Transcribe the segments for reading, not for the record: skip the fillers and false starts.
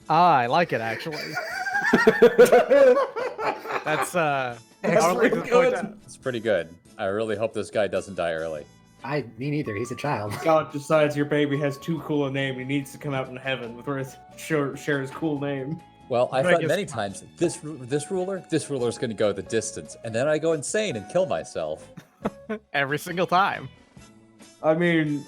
Ah, I like it actually. That's I don't like to point out. It's pretty good. I really hope this guy doesn't die early. Me neither. He's a child. God decides your baby has too cool a name. He needs to come out in heaven with share his cool name. Well, I But I thought guess- many times, this ruler's going to go the distance, and then I go insane and kill myself. Every single time. I mean,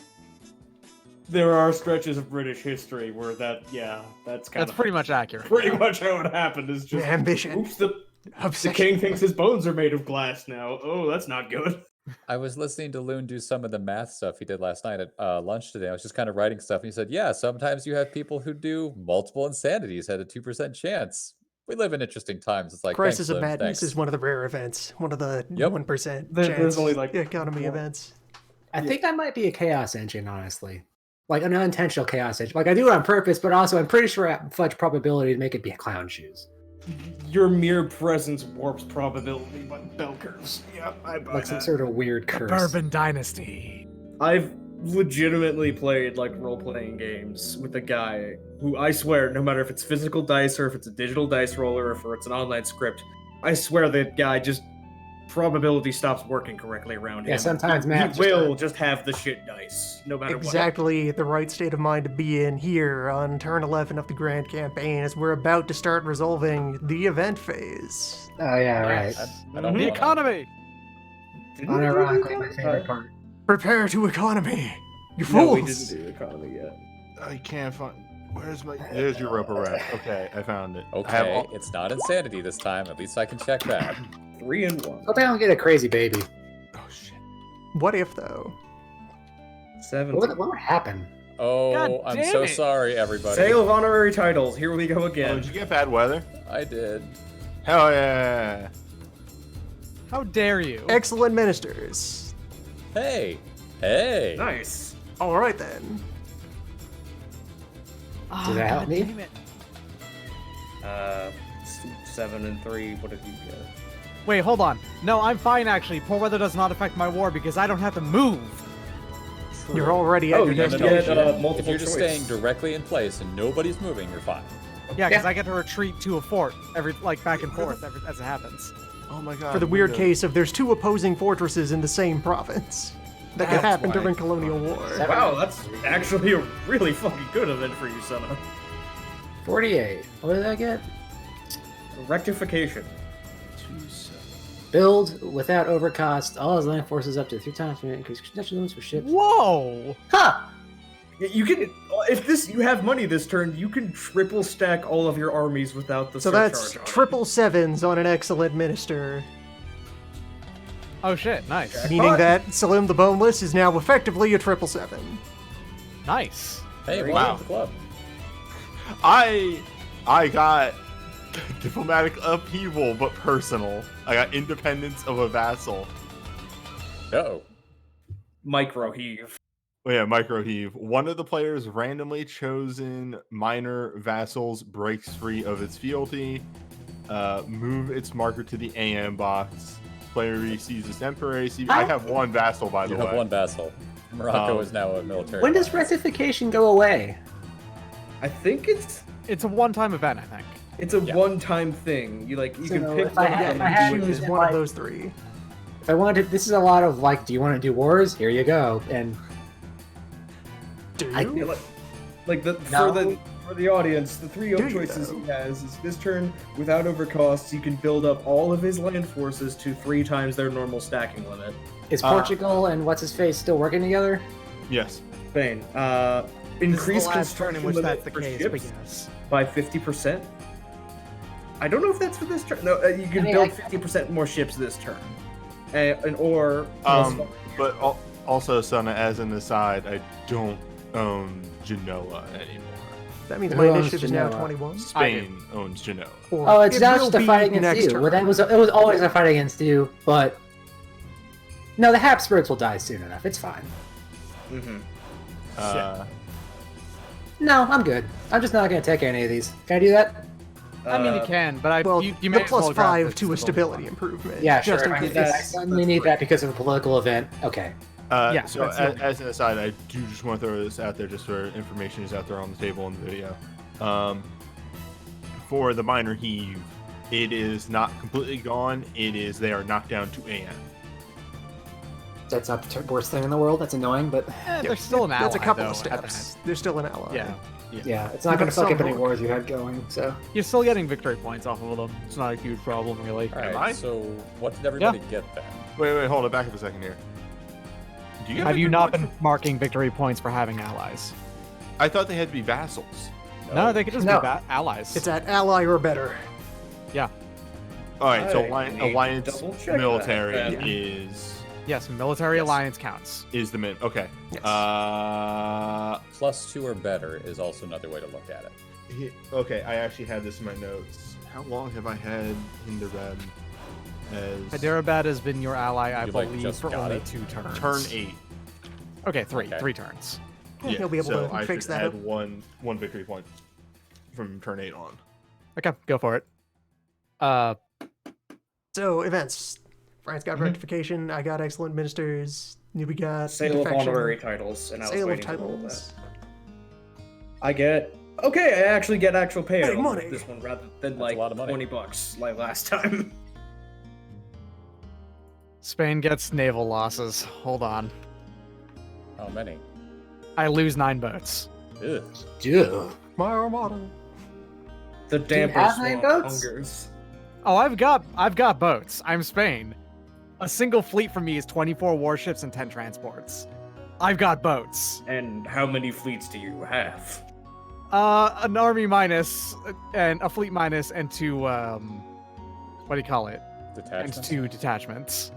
there are stretches of British history where that's kind That's of pretty much accurate. pretty much how it happened. Is just Ambition. Oops, the Obsession. king thinks his bones are made of glass now. Oh, that's not good. I was listening to Loon do some of the math stuff he did last night at lunch today. I was just kind of writing stuff, and he said, yeah, sometimes you have people who do multiple insanities at a 2% chance. We live in interesting times. It's like, Crisis thanks, of Loon, Madness thanks. is one of the rare events, one of the Yep. 1% There's chance only, like, economy one. events. I think I might be a chaos engine, honestly. Like an unintentional chaos engine. Like I do it on purpose, but also I'm pretty sure I have much probability to make it be clown shoes. Your mere presence warps probability by bell curves. Yep, I buy Like some that. sort of weird curse. Bourbon Dynasty. I've legitimately played like role-playing games with a guy who I swear, no matter if it's physical dice or if it's a digital dice roller or if it's an online script, I swear that guy just probability stops working correctly around him. Yeah, sometimes math he will just have the shit dice, no matter Exactly the right state of mind to be in here on turn 11 of the Grand Campaign as we're about to start resolving the event phase. Oh yeah, right. I don't The know. economy. what. Unironically, my favorite part. Prepare to economy, you No, we fools! didn't do economy yet. I can't find. Where's my? There's Europa Rat. Okay, I found it. I have Okay, all... it's not insanity this time. At least I can check that. 3 and 1. Hope I don't get a crazy baby. Oh shit. What if, though? 7. What would happen? Oh, God I'm damn so it. sorry, everybody. Sale of honorary titles. Here we go Oh, again. did you get bad weather? I did. Hell yeah! How dare you? Excellent ministers. Hey, hey. Nice. All right then. Ah, Did that help God me? damn it. 7 and 3. What did you get? Wait, hold on. No, I'm fine actually. Poor weather does not affect my war because I don't have to move. You're already at Oh, your you destination. get If multiple you're just choice. staying directly in place and nobody's moving, you're fine. Yeah, because Yeah. I get to retreat to a fort back and forth as it happens. Oh my god. For the weird case of there's two opposing fortresses in the same province. That could That's happen why. during colonial war. Wow, that's actually a really fucking good event for you, Senna. 48. What did I get? Rectification. 2-7. Build without overcost. All his land forces up to 3 times to increase construction limits for ships. Whoa! Huh! You can, if you have money this turn, you can triple stack all of your armies without the So surcharge that's on it. triple sevens on an excellent minister, Oh shit! Nice, meaning that Salim the Boneless is now effectively a 777. nice. Hey, Very welcome wow. to the club. I got diplomatic upheaval, but personal. I got independence of a vassal. Uh-oh. Micro heave. Oh yeah, micro heave. One of the players' randomly chosen minor vassals breaks free of its fealty. Move its marker to the AM box. Player receives its temporary CV. I have one vassal, by the You way. have one vassal. Morocco is now a military. When does power. rectification go away? I think It's a one-time event, I think. it's a Yeah. one-time thing. You can So pick if I one had- of if them I had and do to it. Choose it one like- of those three. If I wanted, this is a lot of like, do you want to do wars? Here you go. And Do I- you? Like No. for the audience, the 3 Do you, choices though? he has is this turn without overcosts. You can build up all of his land forces to 3 times their normal stacking limit. is Portugal and what's his face still working together? Yes. Spain. This Increase is the last turn in construction which limit that's the for case, ships but yes. by 50%. I don't know if that's for this turn. No, you can I mean, build I- 50% more ships this turn, or But also, Sana, as an aside, I don't own Genoa anymore. That means Who my owns initiative is now Genoa? 21. Spain owns Genoa. Or Oh, it's it not will just a be fight against next you. turn. Well, it was always a fight against you, but no, the Habsburgs will die soon enough. It's fine. Mhm. No, I'm good. I'm just not going to take any of these. Can I do that? I mean, you can, but Well, you the may as plus well grab 5 the to a civil stability war. improvement. Yeah, sure. Just in If I case. need that, I suddenly need that because of a political event. Okay. Yeah, So that's the only- as an aside, I do just want to throw this out there just for information is out there on the table in the video. for the minor heave, it is not completely gone. They are knocked down to AM. That's not the worst thing in the world. That's annoying, but There's still an ally, That's a couple though, of at the steps. There's still an ally. Yeah. yeah, it's not You going got to fuck up some any hook. wars you had going. So You're still getting victory points off of them. It's not a huge problem, really. All Am right, I? so what did everybody get then? Wait, hold it back up a second here. Do you Have you victory not points been marking victory points for having allies? I thought they had to be vassals. No, they could just No. be allies. It's at ally or better. Yeah. All right, so I need to alliance double-check that military then. Yes, military alliance counts. is the min. Okay. Yes. +2 or better is also another way to look at it. Okay, I actually had this in my notes. How long have I had Hinderem as Hyderabad has been your ally, I You, like, believe, just for got only it? 2 turns. turn 8? Okay, 3. Okay. 3 turns. Yeah, he'll be able so to I fix should that add up. one victory point from turn 8 on. Okay, go for it. So, events. France got rectification. I got excellent ministers. Newbie got Sale of defection. honorary titles, and I was Sale of waiting for all of titles. that. I get okay. I actually get actual payout Big on money. this one rather than That's like a lot of money. $20 like last time. Spain gets naval losses. Hold on. How many? I lose 9 boats. Ugh. yeah. My Armada. The you damper have any swamp boats? hungers. Oh, I've got boats. I'm Spain. A single fleet for me is 24 warships and 10 transports. I've got boats. And how many fleets do you have? An army minus and a fleet minus and 2 what do you call it? Detachment? And 2 detachments.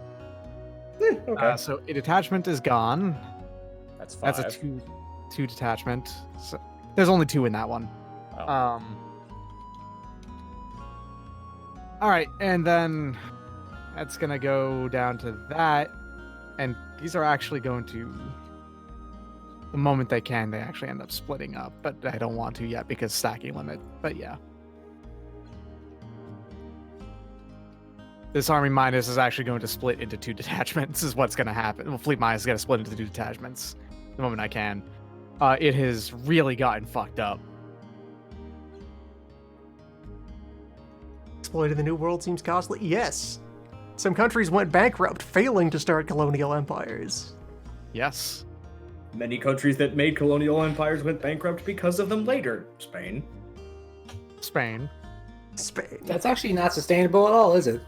Okay. So a detachment is gone. That's 5. That's a two detachment. So there's only 2 in that one. Oh. All right, and then that's gonna go down to that, and these are actually going to. The moment they can, they actually end up splitting up, but I don't want to yet because stacking limit. But yeah, this army minus is actually going to split into 2 detachments. Is what's gonna happen. Well, fleet minus is gonna split into 2 detachments the moment I can. It has really gotten fucked up. Exploiting the New World seems costly. Yes. Some countries went bankrupt, failing to start colonial empires. Yes. Many countries that made colonial empires went bankrupt because of them later. Spain. Spain. Spain. That's actually not sustainable at all, is it?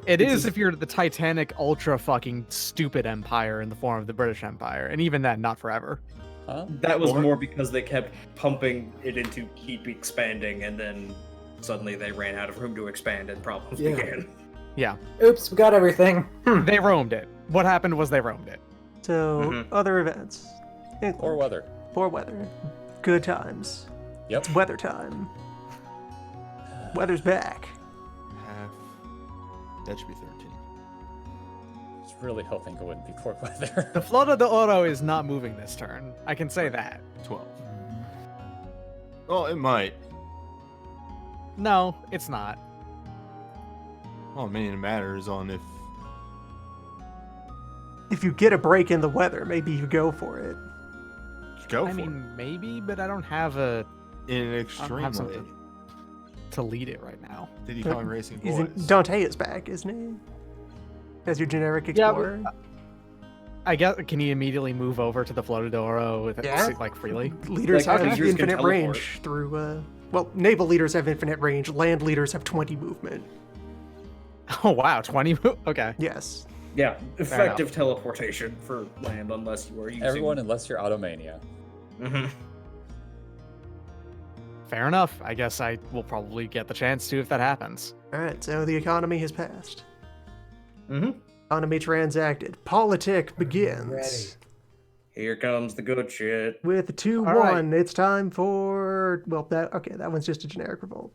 It is if you're the Titanic, ultra fucking stupid empire in the form of the British Empire, and even then, not forever. Huh? That was Or- more because they kept pumping it into keep expanding, and then suddenly they ran out of room to expand, and problems Yeah. began. Yeah, Oops, we got everything. they roamed it. What happened was they roamed it. So, Mhm. other events. England. Or weather. Poor weather. Good times. Yep. It's weather time. Weather's back. Half. That should be 13. I was really hoping it wouldn't be poor weather. The Flota de Oro is not moving this turn. I can say that. 12. Oh, it might. No, it's not. Oh, man, it matters on If you get a break in the weather, maybe you go for it. go I for mean, maybe, but I don't have it. In an I don't extreme have way. something to lead it right now. Did he call me racing boys? Dante is back, isn't he? As your generic Yeah, but- explorer. I guess, can he immediately move over to the Flota de Oro with Yeah. like freely? Leaders Like, have leaders can infinite teleport. range through, well, naval leaders have infinite range. Land leaders have 20 movement. Oh wow, 20. Okay. Yes. Yeah, effective teleportation for land, unless you are using Everyone, unless you're Automania. Mhm. Fair enough. I guess I will probably get the chance to if that happens. All right, so the economy has passed. Mhm. Economy transacted. Politic begins. Ready. Here comes the good shit. With 2-1, it's time for, well, that one's just a generic revolt.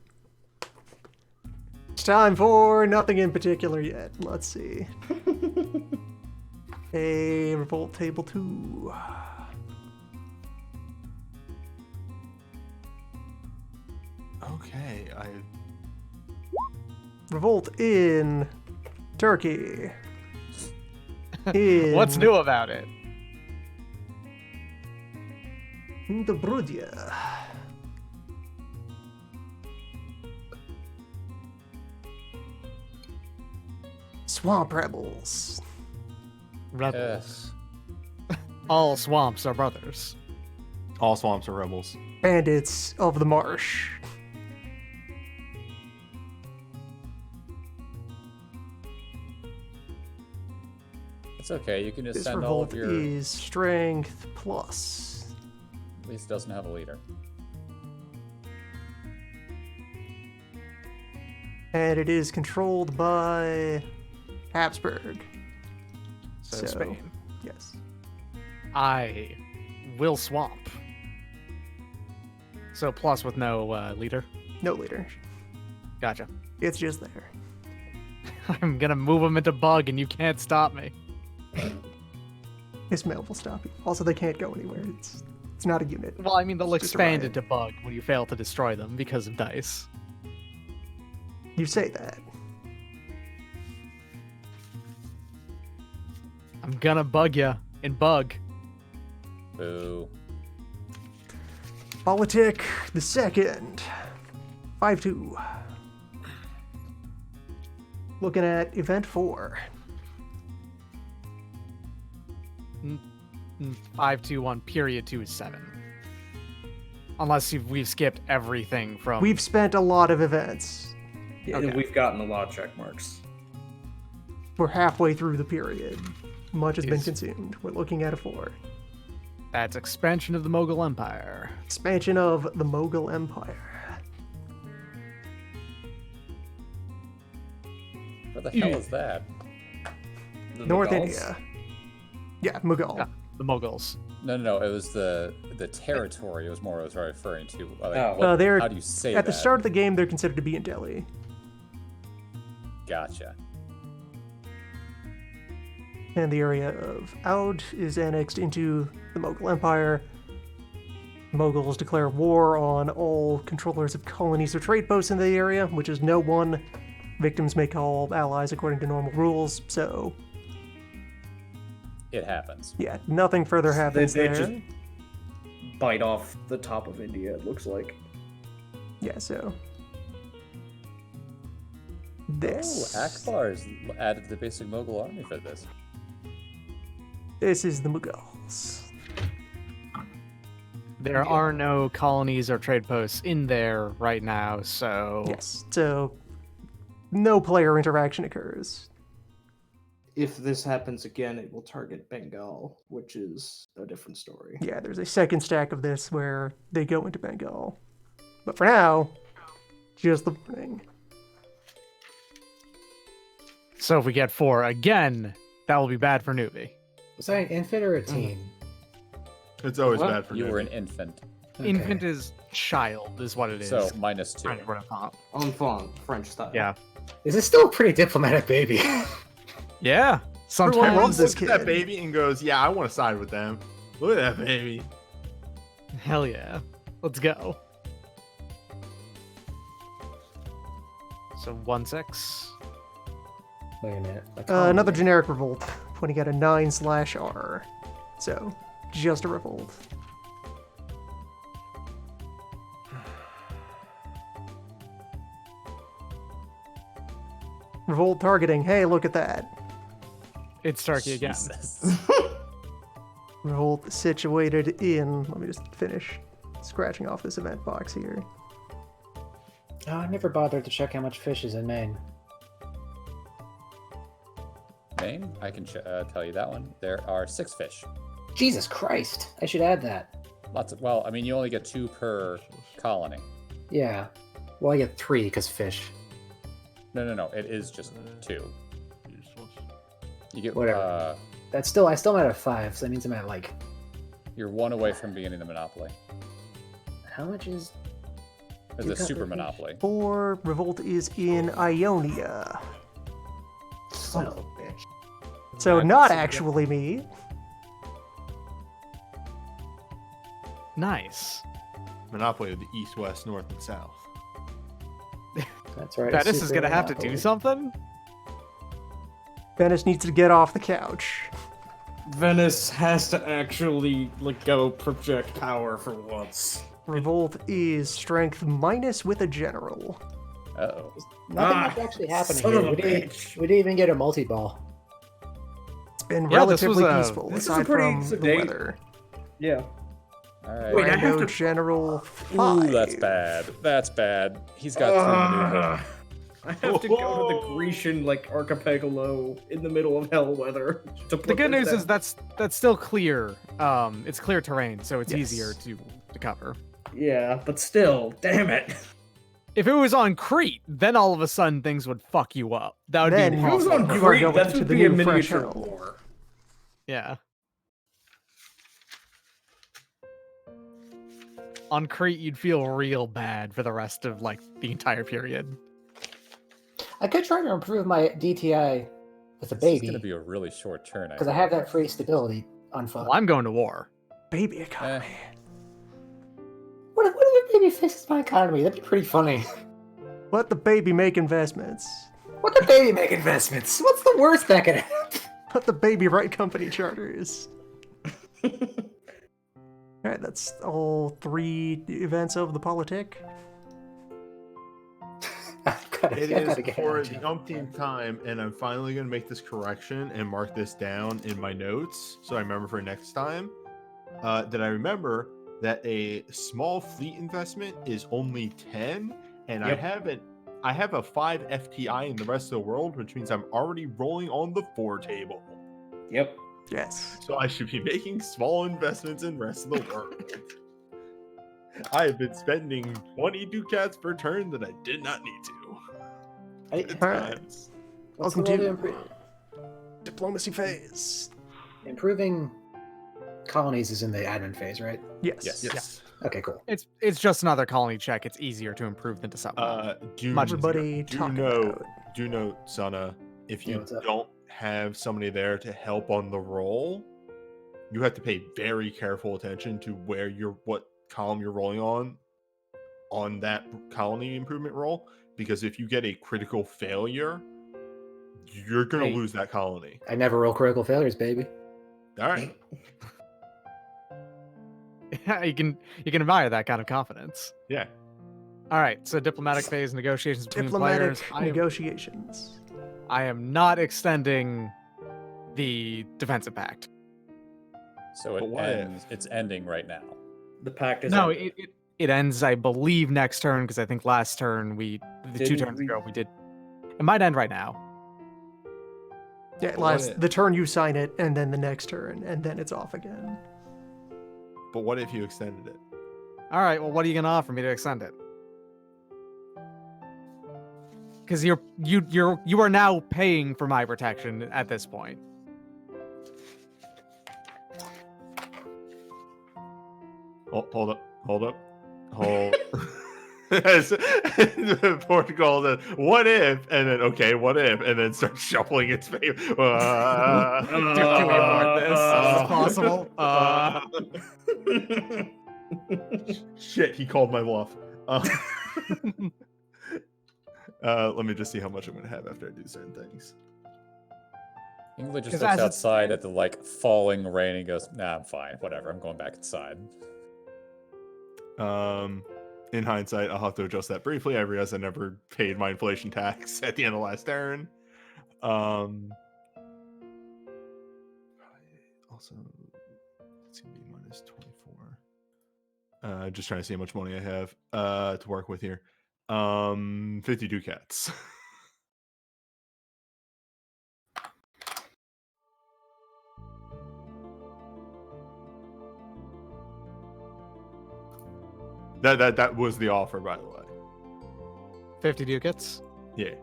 It's time for nothing in particular yet. Let's see. A revolt table 2. Okay, Revolt in Turkey. What's new about it? In the Brudia. Swamp Rebels. Rebels. All swamps are brothers. All swamps are rebels. Bandits of the Marsh. It's okay. You can just This send all revolt of your. is strength plus. At least it doesn't have a leader. And it is controlled by Habsburg. So Spain. Yes. I will swamp. So plus with no leader. No leader. Gotcha. It's just there. I'm gonna move them into bug, and you can't stop me. Ismail will stop you. Also, they can't go anywhere. It's not a unit. Well, I mean, they'll It's just a expand riot. into bug when you fail to destroy them because of dice. You say that. I'm gonna bug ya in bug. Boo. Politic the second. 5-2. Looking at event 4. 5-2-1 period 2 is 7. Unless we've skipped everything from. We've spent a lot of events. Yeah, Okay. we've gotten a lot of check marks. We're halfway through the period. Much has been Is- consumed. We're looking at a 4. That's expansion of the Mughal Empire. Expansion of the Mughal Empire. Where the hell is that? The North Mughals? India. Yeah, Mughal. Yeah, the Mughals. No. It was the territory. It was more. I was referring to. Like, Oh. They're how do you say at that? the start of the game. They're considered to be in Delhi. Gotcha. And the area of Oud is annexed into the Mughal Empire. Mughals declare war on all controllers of colonies or trade posts in the area, which is no one. Victims may call allies according to normal rules, so It happens. yeah, nothing further happens they there. just bite off the top of India, it looks like. Yeah, so this Oh, Akbar has added the basic Mughal army for this. this is the Mughals. There are no colonies or trade posts in there right now, so Yes, so no player interaction occurs. If this happens again, it will target Bengal, which is a different story. Yeah, there's a second stack of this where they go into Bengal. But for now, just the warning. So if we get 4 again, that will be bad for newbie. Was I an infant or a teen? It's always What? bad for You me. were an infant, Okay. Infant is child, is what it is. so -2. Trying to put it up. Enfant, French style. Yeah. This is still a pretty diplomatic baby. Yeah. Everyone Sometimes. loves this Looks at that kid. baby and goes, "Yeah, I want to side with them. Look at that baby." Hell yeah. Let's go. So 1-6. Wait a minute. Another generic revolt, pointing at a 9/R. So, just a revolt. Revolt targeting. Hey, look at that. It's Turkey again. Jesus. Revolt situated in. Let me just finish scratching off this event box here. Oh, I never bothered to check how much fish is in Maine. Maine, I can tell you that one. There are 6 fish. Jesus Christ! I should add that. Lots of. Well, I mean, you only get 2 per colony. Yeah. Well, I get 3 because fish. No. It is just 2. You get Whatever. That's still. I still am at 5, so that means I'm at like. You're 1 away from beginning the monopoly. How much is? There's You a got super the fish? monopoly. 4 revolt is in Ionia. Son of a bitch. So Right, not so we get- actually me. Nice. Monopoly of the east, west, north, and south. That's right. Venice is super gonna have to do monopoly. something? Venice needs to get off the couch. Venice has to actually go project power for once. Revolt is strength minus with a general. Uh-oh. Nothing much actually happening son here. of a We didn't, bitch. we didn't even get a multi-ball. It's been Yeah, this was relatively a- peaceful, this is a aside pretty from the sedate- weather. Yeah. All right. Wait, I have Brando to- General 5. Ooh, that's bad. That's bad. He's got 3 maneuver. I have to go to the Grecian archipelago in the middle of hell weather. To The put good this news is down. that's still clear. It's clear terrain, so it's Yes. easier to cover. Yeah, but still, damn it. If it was on Crete, then all of a sudden things would fuck you up. That would Then be If it was impossible. on You are Crete, going that to would the be a new fresh miniature hell. war. Yeah. On Crete, you'd feel real bad for the rest of like the entire period. I could try to improve my DTI with a This is baby gonna be a really short turn. because I have that free stability on foot. Well, I'm going to war. Baby economy. What if the baby fixes my economy? That'd be pretty funny. Let the baby make investments. What the baby make investments? What's the worst that could happen? Let the baby write company charters. Alright, that's all 3 events of the politic. It I gotta is get for out of the jail. umpteenth time, and I'm finally going to make this correction and mark this down in my notes so I remember for next time. That I remember that a small fleet investment is only 10, and Yep. I have a 5 FTI in the rest of the world, which means I'm already rolling on the 4 table. Yep. Yes. So I should be making small investments in rest of the world. I have been spending 20 ducats per turn that I did not need to. Good Alright. times. What's Welcome the to- role to Diplomacy phase. improving colonies is in the admin phase, right? Yes. Yes. Okay, cool. It's just another colony check. It's easier to improve than to supplement. Much easier. Everybody talk about. Do note, Sana, if Yeah, you what's up? don't have somebody there to help on the roll, you have to pay very careful attention to what column you're rolling on that colony improvement roll, because if you get a critical failure, you're gonna Hey. lose that colony. I never roll critical failures, baby. All right. you can admire that kind of confidence. Yeah. All right, so diplomatic phase negotiations between Diplomatic players. negotiations. I am not extending the defensive pact. So But what if? it's ending right now. The pact is No, ended. it ends, I believe, next turn because I think last turn the 2 Didn't turns we- ago we did. It might end right now. Yeah, But what if- the turn you sign it, and then the next turn, and then it's off again. But what if you extended it? All right, well, what are you gonna offer me to extend it? Because you are now paying for my protection at this point. Hold up. Portugal, then what if, and then okay, what if, and then start shuffling its paper. Can we avoid this? Is this possible? Shit, he called my bluff. Let me just see how much I'm gonna have after I do certain things. England just 'Cause looks as it outside at the falling rain and goes, "Nah, I'm fine. Whatever. I'm going back inside." In hindsight, I'll have to adjust that briefly. I realized I never paid my inflation tax at the end of last turn. Also, it's gonna be minus 24. Just trying to see how much money I have to work with here. 50 ducats. That was the offer, by the way. 50 ducats. Yeah.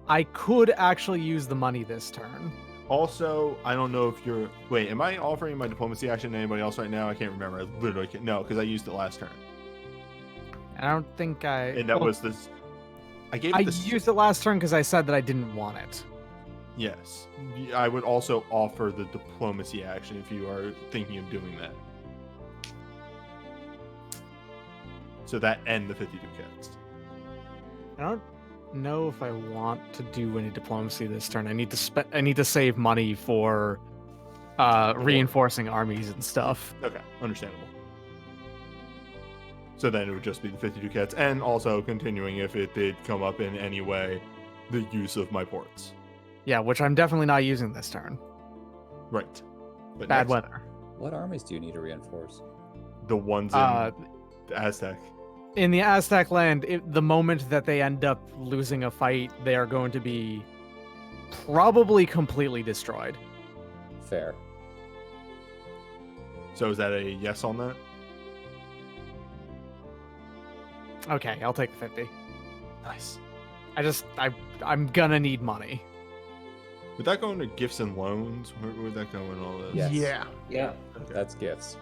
I could actually use the money this turn. Also, I don't know if you're. Wait, am I offering my diplomacy action to anybody else right now? I can't remember. I literally can't. No, because I used it last turn, And I don't think I. and that well, was this. I gave I it this. used it last turn because I said that I didn't want it. Yes, I would also offer the diplomacy action if you are thinking of doing that. So that and the 50 ducats. I don't know if I want to do any diplomacy this turn. I need to save money for reinforcing armies and stuff. Okay, understandable. So then it would just be the 50 ducats, and also continuing if it did come up in any way, the use of my ports. Yeah, which I'm definitely not using this turn. Right. But Bad next, weather. What armies do you need to reinforce? the ones in the Aztec. In the Aztec land, the moment that they end up losing a fight, they are going to be probably completely destroyed. Fair. So is that a yes on that? Okay, I'll take the 50. Nice. I'm gonna need money. Would that go into gifts and loans? Where would that go in all this? Yes. Yeah. Yeah. That's gifts.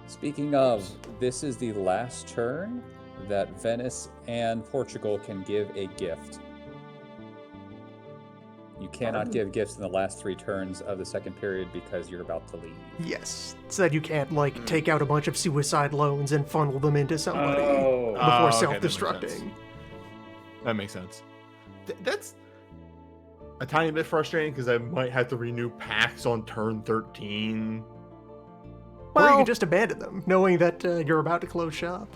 Speaking of, this is the last turn that Venice and Portugal can give a gift. You cannot give gifts in the last 3 turns of the second period because you're about to leave. Yes. So that you can't, like, take out a bunch of suicide loans and funnel them into somebody Oh. before okay, self-destructing. That makes sense. That's a tiny bit frustrating because I might have to renew packs on turn 13. Or you Well- can just abandon them, knowing that you're about to close shop.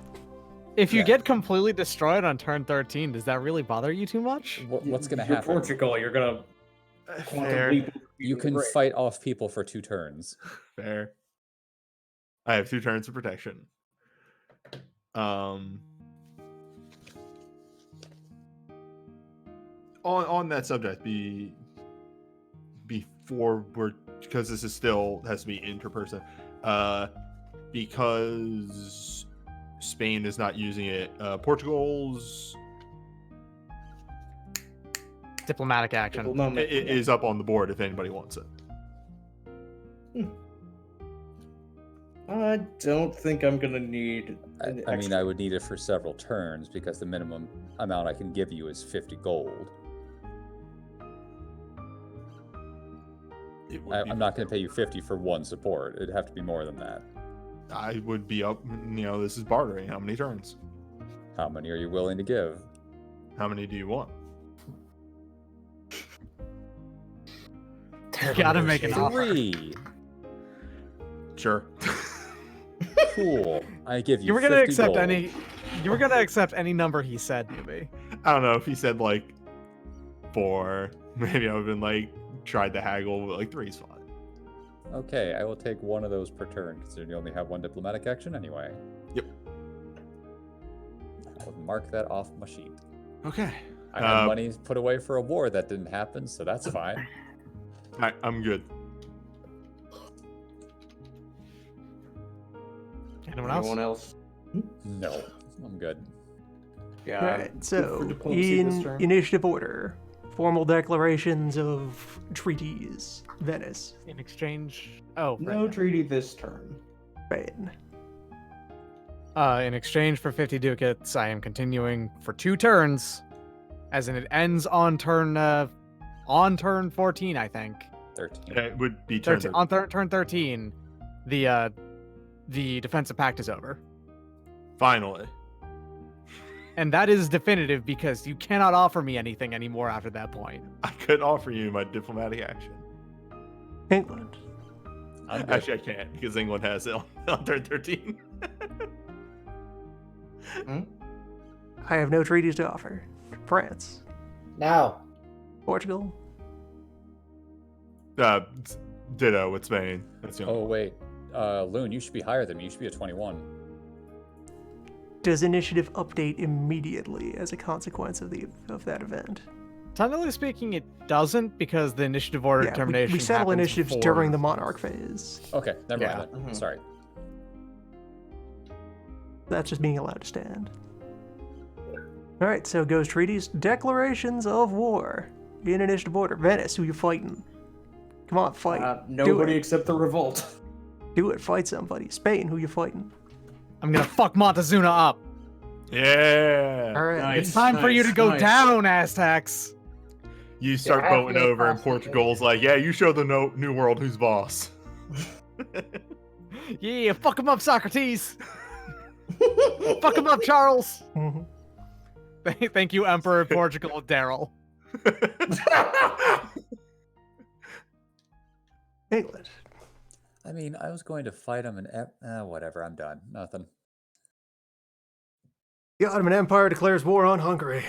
If you Yeah. get completely destroyed on turn 13, does that really bother you too much? What's going to You're happen? Portugal. You're gonna quantum Fair. leap. You can Great. fight off people for 2 turns. Fair. I have 2 turns of protection. On that subject, before we're, because this is still has to be interperson, because Spain is not using it, Portugal's Diplomatic action. it is up on the board if anybody wants it. I don't think I'm gonna need. I mean, I would need it for several turns because the minimum amount I can give you is 50 gold. It would be I'm not going to pay you 50 for 1 support. It'd have to be more than that. I would be up. This is bartering. How many turns? How many are you willing to give? How many do you want? Terrible Gotta make an negotiation. offer. 3. Sure. Cool. I give you. You were gonna 50 accept gold. any. You were gonna accept any number he said, maybe. I don't know if he said like 4. Maybe I would have been like tried to haggle, but like 3 is fine. Okay, I will take 1 of those per turn, considering you only have 1 diplomatic action anyway. Yep. I'll mark that off my sheet. Okay. I had money put away for a war that didn't happen, so that's fine. I'm good. Anyone else? No, I'm good. Yeah. Alright, good so for diplomacy this in turn. initiative order, formal declarations of treaties, Venice, In exchange. Oh, No right. treaty this turn. Spain. In exchange for 50 ducats, I am continuing for 2 turns, as in it ends on turn 14, I think. 13. It would be turn 13, on turn 13, the defensive pact is over, Finally. and that is definitive because you cannot offer me anything anymore after that point. I could offer you my diplomatic action. England. I'm good. Actually, I can't because England has it on turn 13. I have no treaties to offer. France. Now, Portugal. Ditto with Spain. That's the only Oh one. wait, Loon, you should be higher than me. You should be a 21. Does initiative update immediately as a consequence of that event? Technically speaking, it doesn't because the initiative order Yeah, determination we settle happens initiatives before- during the monarch phase. Okay, never Yeah. mind then. Mhm. Sorry. That's just being allowed to stand. All right, so goes treaties, declarations of war in initiative order. Venice, who you fighting? Come on, fight. Nobody it. except the revolt. Do it. Fight somebody. Spain, who you fighting? I'm gonna fuck Montezuma up. Yeah. All right. Nice. It's time for you to go nice. down, Aztecs. You start Yeah, voting halfway over, and across the Portugal's like, yeah, you show the New World who's boss. Yeah, fuck him up, Socrates. Fuck him up, Charles. Mhm. Thank you, Emperor of Portugal, Daryl. England. I mean, I was going to fight him and whatever. I'm done. Nothing. The Ottoman Empire declares war on Hungary.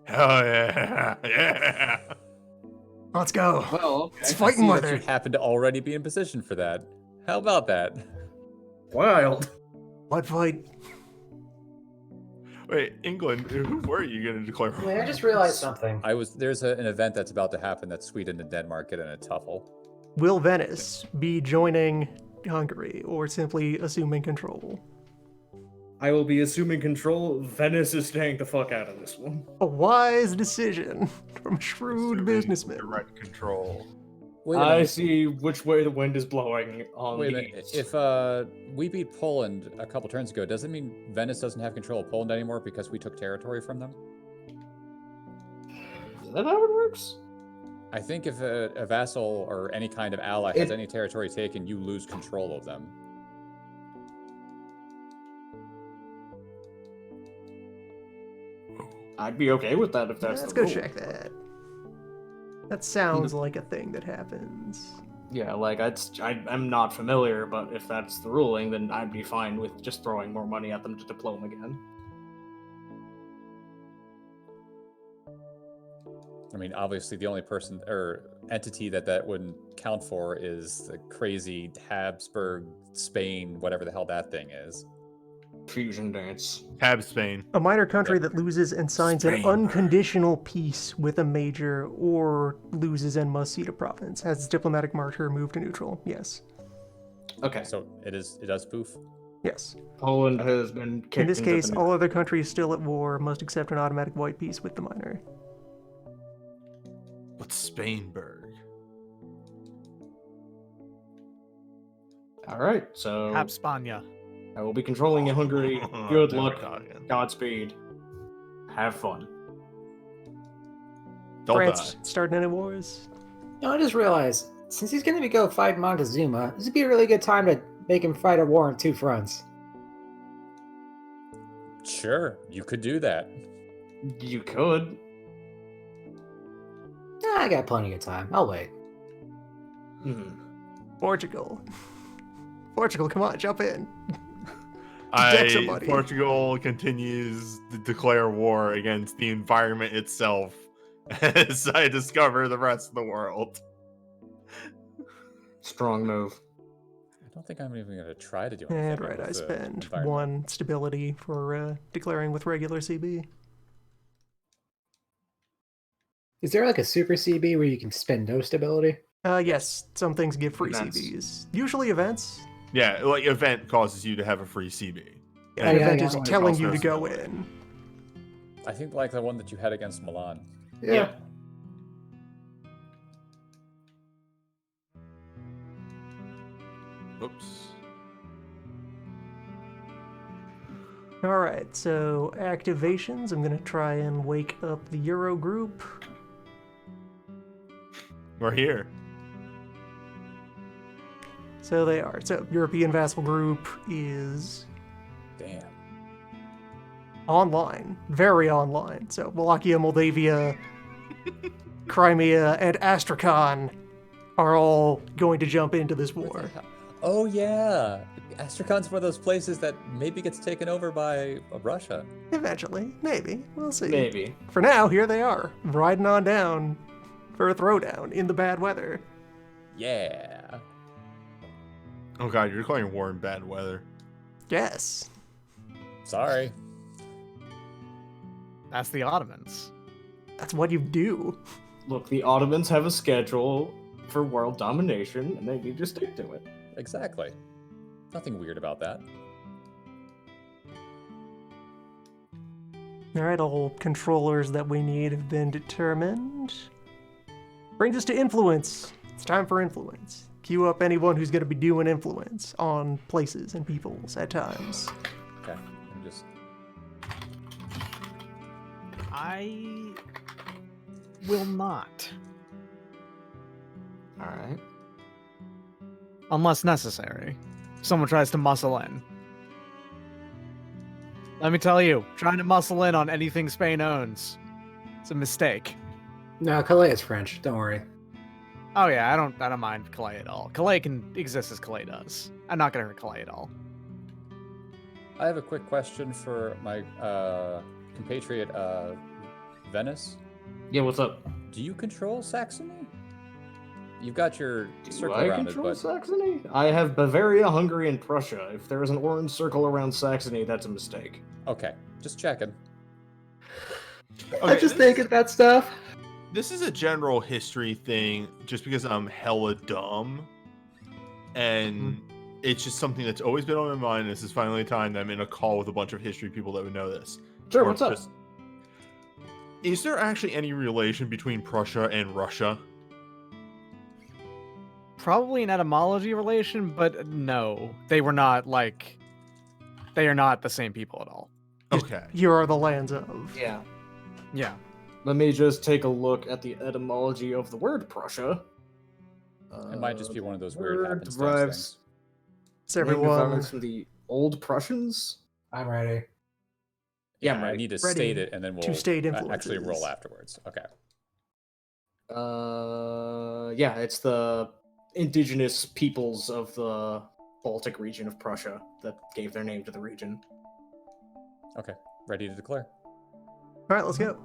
Hell yeah. Yeah. Let's go. Well, okay. It's I fighting see that weather. you happen to already be in position for that. How about that? Wild. What fight? Wait, England, who were you going to declare? Wait, I just realized something. There's an event that's about to happen that Sweden and Denmark get in a tuffle. Will Venice be joining Hungary or simply assuming control? I will be assuming control. Venice is staying the fuck out of this one. A wise decision from a shrewd Assuming businessman. Direct control. Wait a I minute. see which way the wind is blowing on Wait a the minute. east. If we beat Poland a couple turns ago, does it mean Venice doesn't have control of Poland anymore because we took territory from them? Is that how it works? I think if a vassal or any kind of ally has any territory taken, you lose control of them. I'd be okay with that if that's Let's the go rule. check that. That sounds like a thing that happens. Yeah, like I'm not familiar, but if that's the ruling, then I'd be fine with just throwing more money at them to deploy them again. I mean, obviously, the only person or entity that wouldn't count for is the crazy Habsburg, Spain, whatever the hell that thing is. Fusion dance. Tab Spain. A minor country that loses and signs an Spain. unconditional peace with a major or loses and must cede a province has its diplomatic marker moved to neutral. Yes. Okay, So it does poof. Yes. Poland has been kicked In this into case, the all other countries still at war must accept an automatic white peace with the minor. But Spainburg. All right, so Habspania. I will be controlling Hungary. Good Never luck. talking. Godspeed. Have fun. Don't France die. starting any wars? No, I just realized, since he's going to go fight Montezuma, this would be a really good time to make him fight a war on two fronts. Sure, you could do that. You could. I got plenty of time. I'll wait. Hmm. Portugal. Portugal, come on, jump in. Deck somebody. Portugal continues to declare war against the environment itself as I discover the rest of the world. Strong move. I don't think I'm even going to try to do anything. And right, with I the spend environment. 1 stability for declaring with regular CB. Is there like a super CB where you can spend no stability? Yes, some things give free Events. CBs. Usually events. Yeah, like event causes you to have a free CB. Yeah, Oh, the yeah, event yeah. is It telling costs you no to go stability. in. I think like the one that you had against Milan. Yeah. Oops. All right, so activations. I'm going to try and wake up the Euro group. We're here. So they are. So European Vassal Group is Damn. online, very online. So Wallachia, Moldavia, Crimea, and Astrakhan are all going to jump into this war. Oh yeah, Astrakhan's one of those places that maybe gets taken over by Russia. Eventually, maybe. We'll see. Maybe. For now, here they are, riding on down for a throwdown in the bad weather. Yeah. Oh god, you're declaring war in bad weather. Yes. Sorry. That's the Ottomans. That's what you do. Look, the Ottomans have a schedule for world domination, and they need to stick to it. Exactly. Nothing weird about that. Alright, all controllers that we need have been determined. Brings us to influence. It's time for influence. Queue up anyone who's going to be doing influence on places and peoples at times. Okay. I'm just. I will not. All right. Unless necessary. Someone tries to muscle in. Let me tell you, trying to muscle in on anything Spain owns, it's a mistake. No, Calais is French. Don't worry. Oh yeah, I don't mind Calais at all. Calais can exist as Calais does. I'm not gonna hurt Calais at all. I have a quick question for my compatriot Venice. Yeah, what's up? Do you control Saxony? You've got your Do circle I around control it, but Saxony? I have Bavaria, Hungary, and Prussia. If there is an orange circle around Saxony, that's a mistake. okay, just checking. I'm just thinking that stuff. This is a general history thing, just because I'm hella dumb, and it's just something that's always been on my mind. This is finally a time that I'm in a call with a bunch of history people that would know this. Sure, Or what's up? just- Is there actually any relation between Prussia and Russia? Probably an etymology relation, but no, they were not like. They are not the same people at all. Okay. You are the lands of. Yeah. Yeah. Let me just take a look at the etymology of the word Prussia. It might just be one of those weird word happenstance derives- things. It's everyone. derives from the Old Prussians. I'm ready. Yeah, I'm I ready. need to Ready state it, and then we'll state actually roll influences. afterwards. Okay. Yeah, it's the indigenous peoples of the Baltic region of Prussia that gave their name to the region. Okay. Ready to declare. All right, let's go.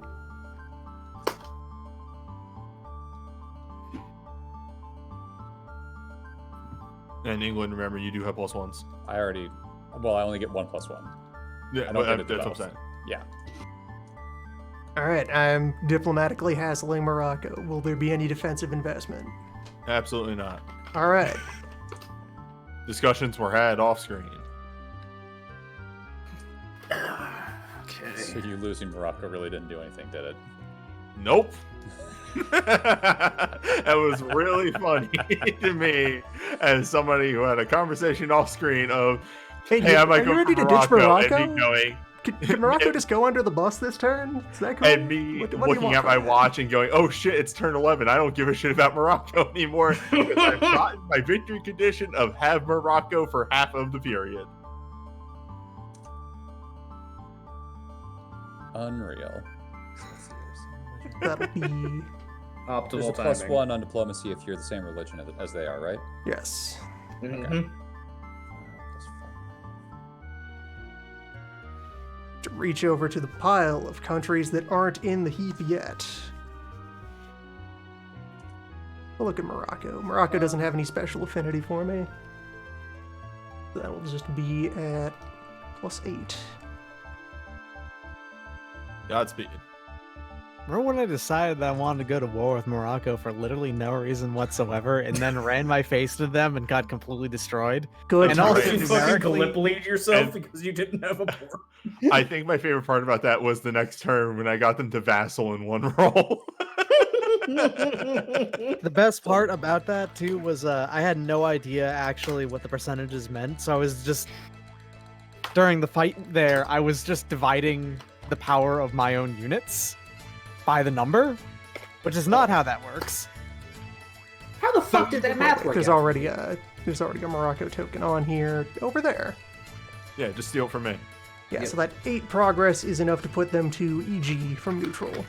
And England, remember, you do have +1s. I already. Well, I only get 1 + 1. Yeah, I don't but get it that's what I'm both. saying. Yeah. All right, I'm diplomatically hassling Morocco. Will there be any defensive investment? Absolutely not. All right. Discussions were had off screen. So you losing Morocco really didn't do anything, did it? Nope. That was really funny to me as somebody who had a conversation off screen of, hey, I might are go you ready for to ditch Morocco, Morocco? and me going, Can Morocco just go under the bus this turn? Is that cool? and me What do you looking want at my from that? watch and going, oh shit, it's turn 11. I don't give a shit about Morocco anymore. Because I've gotten my victory condition of have Morocco for half of the period. Unreal. That'll be There's a Optimal +1 on diplomacy if you're the same religion as they are, right? yes. timing. To reach over to the pile of countries that aren't in the heap yet. We'll look at Morocco. Morocco doesn't have any special affinity for me. That'll just be at +8. Godspeed. Remember when I decided that I wanted to go to war with Morocco for literally no reason whatsoever, and then ran my face to them and got completely destroyed? Good. And to also know. You fucking numerically- Gallipoli yourself and- because you didn't have a port. I think my favorite part about that was the next turn when I got them to vassal in one roll. The best part about that too was I had no idea actually what the percentages meant, so I was just during the fight there, I was just dividing the power of my own units by the number, which is not how that works. How the fuck did that math work There's out? already a Morocco token on here over there. Yeah, just steal it from me. Yeah, so that 8 progress is enough to put them to EG from neutral.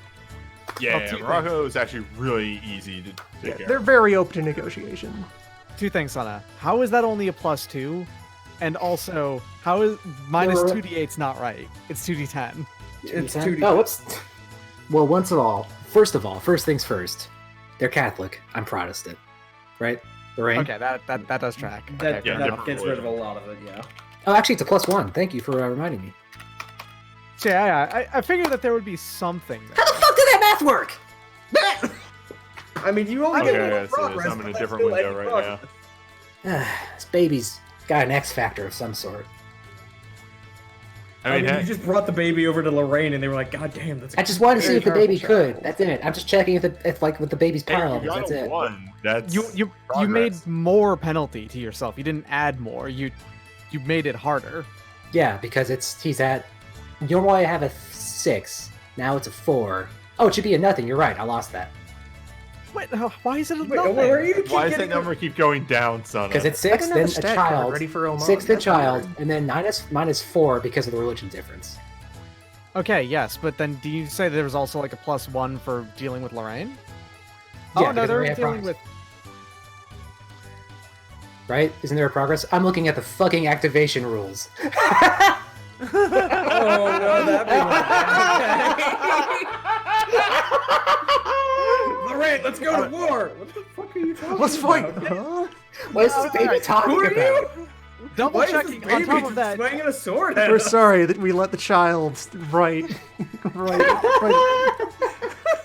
Yeah, two Morocco is actually really easy to Yeah, take care they're of. very open to negotiation. Two things, Sana. How is that only a +2? And also, how is minus There were- 2d8's not right? It's 2d10. It's 2D10? 2D10. Oh, whoops. Well, first things first. They're Catholic. I'm Protestant. Right? Lorraine? Okay, that does track. That, Okay, yeah, fair that enough. gets rid of a lot of it, yeah. Oh, actually, it's a +1. Thank you for reminding me. So, yeah, I figured that there would be something there. How the fuck did that math work? I mean, you only Okay, get yeah, little so progress. I'm in a but different that's still window any right now. progress. This baby's got an X factor of some sort. I mean, you just brought the baby over to Lorraine, and they were like, "God damn, that's." I just wanted to see Very if the baby powerful could. child. That's it. I'm just checking if like with the baby's hey, power you levels. got That's a it. 1. That's You progress. made more penalty to yourself. You didn't add more. You made it harder. Yeah, because he's at. Normally I have a 6. Now it's a 4. Oh, it should be a nothing. You're right. I lost that Wait, why is it a Wait, nothing? where are you keep Why does that getting number keep going down, son? because it's I 6, don't have then a a stat card child, ready for Oman. 6 then That's child, weird. and then minus 4 because of the religion difference. Okay, yes, but then do you say there was also like a +1 for dealing with Lorraine? Yeah, Oh no, because they're we have dealing progress. with. Right? Isn't there a progress? I'm looking at the fucking activation rules. Oh no, that'd be okay. Lorraine, let's go to war. What the fuck are you talking Let's fight! about? Huh? What is this baby talking Who are about? you? Double Why is this checking baby on top just of that. swinging a sword at We're us? sorry that we let the child write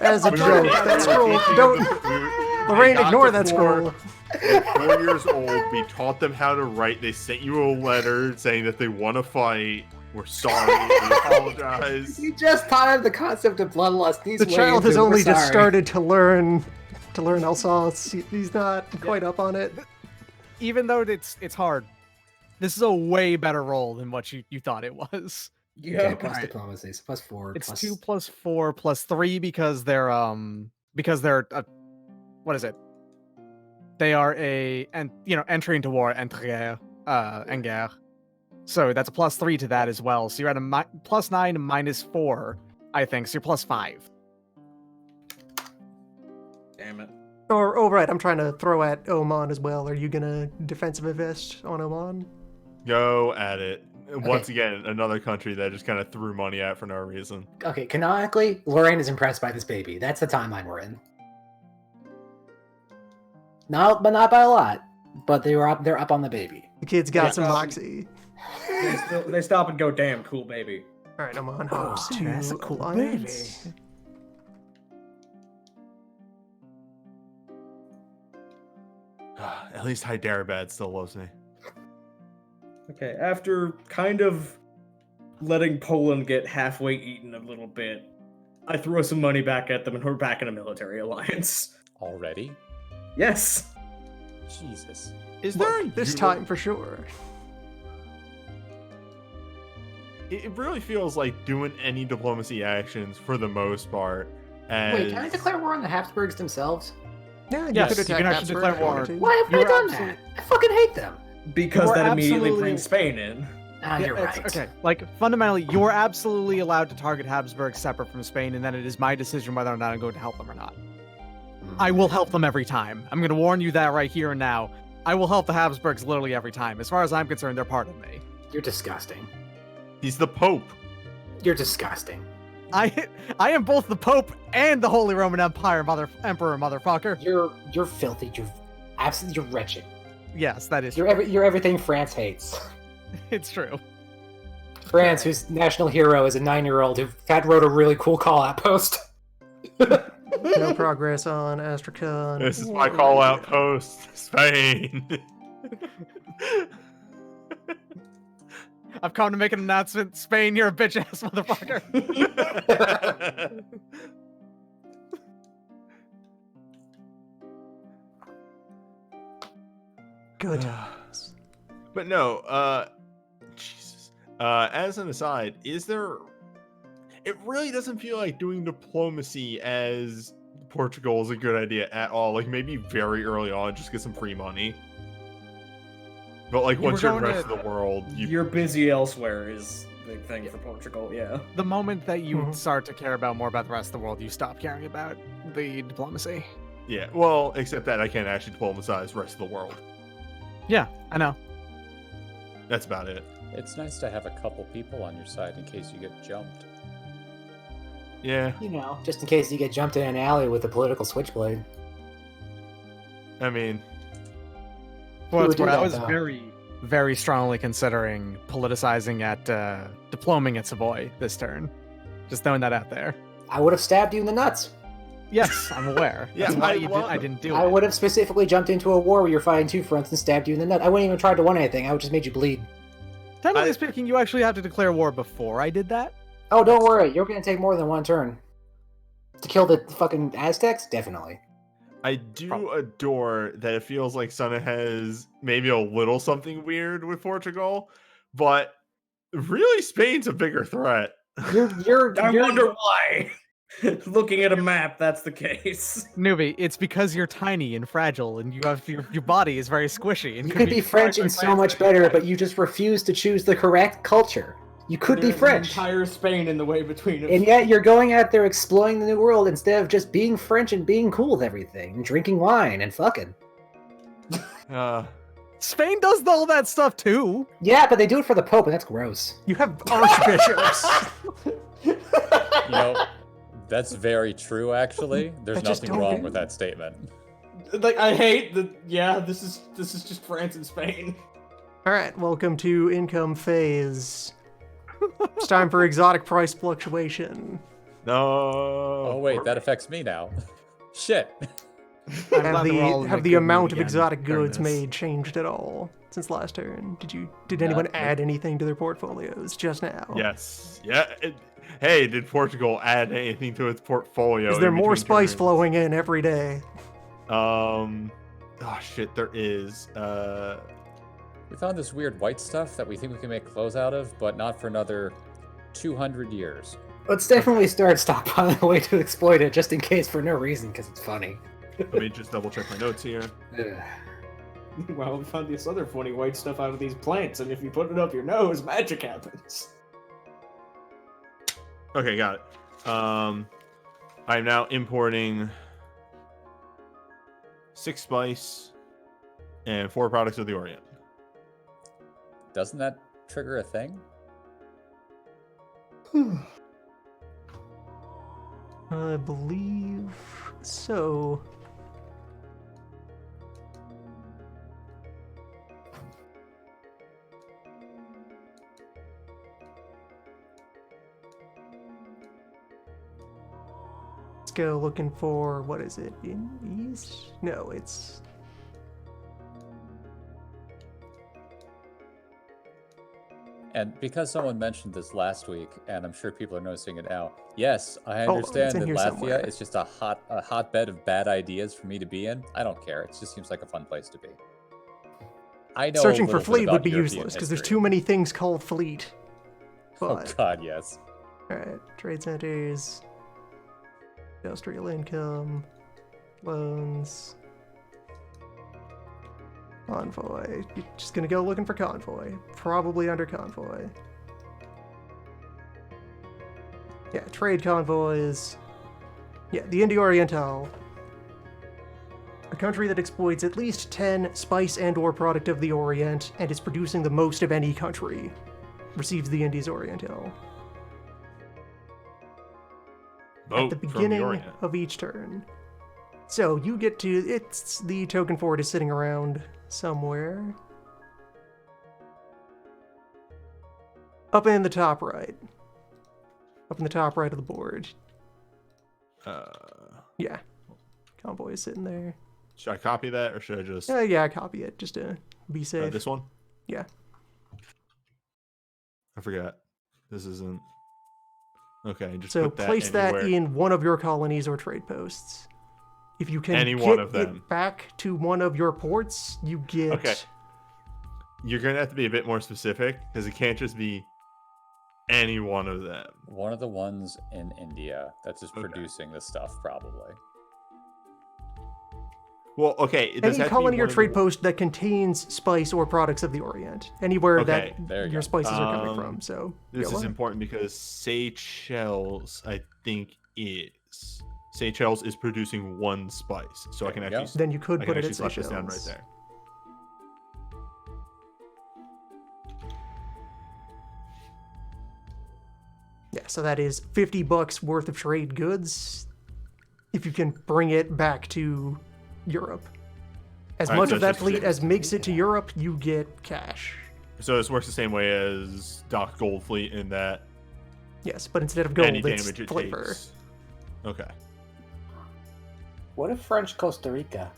as a joke. That scroll, don't, Lorraine, ignore that scroll. At 4 years old, we taught them how to write. They sent you a letter saying that they want to fight. We're sorry. We apologize. You just taught him the concept of bloodlust. He's The way child into has it. We're only just sorry. started to learn Alsace. He's not quite up on it. Even though it's hard, this is a way better roll than what you thought it was. Yeah. Okay, plus Alright. diplomacy, so plus 4. It's plus... 2 plus 4 plus 3 because they're what is it? They are entry into war, en guerre. So that's a plus 3 to that as well. So you're at a plus 9 minus 4, I think. So you're plus 5. Damn it. Oh, right, I'm trying to throw at Oman as well. Are you gonna defensive invest on Oman? Go at it. Once again, another country that just kind of threw money at for no reason. Okay, canonically, Lorraine is impressed by this baby. That's the timeline we're in. No, but not by a lot. But they're up on the baby. The kid's got Yeah. some moxie. They stop and go, damn, cool baby. Alright, Oman host to that's a cool alliance. At least Hyderabad still loves me. Okay, after kind of letting Poland get halfway eaten a little bit, I throw some money back at them and we're back in a military alliance. Already? Yes! Jesus. Is there Look, this a- time for sure. It really feels like doing any diplomacy actions for the most part. As... Wait, can I declare war on the Habsburgs themselves? Yeah, Yes, could you attack can actually Habsburg declare if you wanted war. to. Why haven't I You're done absolute- that? I fucking hate them. Because You're that immediately absolutely- brings Spain in. Ah, Yeah, you're it's- right. Okay, like fundamentally, you're absolutely allowed to target Habsburg separate from Spain, and then it is my decision whether or not I'm going to help them or not. I will help them every time. I'm going to warn you that right here and now. I will help the Habsburgs literally every time. As far as I'm concerned, they're part of me. You're disgusting. He's the Pope. You're disgusting. I am both the Pope and the Holy Roman Empire Emperor, motherfucker. You're filthy. You're wretched. Yes, that is. You're everything France hates. It's true. France, whose national hero is a 9-year-old who wrote a really cool call-out post. No progress on Astrakhan. This is my call out post. Spain. I've come to make an announcement. Spain, you're a bitch ass motherfucker. Good. But no, Jesus. As an aside, is there... It really doesn't feel like doing diplomacy as Portugal is a good idea at all. Like, maybe very early on, just get some free money. But, like, You once were you're in the going rest of the world, You're busy elsewhere is the big thing for Portugal, yeah. The moment that you Mhm. start to care about more about the rest of the world, you stop caring about the diplomacy. Yeah, well, except that I can't actually diplomatize the rest of the world. Yeah, I know. That's about it. It's nice to have a couple people on your side in case you get jumped. Yeah, You know, just in case you get jumped in an alley with a political switchblade. I mean, Well, would it's do what I that, was though? very strongly considering politicizing at diploming at Savoy this turn. Just throwing that out there. I would have stabbed you in the nuts. Yes, I'm aware. Yeah, That's why I I didn't do I it. would have specifically jumped into a war where you're fighting two fronts and stabbed you in the nut. I wouldn't even try to win anything. I would just made you bleed. Technically I- speaking, you actually have to declare war before I did that. Oh, don't worry. You're going to take more than one turn. To kill the fucking Aztecs? Definitely. I do adore that it feels like Sana has maybe a little something weird with Portugal, but really Spain's a bigger threat. I wonder why. Looking at a map, that's the case. Newbie, it's because you're tiny and fragile, and you have your body is very squishy. And You could be French and so much better, but you just refuse to choose the correct culture. You could be There's French. Entire Spain in the way between us. And yet you're going out there exploring the new world instead of just being French and being cool with everything, and drinking wine and fucking. Spain does all that stuff too. Yeah, but they do it for the Pope, and that's gross. You have archbishops. You know, that's very true, actually. There's I just nothing don't wrong do- with that statement. Like, I hate the. Yeah, this is just France and Spain. All right, welcome to income phase. It's time for exotic price fluctuation. No. Oh wait, that affects me now. Shit. I'm glad that we're all in a Have the good amount mood of again exotic during goods this. made changed at all since last turn? Did anyone Not- add anything to their portfolios just now? Yes. Yeah. Hey, did Portugal add anything to its portfolio? Is there in more between spice turns? flowing in every day? Oh shit, there is. We found this weird white stuff that we think we can make clothes out of, but not for another 200 years. Let's definitely start stockpiling a way to exploit it, just in case for no reason, because it's funny. Let me just double check my notes here. Ugh. Well, we found this other funny white stuff out of these plants, and if you put it up your nose, magic happens. Okay, got it. I'm now importing 6 spice and 4 products of the Orient. Doesn't that trigger a thing? I believe so. Let's go looking for, what is it, in East? No, it's... And because someone mentioned this last week, and I'm sure people are noticing it now, yes, I Oh, understand it's in that here Latvia somewhere. is just a hotbed of bad ideas for me to be in. I don't care. It just seems like a fun place to be. I know Searching a for little bit fleet would about be European useless, because there's history. too many things called fleet. Oh But, god, yes. alright, trade centers, industrial income, loans, convoy. You're just gonna go looking for convoy. Probably under convoy. Yeah, trade convoys. Yeah, the India Oriental. A country that exploits at least 10 spice and or product of the Orient and is producing the most of any country receives the Indies Oriental. At Vote the from the beginning Orient. of each turn. So you get to, it's the token for it is sitting around somewhere. Up in the top right. Up in the top right of the board. Yeah. Convoy is sitting there. Should I copy that or should I just Yeah, copy it just to be safe. this one? Yeah. I forgot. This isn't. Okay, just So put that place that anywhere. in one of your colonies or trade posts. If you can Any get one of them. it back to one of your ports, you get... Okay. You're gonna have to be a bit more specific because it can't just be any one of them. One of the ones in India that's just Okay. producing this stuff, probably. Well, okay. It does Any have to be colony or one of trade the- post that contains spice or products of the Orient. Anywhere Okay, there you that your go. spices are coming Um, from. So This go is on. important because Seychelles, I think, is Seychelles is producing 1 spice, so I There can we go. actually Then you could I put can it actually at slap this down right Seychelles. there. Yeah, so that is $50 worth of trade goods if you can bring it back to Europe. As Alright, much so of it's that just- fleet as makes it to Europe, you get cash. So this works the same way as Dock Gold Fleet in that Yes, but instead of gold, any it's damage it flavor. takes. Okay. What if French Costa Rica?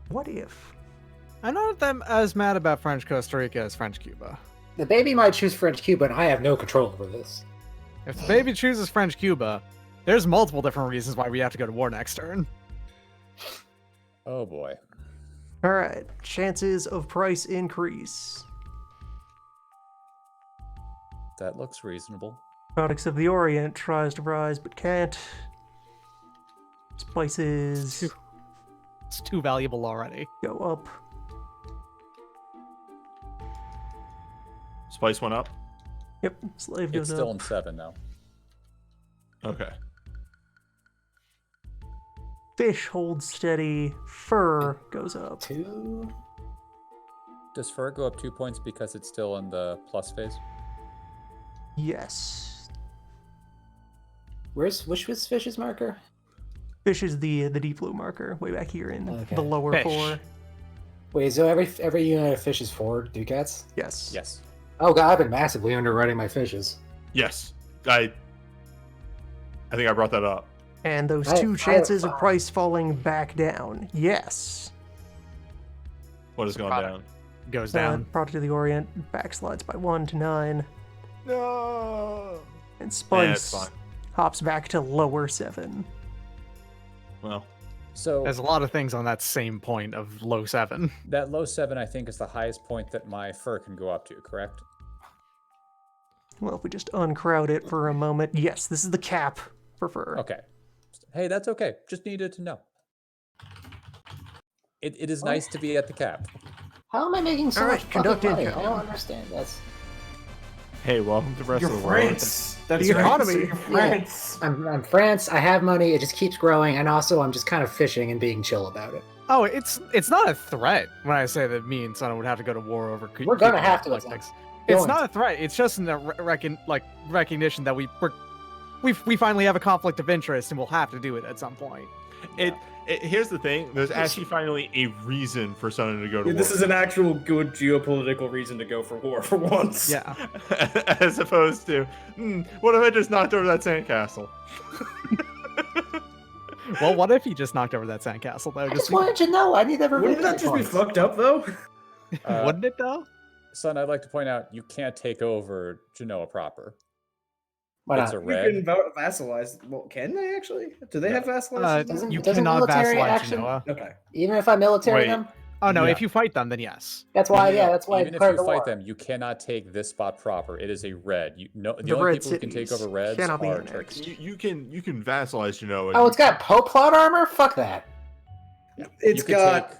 What if? I'm not them as mad about French Costa Rica as French Cuba. The baby might choose French Cuba, and I have no control over this. If the baby chooses French Cuba, there's multiple different reasons why we have to go to war next turn. Oh boy. All right, chances of price increase. That looks reasonable. Products of the Orient tries to rise but can't. Spices It's too valuable already. go up. Spice went up. Yep, slave It's goes still up. in 7 now. Okay. Fish holds steady. Fur goes up. 2. Does fur go up 2 points because it's still in the plus phase? Yes. Which was Fish's marker? Fish is the deep blue marker way back here in Okay. the lower Fish. 4. Wait, so every unit of fish is 4 ducats? Yes. Yes. Oh god, I've been massively underwriting my fishes. Yes, I think I brought that up. And those I- 2 I- chances of price falling back down. Yes. What has gone product. down? Goes down. Product of the Orient backslides by 1 to 9. No. And it's Spice fine. hops back to lower 7. Well, So There's a lot of things on that same point of low 7. that low 7, I think, is the highest point that my fur can go up to, correct? Well, if we just uncrowd it for a moment. Yes, this is the cap for fur. Okay. Hey, that's okay. Just needed to know. It is nice to be at the cap. How am I making so All right, much conduct fucking money? income. I don't understand. That's hey, welcome to the rest You're of the world. France. That's The right, economy. so you're France. I'm France. I have money. It just keeps growing, and also I'm just kind of fishing and being chill about it. Oh, it's not a threat when I say that me and Son would have to go to war over. We're gonna Cuban have to, politics. Going It's not a threat. It's just a recognition that we finally have a conflict of interest and we'll have to do it at some point. Here's the thing: there's actually finally a reason for someone to go to Yeah, war. this is an actual good geopolitical reason to go for war for once. Yeah. as opposed to, what if I just knocked over that sandcastle? Well, what if he just knocked over that sandcastle though? I just wanted to know. I need every. Wouldn't that just be fucked up though? Wouldn't it though? Son, I'd like to point out you can't take over Genoa proper. Why It's not? a We red. can vassalize. Well, can they actually? Do they have vassalized? Doesn't- You doesn't cannot military vassalize action- Genoa. Okay. Even if I military Wait. them, Oh no, Yeah. if you fight them, then yes. that's why. No, Yeah, no, that's why I even if declared you the fight war. them, you cannot take this spot proper. It is a red. The The only red people who can take cities over reds cannot be are annexed. Turks. You can vassalize Genoa. Oh, it's got Pope plot armor. Fuck that. It's You can got take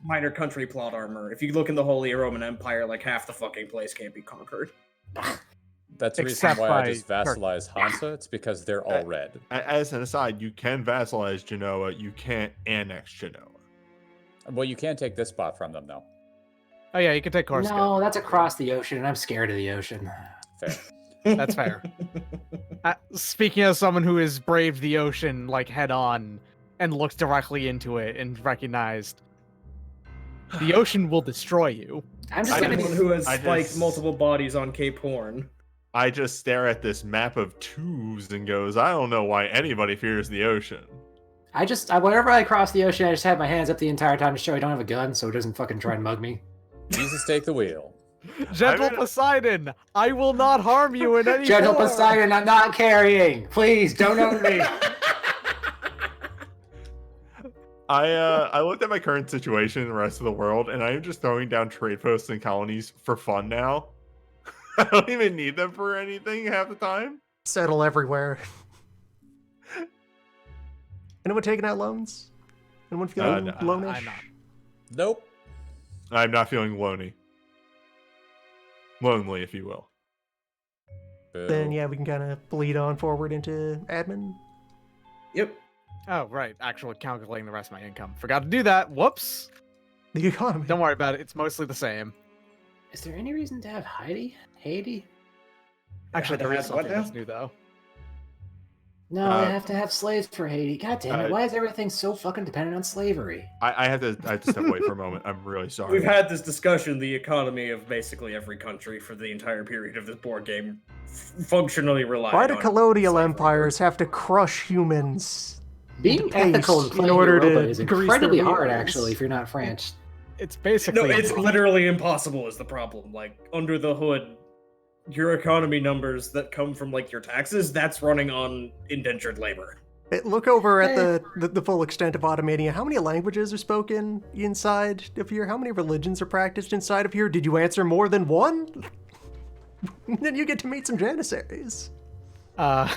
minor country plot armor. If you look in the Holy Roman Empire, like half the fucking place can't be conquered. That's the reason Except why I by just vassalize Hansa. It's because they're all red. As an aside, you can vassalize Genoa. You can't annex Genoa. Well, you can take this spot from them, though. Oh yeah, you can take Corsica. No, that's across the ocean, and I'm scared of the ocean. Fair. That's fair. Speaking as someone who has braved the ocean like head on and looked directly into it and recognized the ocean will destroy you. I'm just I gonna be. Anyone who has I spiked just- multiple bodies on Cape Horn. I just stare at this map of tubes and goes, I don't know why anybody fears the ocean. Whenever I cross the ocean, I just have my hands up the entire time to show I don't have a gun, so it doesn't fucking try and mug me. Jesus, take the wheel. Gentle I mean- Poseidon, I will not harm you in any Gentle form. Poseidon, I'm not carrying. Please don't own me. I looked at my current situation in the rest of the world, and I am just throwing down trade posts and colonies for fun now. I don't even need them for anything half the time. Settle everywhere. Anyone taking out loans? Anyone feeling No, loanish? I'm not. Nope. I'm not feeling lonely. Lonely, if you will. Then Boo. yeah, we can kind of bleed on forward into admin. Yep. Oh right, actually calculating the rest of my income. Forgot to do that. Whoops. The economy. Don't worry about it. It's mostly the same. Is there any reason to have Haiti? Actually, there Had is what something now? that's new though. No, I Uh, have to have slaves for Haiti. God damn it! uh, Why is everything so fucking dependent on slavery? I have to step away for a moment. I'm really sorry. We've had this discussion, the economy of basically every country for the entire period of this board game functionally relied Why do on colonial slavery. empires have to crush humans? Being paste ethical and in playing order Europa to is grease their incredibly hard, wheels? actually, if you're not French. It's No, basically it's literally impossible is the problem. Like, under the hood, your economy numbers that come from, like, your taxes, that's running on indentured labor. Look over at the full extent of Automania. How many languages are spoken inside of here? How many religions are practiced inside of here? Did you answer more than one? Then you get to meet some Janissaries. Yeah.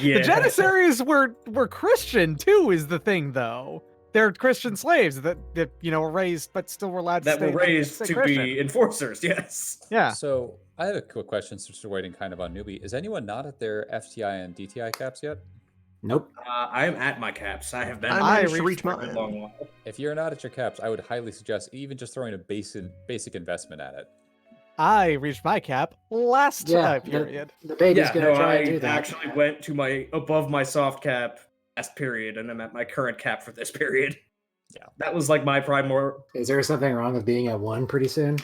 Yeah. The Janissaries were Christian too, is the thing though. They're Christian slaves that were raised but still were allowed to that stay were raised stay to Christian. be enforcers, yes. Yeah. So I have a quick question since we're waiting kind of on newbie. Is anyone not at their FTI and DTI caps yet? Nope. I'm at my caps. I have been. I I managed to reached reach for a mine. long while. If you're not at your caps, I would highly suggest even just throwing a basic investment at it. I reached my cap last Yeah, period. the baby's Yeah, gonna no, try I and do that. actually went to above my soft cap last period, and I'm at my current cap for this period. Yeah. That was like my primordial. Is there something wrong with being at 1 pretty soon?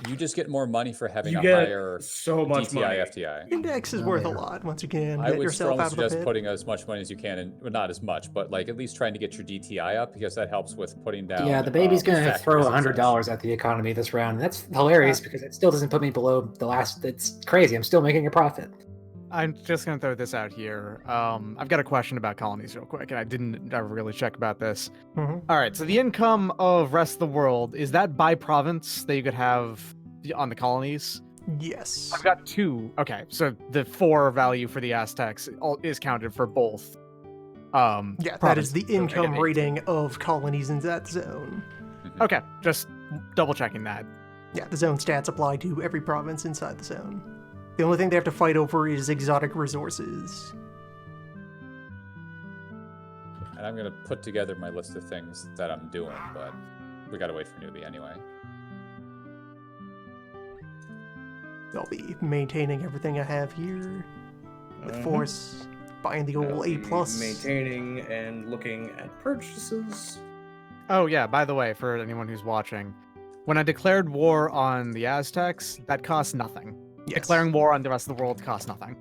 You just get more money for having You a get higher so much DTI, money. FTI. Index is Oh, worth a yeah. lot once you can I get would yourself strongly out of the suggest pit. putting as much money as you can, and well, not as much, but like at least trying to get your DTI up because that helps with putting down. Yeah, the baby's gonna factory throw success. $100 at the economy this round. That's hilarious because it still doesn't put me below the last. It's crazy. I'm still making a profit. I'm just gonna throw this out here. I've got a question about colonies real quick, and I didn't ever really check about this. Mhm. All right, so the income of rest of the world, is that by province that you could have on the colonies? Yes. I've got 2. Okay, so the 4 value for the Aztecs is counted for both. Yeah, that is the provinces. income Okay. rating of colonies in that zone. Okay, just double checking that. Yeah, the zone stats apply to every province inside the zone. The only thing they have to fight over is exotic resources. And I'm gonna put together my list of things that I'm doing, but we gotta wait for newbie anyway. I'll be maintaining everything I have here. With Mhm. force, buying the old I'll A be plus. maintaining and looking at purchases. Oh yeah, by the way, for anyone who's watching, when I declared war on the Aztecs, that cost nothing. Yes. Declaring war on the rest of the world costs nothing.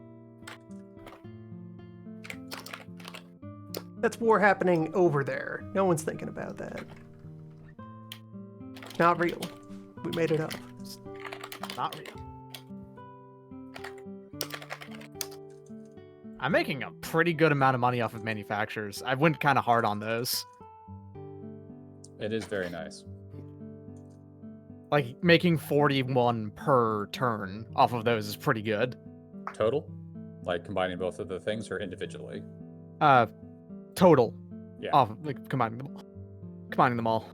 That's war happening over there. No one's thinking about that. Not real. We made it up. Not real. I'm making a pretty good amount of money off of manufacturers. I went kind of hard on those. It is very nice. Like, making 41 per turn off of those is pretty good. Total? Like combining both of the things or individually? Total. Yeah. Off, like, combining them all. Combining them all.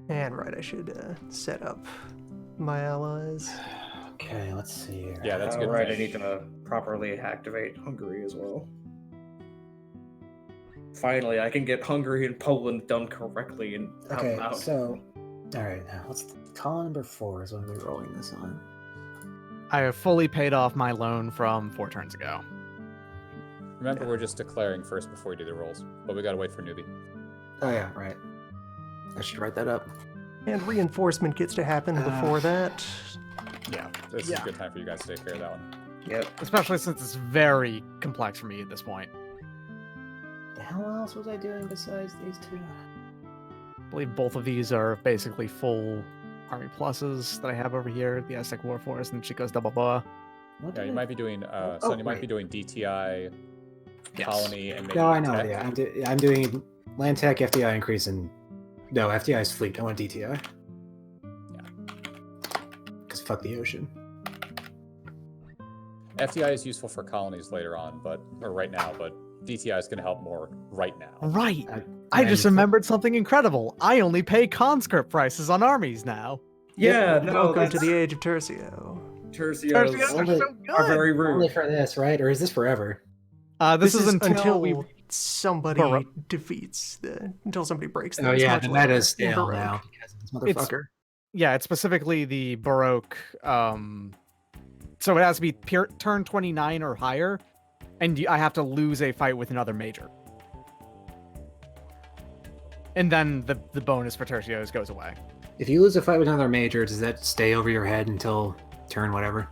And right, I should set up my allies. Okay, let's see here. Yeah, that's a good. Right, I thing. need to properly activate Hungary as well. Finally, I can get Hungary and Poland done correctly and help Okay, them out. so all right, now what's column number 4 is when we're rolling this on. I have fully paid off my loan from 4 turns ago. Remember, we're just declaring first before we do the rolls, but we gotta wait for newbie. Oh yeah, right. I should write that up. And reinforcement gets to happen before that. Yeah, this is a good time for you guys to take care of that one. Yep. Especially since it's very complex for me at this point. The hell else was I doing besides these 2? I believe both of these are basically full army pluses that I have over here. The Aztec War Force and Chico's double blah. What Yeah, did you I- might be doing. Oh, Son, you might right. be doing DTI, Yes. colony, and maybe No, I know. tech. Yeah, I'm doing land tech FDI increase and no FDI is fleet. I want DTI. Yeah. Because fuck the ocean. FDI is useful for colonies later on, or right now, but DTI is going to help more right now. Right. I I just used to- remembered something incredible. I only pay conscript prices on armies now. Yeah, no, Welcome to that's the age of Tercio. Tercios Tercios are Only- so are good. very Only rude. for this, right? Or is this forever? This is until we. somebody Baroque. defeats until somebody breaks Oh things. yeah, much the like meta's in stale Baroque. now because of this It's- motherfucker. Yeah, it's specifically the Baroque. So it has to be turn 29 or higher, and I have to lose a fight with another major. And then the bonus for Tercios goes away. If you lose a fight with another major, does that stay over your head until turn whatever?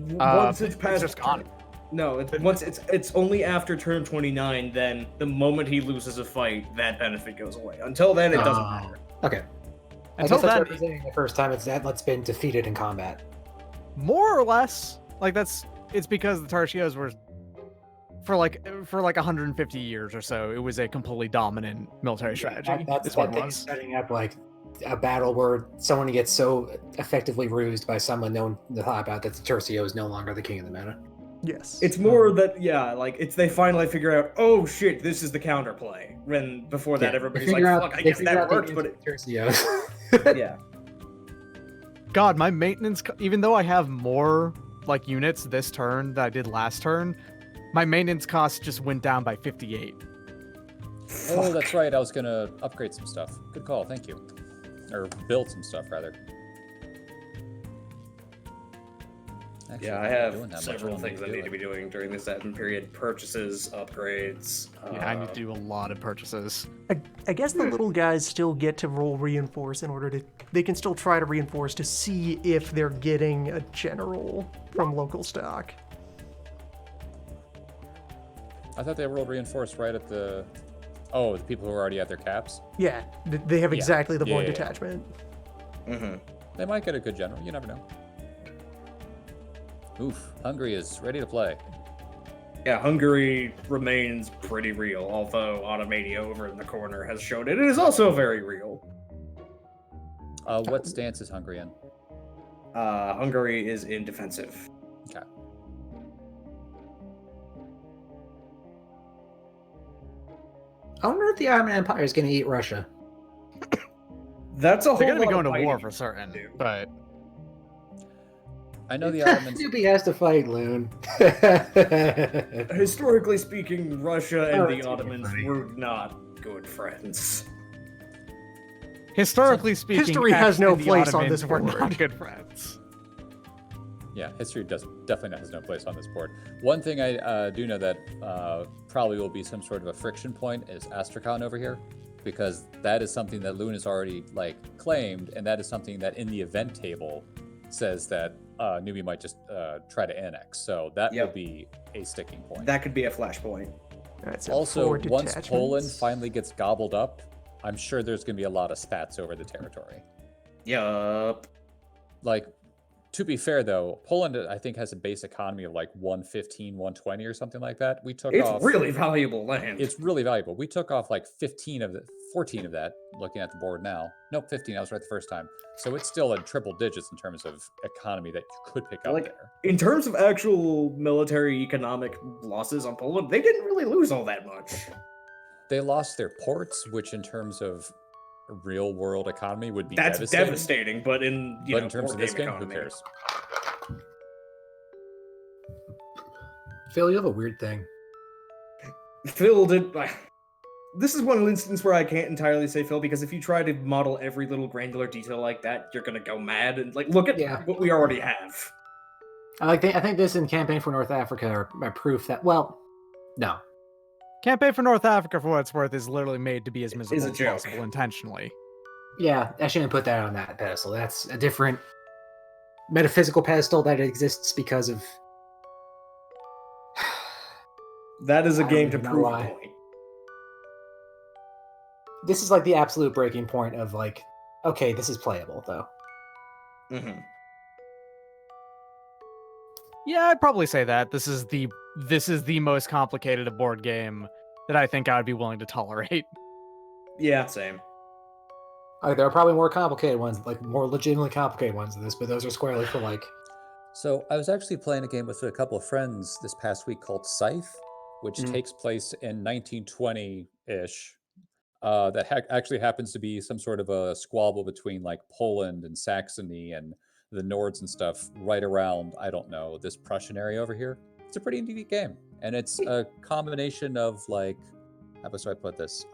Once it's past just gone. No, it's only after turn 29. Then the moment he loses a fight, that benefit goes away. Until then, it doesn't Oh. matter. Okay. I Until guess that's then, representing the first time that's been defeated in combat. more or less, like it's because the Tercios were for like 150 years or so. It was a completely dominant military strategy. That's is what that it thing was. setting up like a battle where someone gets so effectively rused by someone known to thought about that the Tercio is no longer the king of the meta. Yes. It's more that they finally figure out, oh shit, this is the counterplay. When before that, Yeah, everybody's they like, figure out- fuck, I they guess figure that out they worked, need but Tercios. yeah. God, my maintenance, even though I have more like units this turn that I did last turn, My maintenance costs just went down by 58. Oh, that's right. I was gonna upgrade some stuff. Good call. Thank you. Or build some stuff, rather. Actually, Yeah, I I'm not doing have that much. several don't things I do need it. to be doing during this admin period: purchases, upgrades. Yeah, I need to do a lot of purchases. I guess the little guys still get to roll reinforce in order to. They can still try to reinforce to see if they're getting a general from local stock. I thought they rolled reinforced right at the. Oh, the people who are already at their caps. Yeah, they have Yeah. exactly the one Yeah. detachment. They might get a good general. You never know. Oof, Hungary is ready to play. Yeah, Hungary remains pretty real, although Automania over in the corner has shown it is also very real. What stance is Hungary in? Hungary is in defensive. Okay. I wonder if the Ottoman Empire is going to eat Russia. That's a whole They're going to be lot going of to war fighting for certain, do. but I know the Ottomans. Newbie has to fight, Loon. Historically speaking, Russia and Oh, the that's really Ottomans funny. were not good friends. historically speaking, history has X no and the place on Ottomans this were board. not good friends. Yeah, history definitely has no place on this board. One thing I do know that probably will be some sort of a friction point is Astrakhan over here, because that is something that Loon has already claimed, and that is something that in the event table says that Newbie might just try to annex. So that will Yep. be a sticking point. That could be a flashpoint. Alright, so Also, 4 once Poland detachments. finally gets gobbled up, I'm sure there's going to be a lot of spats over the territory. Yup. To be fair, though, Poland, I think, has a base economy of 115, 120 or something like that. We took It's off. really valuable land. It's really valuable. We took off 14 of that, looking at the board now. Nope, 15. I was right the first time. So it's still in triple digits in terms of economy that you could pick up there. In terms of actual military economic losses on Poland, they didn't really lose all that much. They lost their ports, which in terms of real world economy would be That's devastating. devastating, but in In terms board of this game, economy, who cares? Phil, you have a weird thing. Phil did. This is one instance where I can't entirely say Phil, because if you try to model every little granular detail like that, you're gonna go mad and look at Yeah. what we already have. I think this and Campaign for North Africa are proof that, well, no. Campaign for North Africa, for what it's worth, is literally made to be as miserable a as joke. possible intentionally. Yeah, I shouldn't put that on that pedestal. That's a different metaphysical pedestal that exists because of... That is a I game don't to know prove why. a point. This is the absolute breaking point of okay, this is playable, though. Mm-hmm. Yeah, I'd probably say that this is the most complicated board game that I think I would be willing to tolerate. Yeah, same. There are probably more complicated ones, more legitimately complicated ones than this, but those are squarely for So I was actually playing a game with a couple of friends this past week called Scythe, which takes place in 1920-ish. That actually happens to be some sort of a squabble between Poland and Saxony and the Nords and stuff right around, I don't know, this Prussian area over here. It's a pretty neat game. And it's a combination of how do I put this?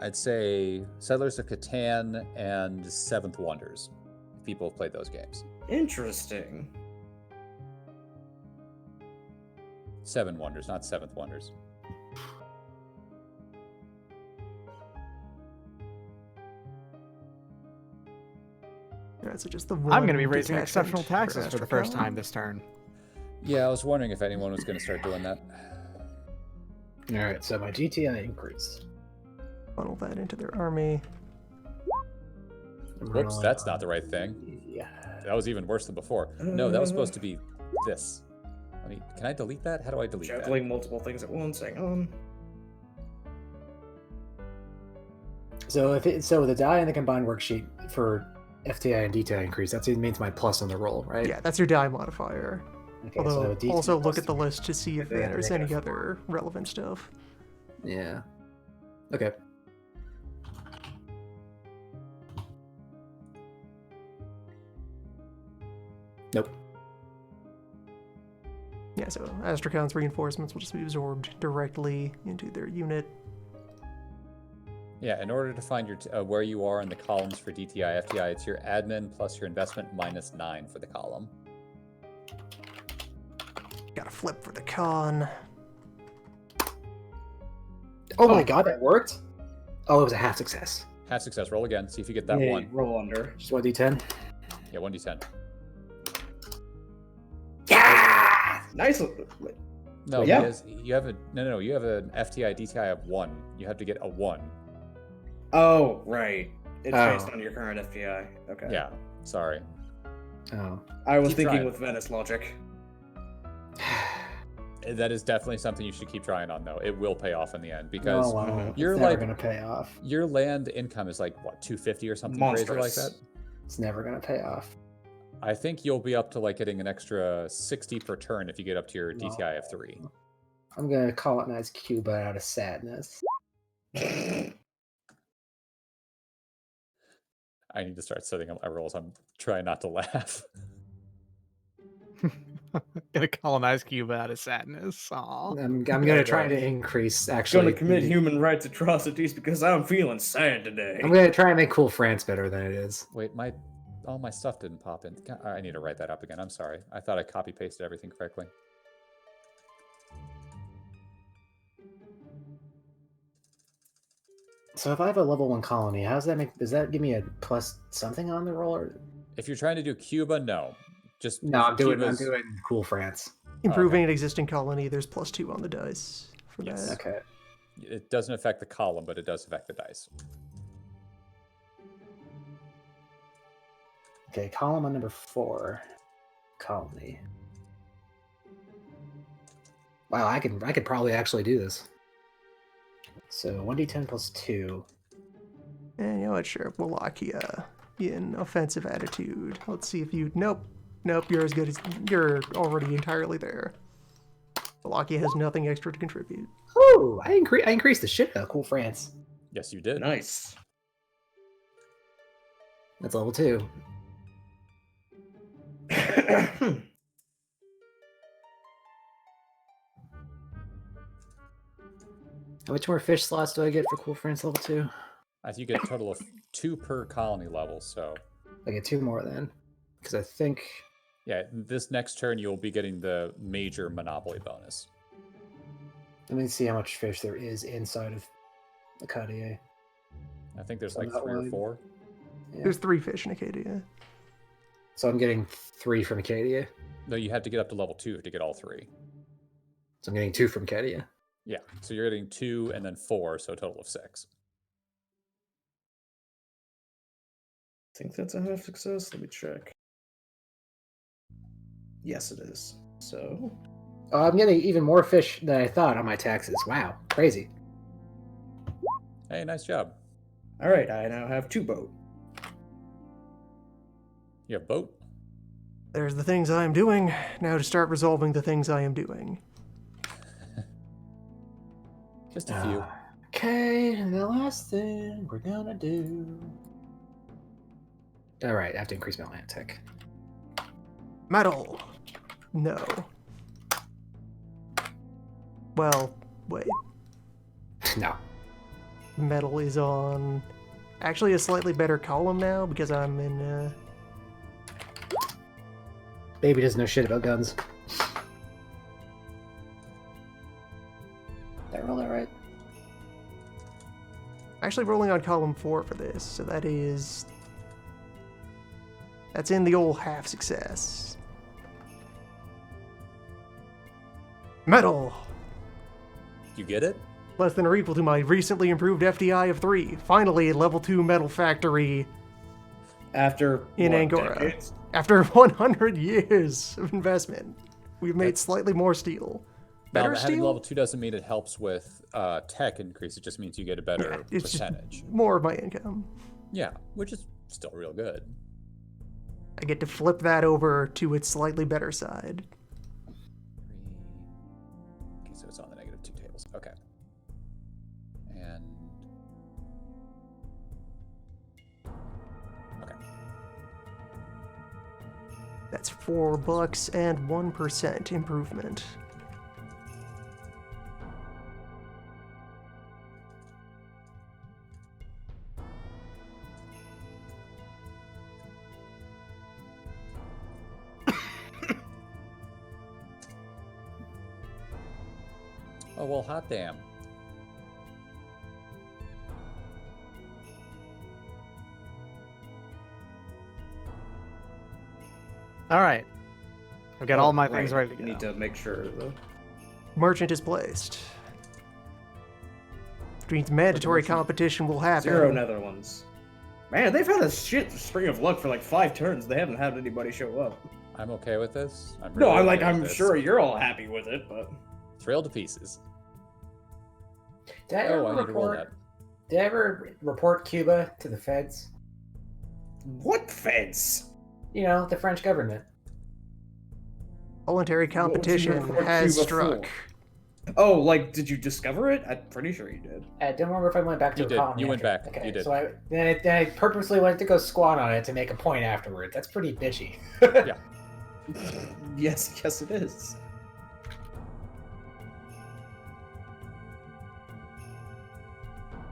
I'd say Settlers of Catan and Seventh Wonders. People have played those games. Interesting. Seven Wonders, not Seventh Wonders. Alright, so just the I'm going to be one raising exceptional detachment taxes for the first Astrakhan. time this turn. Yeah, I was wondering if anyone was going to start doing that. Alright, so my GTI increased. Funnel that into their army. Whoops, that's not the right thing. Yeah. That was even worse than before. No, that was supposed to be this. Can I delete that? How do I delete that? Juggling multiple things at once. Hang on. So so the die in the combined worksheet for FTI and DTI increase, that means my plus on the roll, right? Yeah, that's your die modifier. Okay, Although, DT also plus look at the list to see if Yeah, there's negative any 4. other relevant stuff. Yeah. Okay. Nope. Yeah, so Astracon's reinforcements will just be absorbed directly into their unit. Yeah, in order to find your where you are in the columns for DTI, FTI, it's your admin plus your investment minus 9 for the column. Gotta flip for the con. Oh my god, that worked? Oh, it was a half success. Half success. Roll again. See if you get that Yay, one. roll under. Just 1d10. Yeah, 1d10. Yeah! Nice. No, Yeah. because you have a no. You have an FTI DTI of 1. You have to get a 1. Oh, right. It's Oh. based on your current FPI. Okay. Yeah. Sorry. Oh. I was Keep thinking trying. with Venice logic. That is definitely something you should keep trying on, though. It will pay off in the end because Oh, wow. you're It's never like- gonna pay off. your land income is like what 250 or something crazy like Monstrous. that. It's never gonna pay off. I think you'll be up to like getting an extra 60 per turn if you get up to your DTI of 3. I'm gonna colonize Cuba out of sadness. I need to start setting up my rolls. I'm trying not to laugh. Gonna colonize Cuba out of sadness. Aw. I'm I gonna try know. to increase Gonna actually. commit human rights atrocities because I'm feeling sad today. I'm gonna try and make Cool France better than it is. Wait, all my stuff didn't pop in. God, I need to write that up again. I'm sorry. I thought I copy pasted everything correctly. So if I have a level 1 colony, how does that make? Does that give me a plus something on the roll? Or... If you're trying to do Cuba, no. Just No, I'm doing Cuba's- Cool France. Improving an existing colony, there's +2 on the dice for Yes. that. Okay. It doesn't affect the column, but it does affect the dice. Okay, column on number 4. Colony. Wow, I could probably actually do this. So 1d10 plus 2. And you know what? Sure, Wallachia in offensive attitude. Let's see if you. Nope, You're as good as you're already entirely there. Wallachia has nothing extra to contribute. Oh, I increased the shit out of Cool France. Yes, you did. Nice. That's level 2. How much more fish slots do I get for Cool France level 2? I think you get a total of 2 per colony level. So, I get 2 more then. Because I think... yeah, this next turn you'll be getting the major monopoly bonus. Let me see how much fish there is inside of Acadia. I think there's So like that 3 or one- 4. Yeah. There's 3 fish in Acadia. So I'm getting 3 from Acadia. No, you have to get up to level 2 to get all 3. So I'm getting 2 from Acadia. Yeah, so you're getting 2 and then 4, so a total of 6. Think that's a half success? Let me check. Yes, it is. So, Oh, I'm getting even more fish than I thought on my taxes. Wow, crazy. Hey, nice job. all right, I now have 2 boat. You have boat. There's the things I am doing. Now to start resolving the things I am doing. Just a few. Okay, and the last thing we're gonna do. All right, I have to increase my land tech. Metal. No. Well, wait. No. Metal is on actually a slightly better column now because I'm in. Baby doesn't know shit about guns. Did I roll that right? Actually rolling on column 4 for this, so that's in the old half success. Metal! You get it? Less than or equal to my recently improved FDI of 3. Finally, a level 2 metal factory After in what, Angora. decades? After 100 years of investment. We've made That's- slightly more steel. Now, Better having steel? level 2 doesn't mean it helps with tech increase. It just means you get a better it's just- percentage. More of my income. Yeah, which is still real good. I get to flip that over to its slightly better side. 3. Okay, so it's on the -2 tables. Okay. And okay. That's $4 and 1% improvement. Oh, well, hot damn. All right. I've got all my things right. ready to go. You need to make sure. Merchant is placed. Which means mandatory merchant. competition will happen. 0 Netherlands. Man, they've had a shit string of luck for like 5 turns. They haven't had anybody show up. I'm okay with this. I'm No, really I'm like, okay with I'm this. sure you're all happy with it, but Thrilled to pieces. Did I Oh, ever I need to roll report? Did I ever report Cuba to the feds? what feds? You know, the French government. Voluntary What would you competition report has Cuba struck. for? Oh, like, did you discover it? I'm pretty sure you did. I don't remember if I went back to You a did. colony. You went after. back. Okay, You did. so I purposely went to go squat on it to make a point afterward. That's pretty bitchy. Yeah. Yes, it is.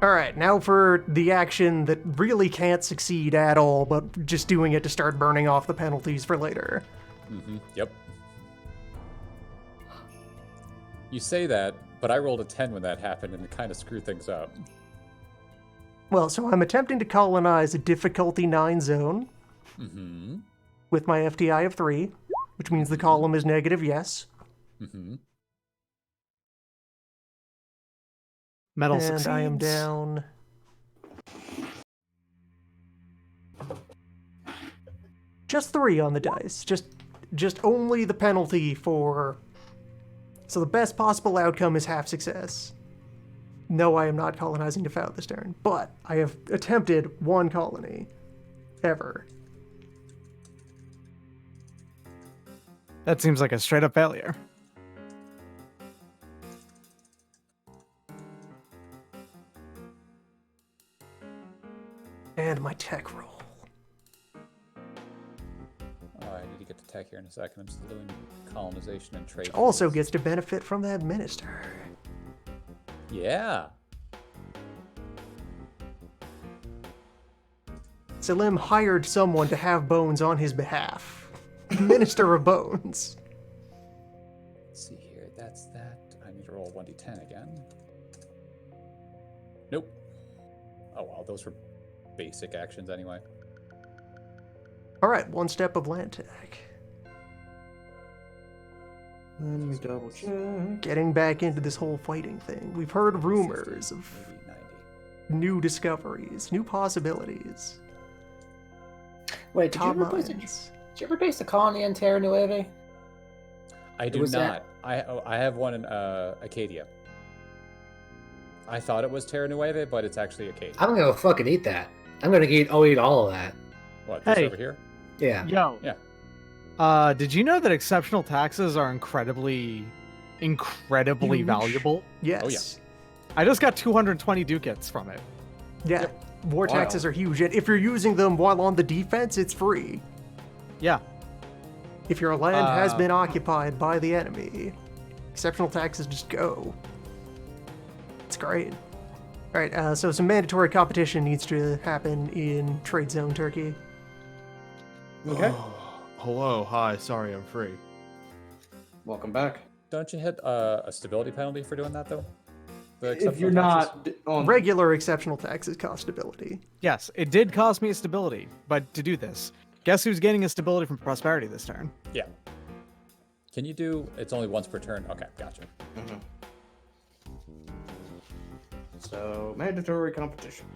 Alright, now for the action that really can't succeed at all, but just doing it to start burning off the penalties for later. Mm-hmm. Yep. You say that, but I rolled a 10 when that happened, and it kind of screwed things up. Well, so I'm attempting to colonize a difficulty 9 zone Mm-hmm. with my FTI of 3, which means the column is negative, yes. Mm-hmm. Metal And succeeds. I am down. Just 3 on the dice. Just only the penalty for. So the best possible outcome is half success. No, I am not colonizing Nefout this turn, but I have attempted 1 colony. Ever. That seems like a straight up failure. And my tech roll. Oh, I need to get to tech here in a second. I'm still doing colonization and trade. Also gets to benefit from that minister. Yeah. Salim hired someone to have bones on his behalf. Minister of Bones. Let's see here. That's that. I need to roll 1d10 again. Nope. Oh, well, those were basic actions anyway. Alright, 1 step of land tech. Let me double check. Getting back into this whole fighting thing. We've heard rumors 60, of 80, 90. new discoveries, new possibilities. Wait, Top did you ever base a colony in Terra Nueve? I do was not. that? I have one in Acadia. I thought it was Terra Nueve, but it's actually Acadia. I'm gonna go fucking eat that. I'm gonna eat all of that. What, this Hey. over here? Yeah. Yo. Yeah. Did you know that exceptional taxes are incredibly Huge. valuable? Yes. I just got 220 ducats from it. Yeah. War Wow. taxes are huge, and if you're using them while on the defense, it's free. Yeah. If your land has Uh, been occupied by the enemy, exceptional taxes just go. It's great. Alright, so some mandatory competition needs to happen in Trade Zone Turkey. Okay. Oh, hello, hi, sorry, I'm free. Welcome back. Don't you hit a stability penalty for doing that, though? The If exceptional you're taxes? not on Regular exceptional taxes cost stability. Yes, it did cost me a stability, but to do this, guess who's getting a stability from prosperity this turn? Yeah. Can you do... It's only once per turn? Okay, gotcha. So, mandatory competition.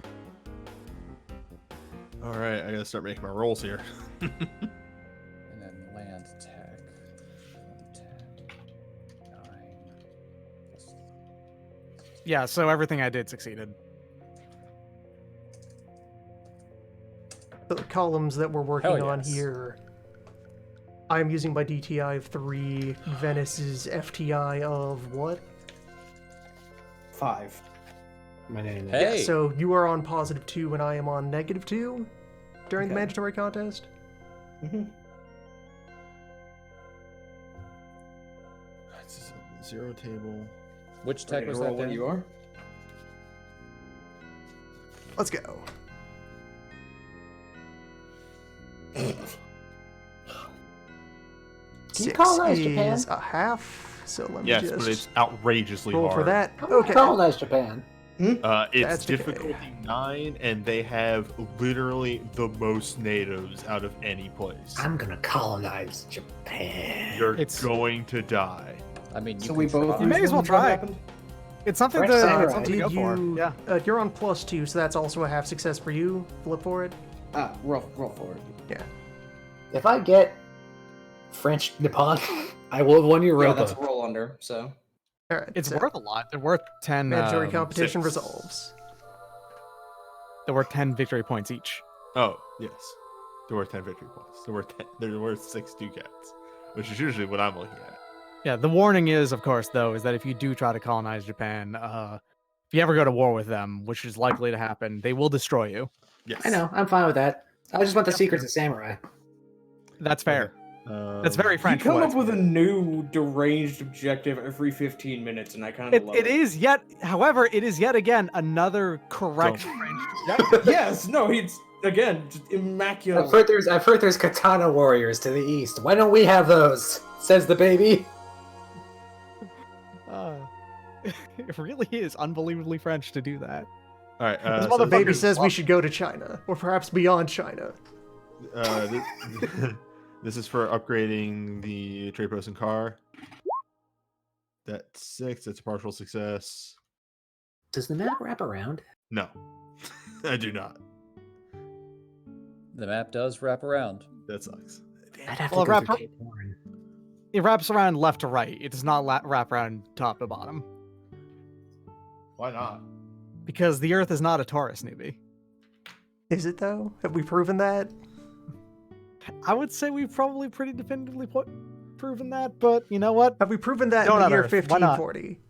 All right, I gotta start making my rolls here. And then land tech. 10, 9, plus... Yeah, so everything I did succeeded. The columns that we're working Hell on yes. here. I'm using my DTI of 3, Venice's FTI of what? 5. My name. Hey! Yeah, so you are on +2 and I am on -2 during the Okay. mandatory contest. Mm-hmm. 0 table. Which tech Ready was to roll that? when Dan? you are. Let's go. Can you colonize Six Japan? is a half, so let me Yes, just but it's outrageously roll hard. for that. How about Okay. colonize Japan? It's That's decay. difficulty 9, and they have literally the most natives out of any place. I'm gonna colonize Japan. You're It's- going to die. I mean, you So can we both try. You may as well lose when that try. happened? It's something French to, samurai. it's something to go Did for. you? Yeah. You're on +2, so that's also a half success for you. Flip for it. Roll for it. Yeah. If I get French Nippon, I will have won Yeah, Europa. that's a roll under. So All right. It's so worth a lot. They're worth 10. mandatory competition 6. resolves. They're worth 10 victory points each. Oh, yes. They're worth 10 victory points. They're worth 6 ducats, which is usually what I'm looking at. Yeah, the warning is, of course, though, is that if you do try to colonize Japan, if you ever go to war with them, which is likely to happen, they will destroy you. Yes. I know. I'm fine with that. I just want the secrets of samurai. That's fair. That's Um, very you French. come what up it's with a for. new deranged objective every 15 minutes, and I kind of love It is yet, however, it is yet again another correct Don't- French objective. Yes, no, it's again just immaculate. I've heard there's katana warriors to the east. Why don't we have those? Says the baby. It really is unbelievably French to do that. All right. This So mother baby motherfucker's says we love- should go to China, or perhaps beyond China. this is for upgrading the trade post and car. That's 6. That's a partial success. Does the map wrap around? No, I do not. The map does wrap around. That sucks. I'd have Well, to go wrap through up- Cape Horn. It wraps around left to right. It does not wrap around top to bottom. Why not? Because the Earth is not a torus, newbie. Is it though? Have we proven that? I would say we've probably pretty definitively proven that, but you know what? Have we proven that Don't in the on year Earth. Why not? 1540?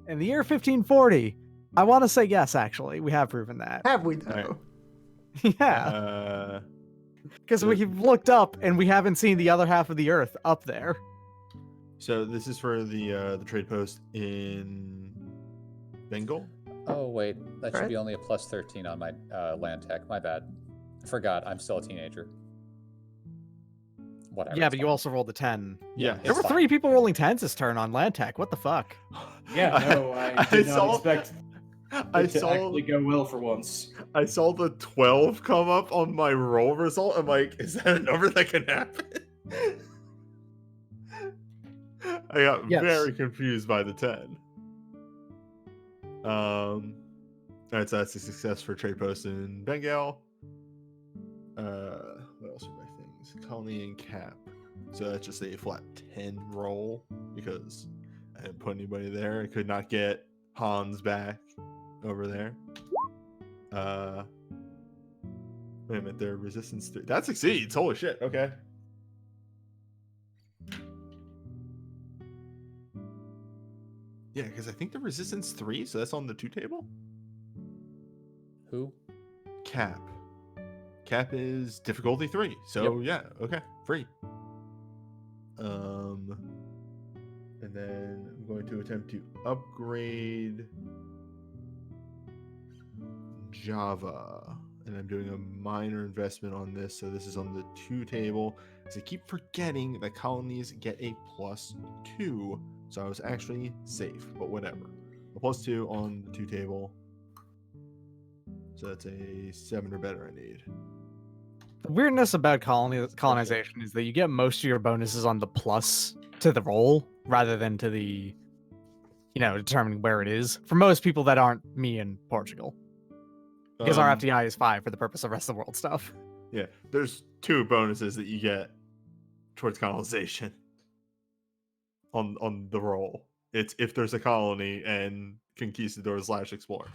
In the year 1540, I want to say yes, actually. We have proven that. Have we Alright. though? Yeah. Because we've looked up and we haven't seen the other half of the Earth up there. So this is for the trade post in Bengal. Oh wait, that should Right. be only a +13 on my land tech. My bad. I forgot. I'm still a teenager. Whatever. Yeah, it's but you fine. also rolled a 10. Yeah, There were fine. 3 people rolling 10s this turn on land tech. What the fuck? Yeah, no, I did not expect I it to saw actually go well for once. I saw the 12 come up on my roll result. I'm like, is that a number that can happen? I got Yes. very confused by the 10. Alright, so that's a success for trade post in Bengal. What else are my things? Colony and cap. So that's just a flat 10 roll because I didn't put anybody there. I could not get Hans back over there. Wait a minute, their resistance 3. That succeeds. Holy shit. Okay. Yeah, because I think the resistance 3, so that's on the 2 table. Who? Cap. Cap is difficulty 3. So yeah, okay, free. And then I'm going to attempt to upgrade Java. And I'm doing a minor investment on this. So this is on the 2 table. Because I keep forgetting that colonies get a +2. So I was actually safe, but whatever. A +2 on the 2 table. So that's a 7 or better I need. The weirdness about colonization is that you get most of your bonuses on the plus to the roll rather than to the, determining where it is. For most people that aren't me in Portugal. Because our FDI is 5 for the purpose of rest of the world stuff. Yeah, there's 2 bonuses that you get towards colonization on the roll. It's if there's a colony and conquistadors / explore.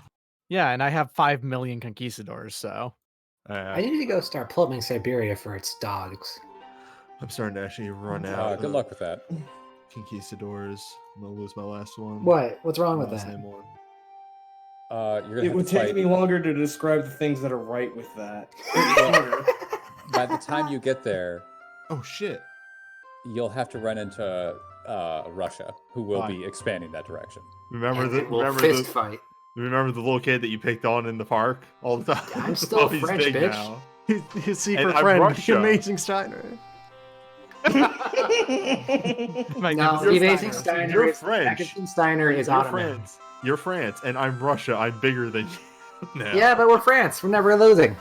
Yeah, and I have 5 million conquistadors, so. I need to go start plumbing Siberia for its dogs. I'm starting to actually run out. Good of luck with that. Conquistadors. I'm gonna lose my last one. What? What's wrong with Last that? name one. You're gonna It have would to take fight. me longer to describe the things that are right with that. By the time you get there, Oh shit! you'll have to run into Russia, who will be expanding that direction. Remember the fist fight. remember the little kid that you picked on in the park all the time? I'm still He's French, big bitch. now. His secret And I'm friend, Russia. the Amazing Steiner. No, the Amazing Steiner You're is French. Magazine Steiner is You're Ottoman. France. You're France, and I'm Russia. I'm bigger than you now. Yeah, but we're France. We're never losing.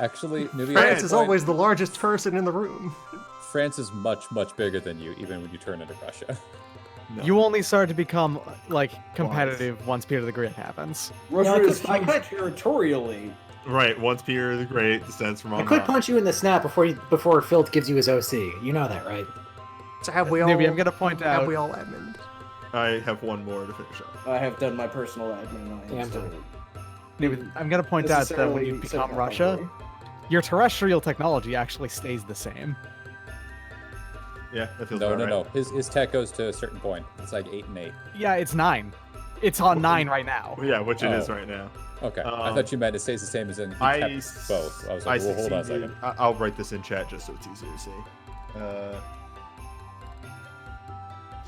Actually, Nubia, France is always the largest person in the room. France is much, much bigger than you, even when you turn into Russia. No. You only start to become like competitive once Peter the Great happens. Russia I is could- huge territorially. Right, once Peter the Great descends from on I could high. punch you in the snap before Filth gives you his OC. You know that, right? So have we all? Maybe I'm gonna point Have out. we all admin? I have one more to finish up. I have done my personal admin. I Yeah, am I'm still done. I'm gonna point out that when you necessarily become setting up Russia, my way. your terrestrial technology actually stays the same. Yeah, that feels No, about no, right. no. His tech goes to a certain point. It's like 8 and 8. Yeah, it's 9. It's on 9 right now. Yeah, which it is Oh. right now. Okay, I Um, thought you meant it stays the same as in he I kept both. I was like, well, hold on a succeeded. second. I'll write this in chat just so it's easier to see.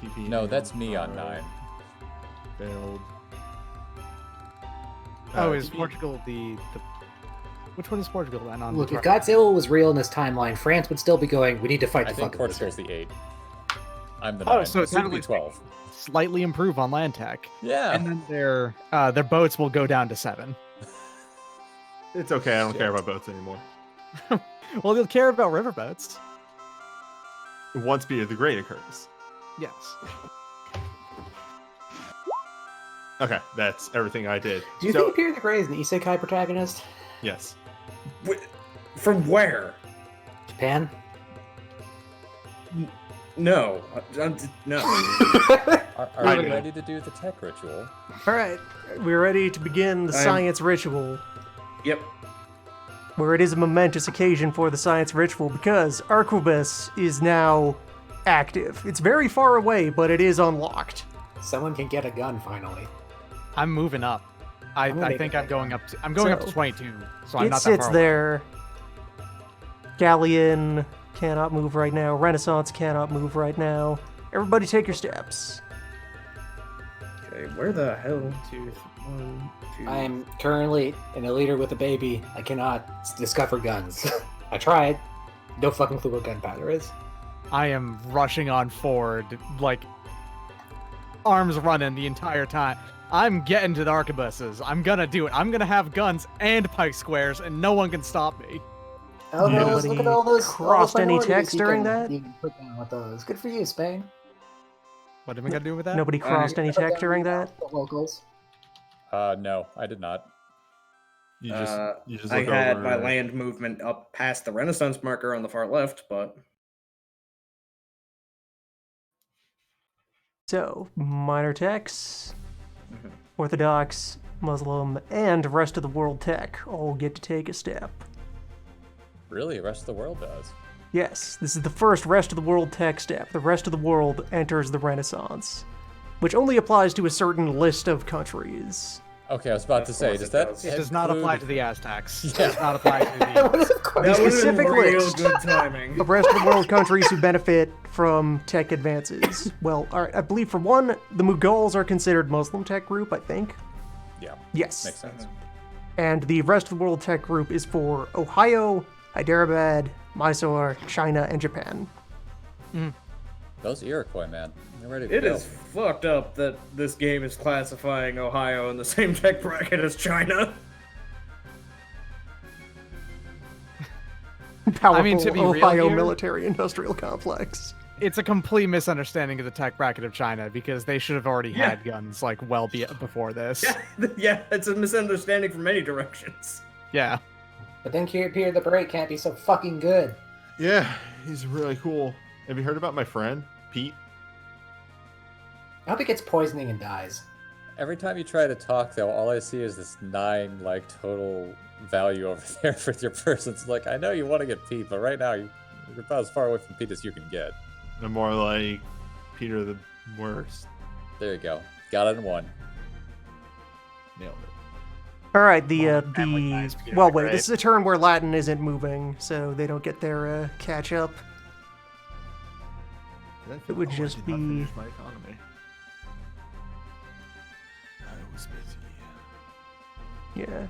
TP No, that's me on 9. Failed. Oh, is TP Portugal the? Which one is Portugal then? On Look, the if Godzilla was real in this timeline, France would still be going, we need to fight I the think fucking Portugal's lizard. the 8. I'm the Oh, 9. so it's soon to be technically 12. slightly improve on land tech, Yeah. and then their boats will go down to 7. It's okay. I don't care Shit. about boats anymore. Well, they'll care about riverboats. Once Peter the Great occurs. Yes. Okay, that's everything I did. Do you So- think Peter the Great is an isekai protagonist? Yes. From where? Japan? No. No. Are I we know. ready to do the tech ritual? All right, we're ready to begin the I'm- science ritual. Yep. Where it is a momentous occasion for the science ritual because Arquebus is now active. It's very far away, but it is unlocked. Someone can get a gun finally. I'm moving up. I'm gonna I make think it I'm big. going up. I'm going up to So, 22. So I'm It not that sits far away. there. Galleon cannot move right now. Renaissance cannot move right now. Everybody take your steps. Okay, where the hell? 2, 1, 2. I am currently an leader with a baby. I cannot discover guns. I tried. No fucking clue what gunpowder is. I am rushing on forward, like arms running the entire time. I'm getting to the arquebuses. I'm gonna do it. I'm gonna have guns and pike squares, and no one can stop me. Oh, Yeah. those, look at all those. all Crossed those any minorities text you during can- that? You can put down with those. Good for you, Spain. What am I gonna do with that? Nobody crossed any Put tech down during the that? locals. No, I did not. You just I look had over my land movement up past the Renaissance marker on the far left, but So, minor techs, Orthodox, Muslim, and rest of the world tech all get to take a step. Really, the rest of the world does. Yes, this is the first rest of the world tech step. The rest of the world enters the Renaissance, which only applies to a certain list of countries. Okay, I was about to Of say, course does it that does. It does not apply to include- the Aztecs. It Yeah. does not apply to the. What is it called? that was specific real list. good timing. The rest of the world countries who benefit from tech advances. Well, all right, I believe for one, the Mughals are considered Muslim tech group, I think. Yeah, Yes. makes sense. And the rest of the world tech group is for Ohio, Hyderabad, Mysore, China, and Japan. Those Iroquois, man. They're ready to It go. is fucked up that this game is classifying Ohio in the same tech bracket as China. Powerful mean, to be real Ohio here- military industrial complex. It's a complete misunderstanding of the tech bracket of China because they should have already Yeah. had guns like well before this. Yeah, it's a misunderstanding from many directions. Yeah. But then Peter the Great can't be so fucking good. Yeah, he's really cool. Have you heard about my friend, Pete? I hope he gets poisoning and dies. Every time you try to talk, though, all I see is this 9 like total value over there for your person. It's like I know you want to get Pete, but right now you're about as far away from Pete as you can get. I'm more like Peter the Worst. There you go. Got it in 1. Nailed it. All right, the family ties, Peter well, the wait, Great. this is a turn where Latin isn't moving, so they don't get their catch up. It would just be- my economy. I was busy. Yeah.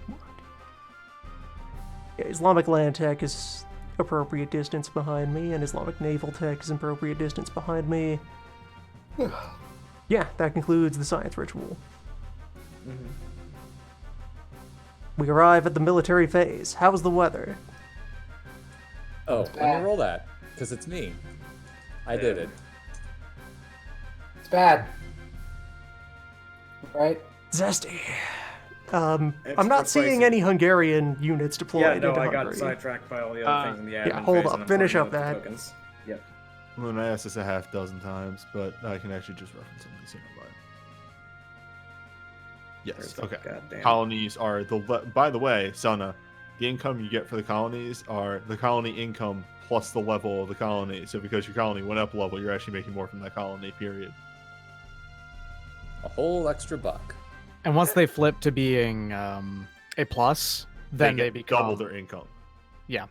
Yeah, Islamic land tech is appropriate distance behind me, and Islamic naval tech is appropriate distance behind me. Yeah, that concludes the science ritual. We arrive at the military phase. How's the weather? Oh, let bad. me roll that, because it's me. I did it. It's bad. Right? Zesty. I'm Extra not seeing spicy. any Hungarian units deployed Yeah, no, into I Hungary. got sidetracked by all the other things in the admin yeah, hold phase, up, and I'm finish talking up about the that. tokens. Yep. I'm gonna ask this a half dozen times, but I can actually just reference something soon. Yes. Where's that Okay. goddamn- Colonies are by the way, Sana, the income you get for the colonies are the colony income plus the level of the colony. So because your colony went up a level, you're actually making more from that colony. Period. A whole extra buck. And once they flip to being a plus, then they get become double their income. Yeah.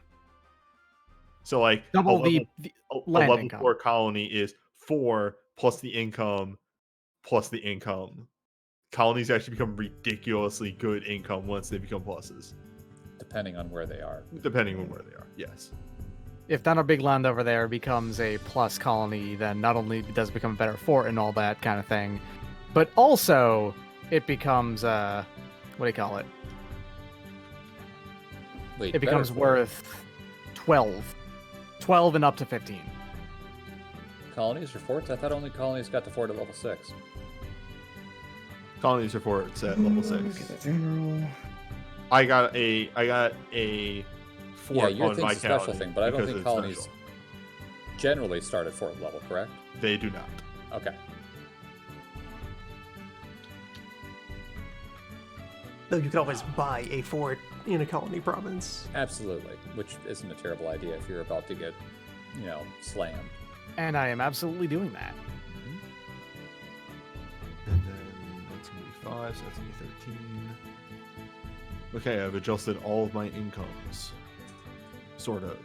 So like double a the level land income. 4 colony is 4 plus the income plus the income. Colonies actually become ridiculously good income once they become pluses, Depending on where they are. depending on where they are. Yes. If Thunder Big Land over there becomes a plus colony, then not only does it become a better fort and all that kind of thing, but also it becomes what do you call it? Wait, It becomes better fort. worth 12 and up to 15. Colonies or forts? I thought only colonies got to fort at level 6. Colonies are forts at level 6. Okay, the general. I got a fort Yeah, your on thing's my a special county thing, but I don't because think it's colonies special. generally start at fort level, correct? They do not. Okay. Though you could always buy a fort in a colony province. Absolutely. Which isn't a terrible idea if you're about to get, slammed. And I am absolutely doing that. And then that's gonna be 5, so that's gonna be 13. Okay, I've adjusted all of my incomes. Sort of.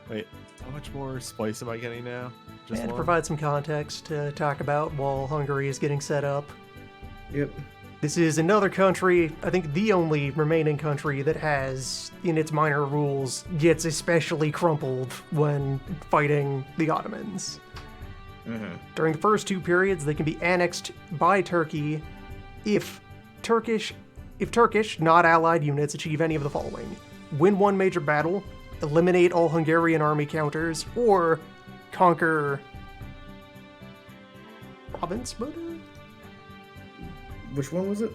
Wait, how much more spice am I getting now? Just And to one? provide some context to talk about while Hungary is getting set up. Yep. This is another country, I think the only remaining country that has, in its minor rules, gets especially crumpled when fighting the Ottomans. During the first 2 periods, they can be annexed by Turkey if Turkish, not allied units achieve any of the following: win 1 major battle, eliminate all Hungarian army counters, or conquer province, Which one was it?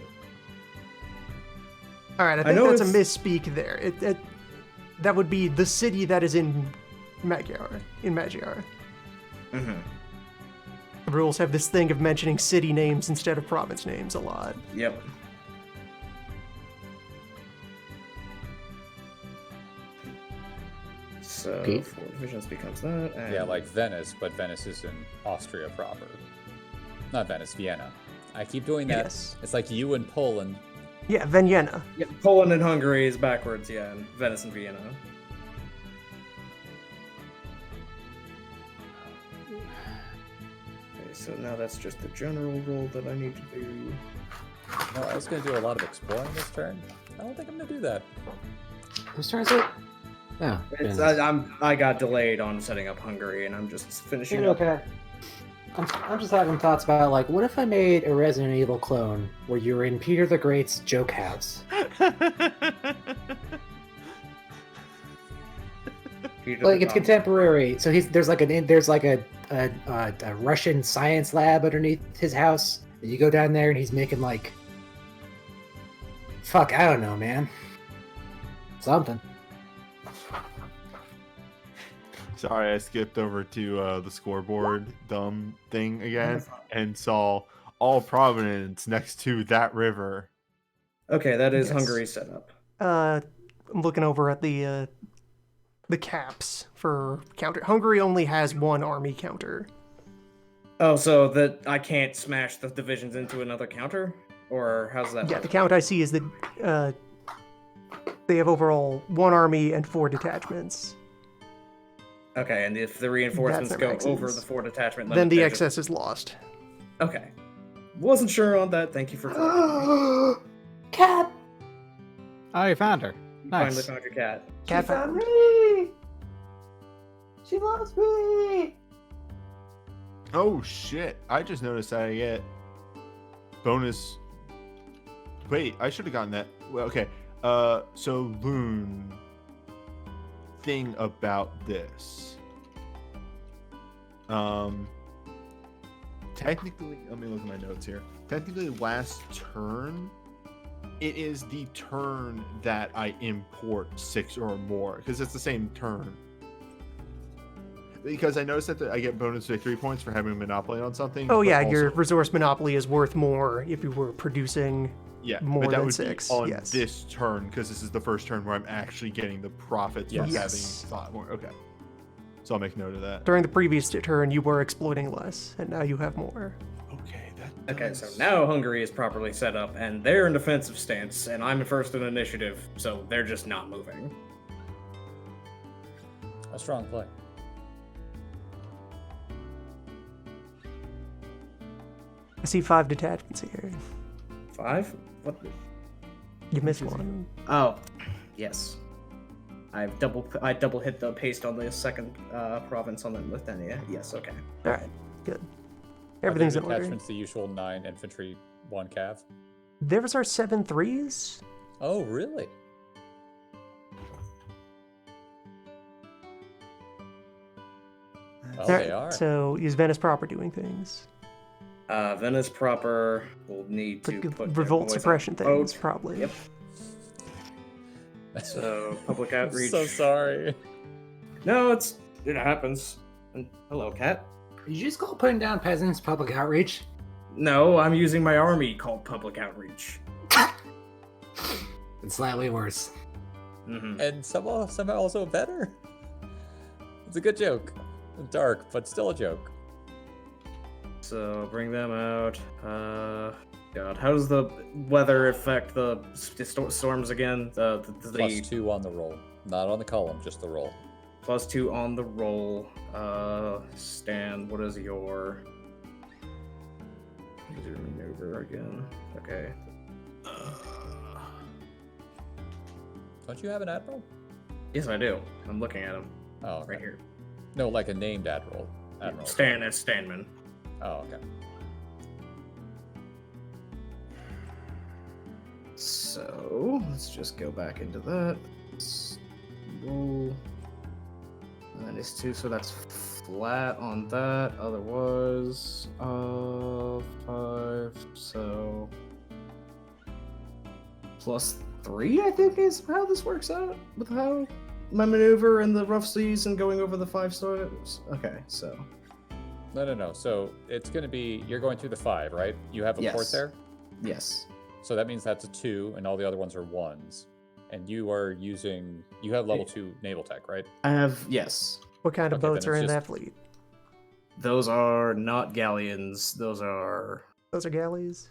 All right, I I think know that's a it's- misspeak there. That would be the city that is in Magyar. Mm-hmm. The rules have this thing of mentioning city names instead of province names a lot. Yep. So Okay. 4 divisions becomes that. And Yeah, like Venice, but Venice is in Austria proper. Not Venice, Vienna. I keep doing that. Yes. It's like you in Poland. Yeah, Vienna. Yeah, Poland and Hungary is backwards. Yeah, and Venice and Vienna. Okay, so now that's just the general roll that I need to do. No, I was going to do a lot of exploring this turn. I don't think I'm going to do that. Whose turn is it? Oh, It's, Ben's. I got delayed on setting up Hungary, and I'm just finishing You're up. okay. I'm just having thoughts about, like, what if I made a Resident Evil clone where you're in Peter the Great's joke house? Peter Like, the it's Tom. contemporary. So there's like a Russian science lab underneath his house. And you go down there and he's making, like, fuck, I don't know, man. Something. Sorry, I skipped over to the scoreboard dumb thing again and saw all province next to that river. Okay, that is Yes. Hungary's setup. I'm looking over at the caps for counter. Hungary only has 1 army counter. Oh, so that I can't smash the divisions into another counter? Or how's that Yeah, work? the count I see is that they have overall 1 army and 4 detachments. Okay, and if the reinforcements their go maxes. over the 4 detachment limit, Then the there's excess is lost. Okay. Wasn't sure on that. Thank you for clarifying. Cat! Oh, you found her. You Nice. finally found your cat. Cat found. me! She loves me! Oh shit! I just noticed that I get bonus. Wait, I should have gotten that. Well, okay. So Loon. Thing about this. Technically, let me look at my notes here. Technically, last turn, it is the turn that I import 6 or more because it's the same turn. Because I noticed that I get bonus victory points for having a monopoly on something. Oh but yeah, also, your resource monopoly is worth more if you were producing. yeah, more but that than would 6, be on yes. this turn because this is the first turn where I'm actually getting the profits from Yes. having 5 more. Okay, so I'll make note of that. During the previous turn, you were exploiting less, and now you have more. Okay, that. Okay, does- so now Hungary is properly set up, and they're in defensive stance, and I'm first in initiative, so they're just not moving. A strong play. I see 5 detachments here. 5? What? You missed one. Oh, yes. I double hit the paste on the second province on the Lithuania. Yes, okay. All right, good. Are Everything's the in order. detachments the usual 9 infantry, 1 cav? Theirs are 7 3s. Oh, really? Oh, they are. So is Venice proper doing things? Venice proper will need to Like put their revolt boys on suppression boat. things, probably. Yep. So public outreach. I'm so sorry. No, it happens. And, hello, cat. Did you just call putting down peasants public outreach? No, I'm using my army called public outreach. It's slightly worse. Mm-hmm. And somehow also better. It's a good joke. Dark, but still a joke. So bring them out. God, how does the weather affect the storms again? The +2 on the roll. Not on the column, just the roll. +2 on the roll. Stan, what is your maneuver again? Okay. Don't you have an admiral? Yes, I do. I'm looking at him Oh, okay. right here. No, like a named admiral. Stan as Stanman. Oh, okay. So let's just go back into that. Roll. -2, so that's flat on that. Otherwise, 5. So +3, I think, is how this works out with how my maneuver in the rough seas and going over the 5 stars. Okay, so No. So it's going to be, you're going through the 5, right? You have a port Yes. there? yes, So that means that's a 2, and all the other ones are 1s. And you have level 2 naval tech, right? I have yes. What kind of Okay, then boats are it's in just- that fleet? Those are not galleons. Those are Those are galleys.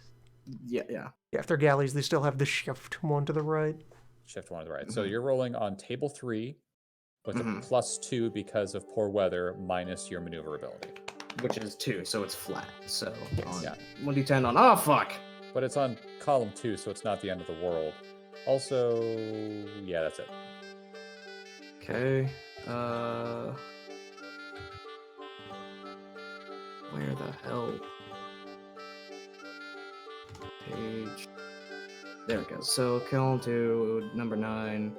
yeah. Yeah, if they're galleys, they still have the shift one to the right. Shift 1 to the right. So Mhm. you're rolling on table 3 with Mhm. a +2 because of poor weather minus your maneuverability. Which is 2, so it's flat. So on Yeah. 1d10 on. Oh fuck! But it's on column 2, so it's not the end of the world. Also, yeah, that's it. Okay. Where the hell? Page. There it goes. So column 2, number 9.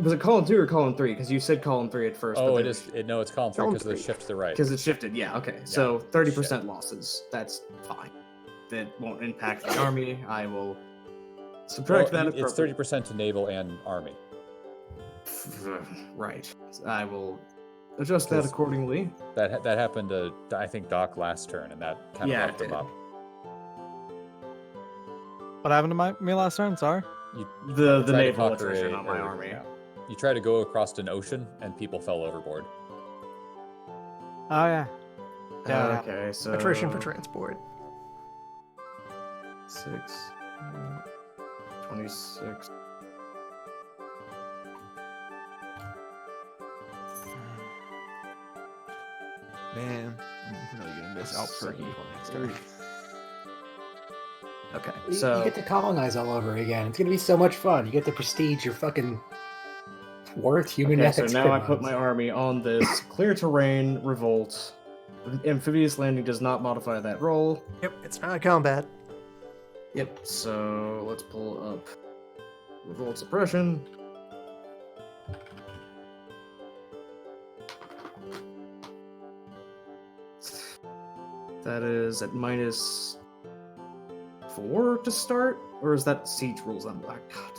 Was it column 2 or column 3? Because you said column 3 at first. Oh, it is. No, it's column 3 Column because of the 3. shift to the right. Because it shifted. Yeah. Okay. So 30% losses. That's fine. That won't impact the army. I will subtract Well, that. it's 30% to naval and army. Right. I will adjust that Because- accordingly. That happened to, I think, Doc last turn, and that kind Yeah, of it bumped him did. up. What happened to me last turn? Sorry. You The tried to naval conquer attrition on my army. yeah. You try to go across an ocean, and people fell overboard. Oh yeah. Yeah. Okay. So Attrition for transport. 6, 26. Man, I'm really gonna miss out Perky next turn. Okay, You so get to colonize all over again. It's gonna be so much fun. You get to prestige your fucking worth human okay, so ethics. now I put mods. my army on this clear terrain revolt. Amphibious landing does not modify that roll. Yep, it's not combat. Yep. So let's pull up revolt suppression. That is at -4 to start, or is that siege rules on Black God?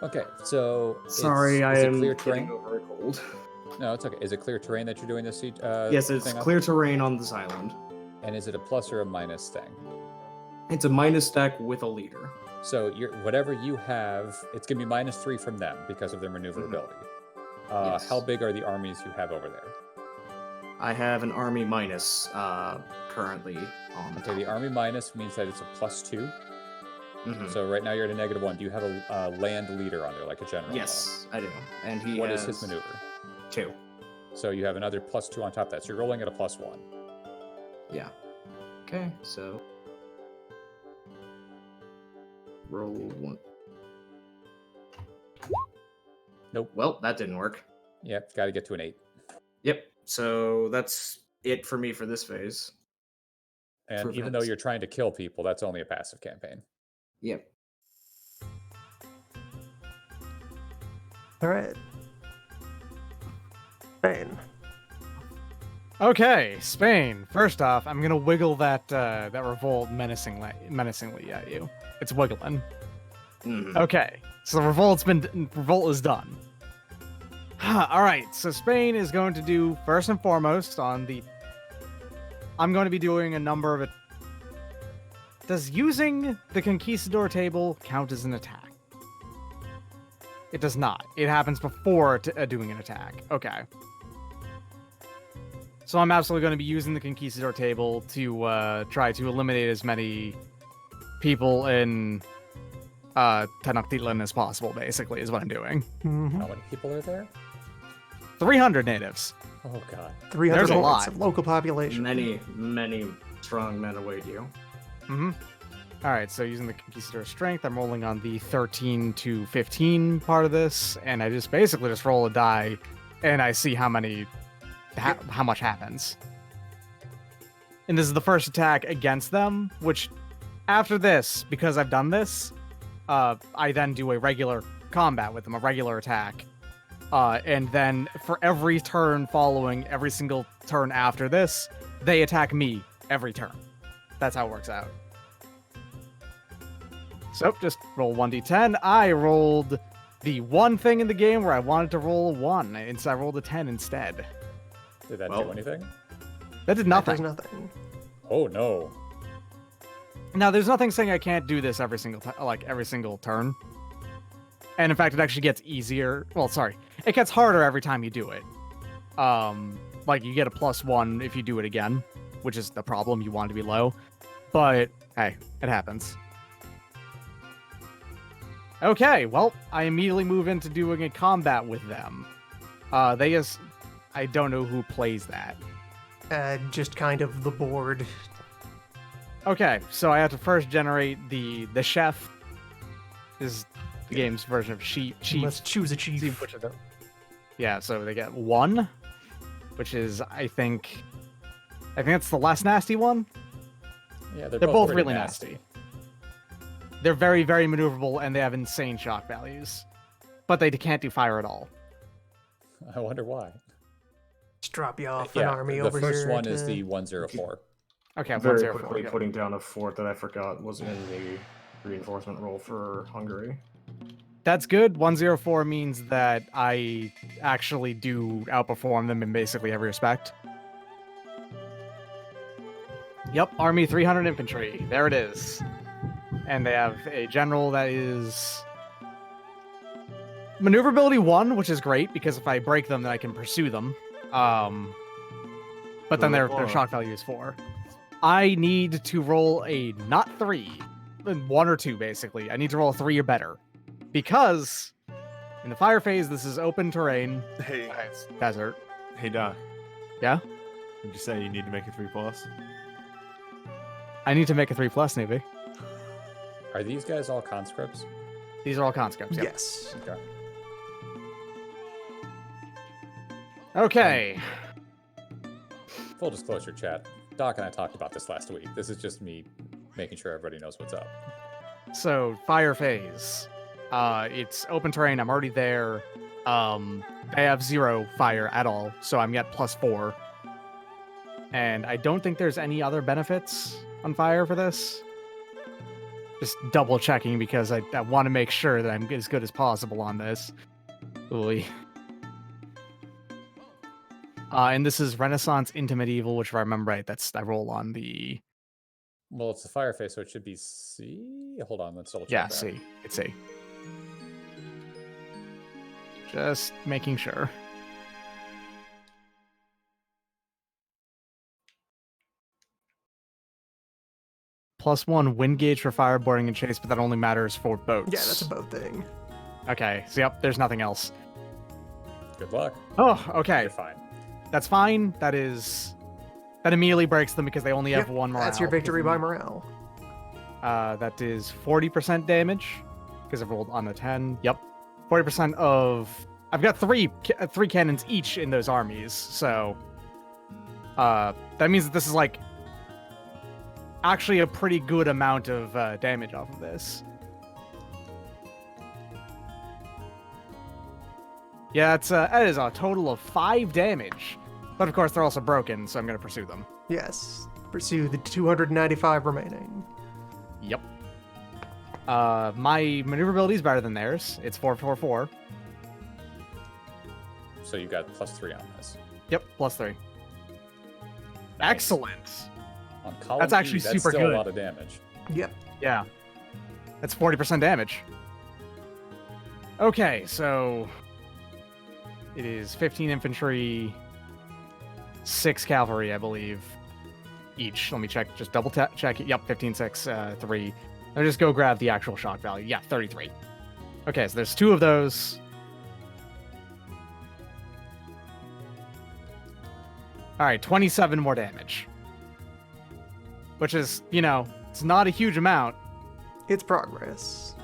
Okay, so Sorry, I is it am clear getting terrain? over a cold. No, it's okay. Is it clear terrain that you're doing this siege? Yes, it's thing on? clear terrain on this island. And is it a plus or a minus thing? It's a minus stack with a leader. So whatever you have, it's gonna be -3 from them because of their maneuverability. Yes. How big are the armies you have over there? I have an army minus currently on the Okay, the army minus means that it's a +2. Mhm. So right now you're at a -1. Do you have a land leader on there, like a general? Yes, I do. And he What has is his maneuver? 2. So you have another +2 on top of that. So you're rolling at a +1. Yeah. Okay, so roll 1. Nope. Well, that didn't work. Yep, got to get to an 8. Yep. So that's it for me for this phase. And For even though events. you're trying to kill people, that's only a passive campaign. Yep. All right. Spain. Okay, Spain. First off, I'm gonna wiggle that that revolt menacingly at you. It's wiggling. Mhm. Okay, so the revolt is done. All right, so Spain is going to do first and foremost on the. I'm going to be doing a number of it. Does using the Conquistador table count as an attack? It does not. It happens before doing an attack. Okay. So I'm absolutely going to be using the Conquistador table to try to eliminate as many people in Tenochtitlan as possible, basically, is what I'm doing. Mm-hmm. How many people are there? 300 natives. Oh god. 300 There's a points lot. of local population. Many strong men await you. Mm-hmm. All right, so using the Conquistador strength, I'm rolling on the 13 to 15 part of this, and I just basically just roll a die, and I see how many, how much happens. And this is the first attack against them, which after this, because I've done this, I then do a regular combat with them, a regular attack. And then for every turn following, every single turn after this, they attack me every turn. That's how it works out. So just roll 1d10. I rolled the one thing in the game where I wanted to roll a 1, and so I rolled a 10 instead. Did that Well- do anything? That did That nothing. does nothing. Oh no. Now, there's nothing saying I can't do this every single every single turn. And in fact, it actually gets easier. Well, sorry, it gets harder every time you do it. Like you get a +1 if you do it again, which is the problem. You want it to be low, but hey, it happens. Okay, well, I immediately move into doing a combat with them. I don't know who plays that. Just kind of the board. Okay, so I have to first generate the chef. This is the game's version of chief. Let's choose a See chief. which of them. Yeah, so they get 1, which is I think it's the less nasty one. Yeah, They're both pretty really nasty. They're very, very maneuverable, and they have insane shock values, but they can't do fire at all. I wonder why. Just drop you off an Yeah, army the over here. first one is to- the 104. Okay, Very 104. quickly Okay. putting down a fort that I forgot was in the reinforcement roll for Hungary. That's good. 104 means that I actually do outperform them in basically every respect. Yep, Army 300 infantry. There it is. And they have a general that is maneuverability 1, which is great because if I break them, then I can pursue them. But then their shock value is 4. I need to roll a not 3, 1 or 2 basically. I need to roll a 3 or better. Because in the fire phase, this is open terrain. Hey, It's desert. hey, Doc. Yeah? Did you say you need to make a 3+? I need to make a 3+, maybe. Are these guys all conscripts? These are all conscripts. Yep. Yes. Okay. Okay. Full disclosure, chat. Doc and I talked about this last week. This is just me making sure everybody knows what's up. So, fire phase. It's open terrain. I'm already there. I have 0 fire at all, so I'm at +4. And I don't think there's any other benefits on fire for this. Just double checking because I want to make sure that I'm as good as possible on this. Ooh. And this is Renaissance into Medieval, which if I remember right, I roll on the... Well, it's the fire phase, so it should be C. Hold on, let's double check. Yeah, that. C. It's C. Just making sure. +1 wind gauge for fireboarding and chase, but that only matters for boats. Yeah, that's a boat thing. Okay, so yep, there's nothing else. Good luck. Oh, okay. You're fine. That's fine. That immediately breaks them because they only have Yep, 1 morale. That's your victory by morale. That is 40% damage because I've rolled on a 10. Yep. 40% of... I've got three cannons each in those armies, so... that means that this is, like, actually a pretty good amount of damage off of this. Yeah, that is a total of 5 damage. But of course, they're also broken, so I'm going to pursue them. Yes. Pursue the 295 remaining. Yep. My maneuverability is better than theirs. It's 444. So you got +3 on this. Yep, +3. Nice. Excellent. On column That's actually E, that's super still good. a lot of damage. Yep. Yeah. That's 40% damage. Okay, so it is 15 infantry, 6 cavalry, I believe, each. Let me check. Just double check it. Yep, 15, 6, 3. Let me just go grab the actual shock value. Yeah, 33. Okay, so there's 2 of those. All right, 27 more damage. Which is, it's not a huge amount. It's progress.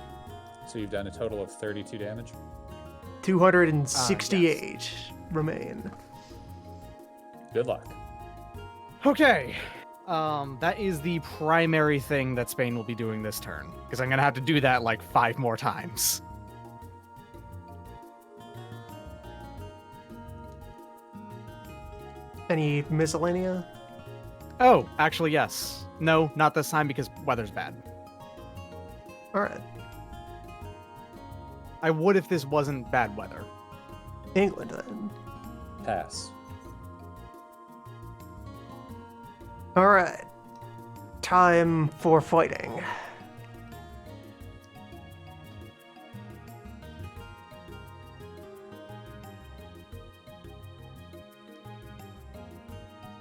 So you've done a total of 32 damage. 268 remain. Good luck. Okay. That is the primary thing that Spain will be doing this turn. Because I'm going to have to do that like 5 more times. Any miscellanea? Oh, actually, yes. No, not this time because weather's bad. All right. I would if this wasn't bad weather. England then. Pass. All right. Time for fighting.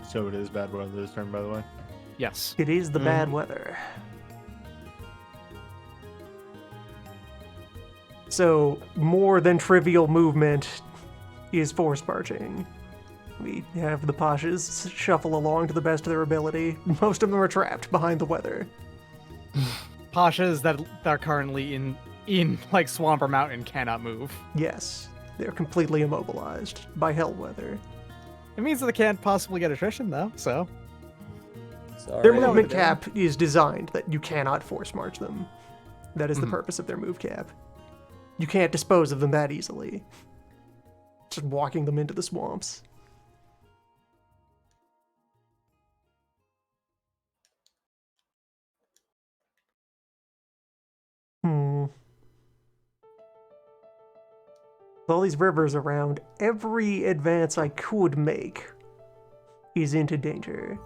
So it is bad weather this turn, by the way. Yes. It is the bad weather. So, more than trivial movement is forced marching. We have the Pashas shuffle along to the best of their ability. Most of them are trapped behind the weather. Pashas that are currently in like Swamp or Mountain cannot move. Yes, they're completely immobilized by hell weather. It means that they can't possibly get attrition, though, so... Sorry. Their movement cap is designed that you cannot force march them. That is the purpose of their move cap. You can't dispose of them that easily. Just walking them into the swamps. With all these rivers around, every advance I could make is into danger.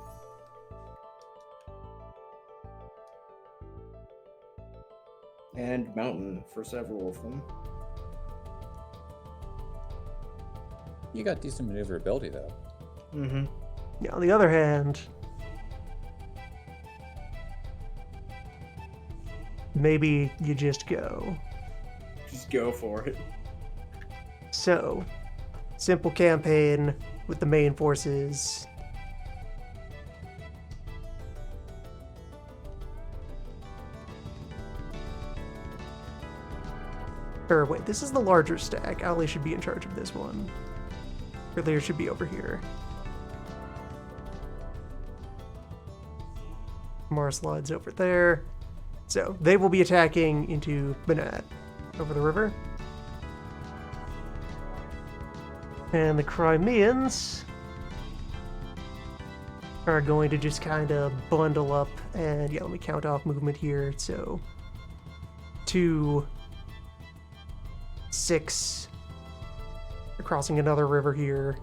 And mountain for several of them. You got decent maneuverability, though. Mm-hmm. Yeah, on the other hand, maybe you just go. Just go for it. So, simple campaign, with the main forces. Or wait, this is the larger stack. Ali should be in charge of this one. Earlier should be over here. Marslide's over there. So they will be attacking into Banat over the river. And the Crimeans are going to just kind of bundle up and, yeah, let me count off movement here. So 2, 6, they're crossing another river here.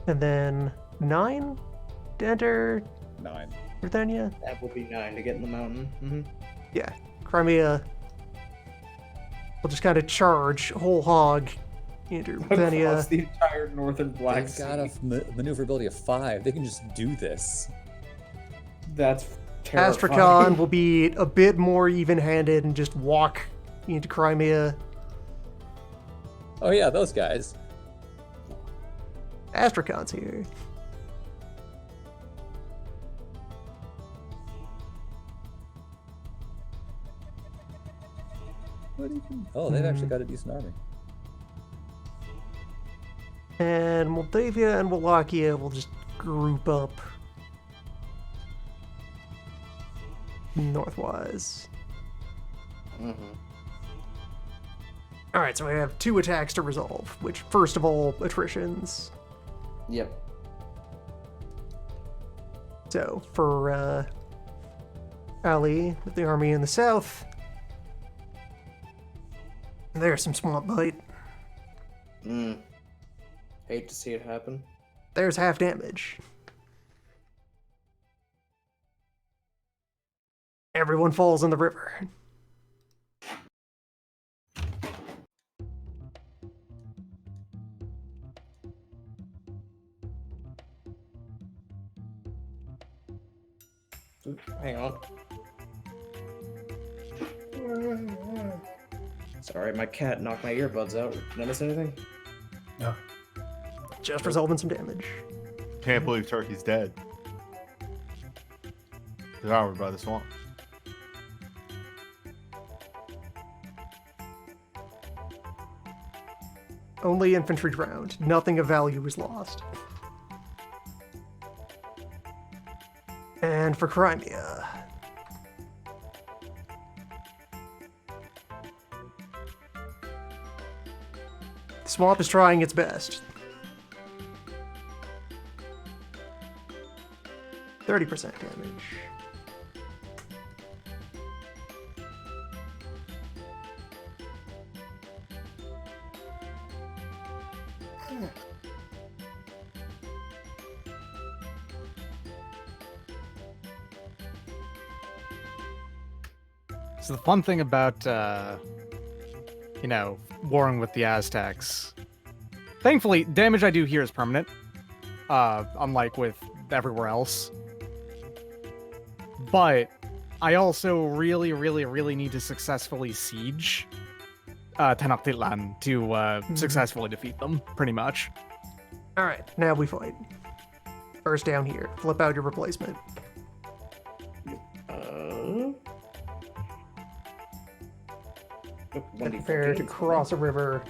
And then 9 to enter 9. Britannia. That will be 9 to get in the mountain. Mm-hmm. Yeah, Crimea will just kind of charge whole hog into Britannia. Across the entire northern Black They've Sea. got a maneuverability of 5. They can just do this. That's terrifying. Astrakhan will be a bit more even-handed and just walk into Crimea. Oh yeah, those guys. Astrakhan's here. What do you think? Oh, they've actually got a decent army. And Moldavia and Wallachia will just group up northwise. Alright, so I have 2 attacks to resolve, which, first of all, attritions. Yep. So, for Ali, with the army in the south, there's some swamp bite. Hate to see it happen. There's half damage. Everyone falls in the river. Hang on. Sorry, my cat knocked my earbuds out. Notice anything? No. Just resolving some damage. Can't believe Turkey's dead. Devoured by the swamp. Only infantry drowned. Nothing of value was lost. And for Crimea. The swamp is trying its best. 30% damage. So the fun thing about, warring with the Aztecs, thankfully, damage I do here is permanent, unlike with everywhere else. But I also really, really, really need to successfully siege Tenochtitlan to successfully defeat them, pretty much. Alright, now we fight. First down here. Flip out your replacement. Prepare to cross a river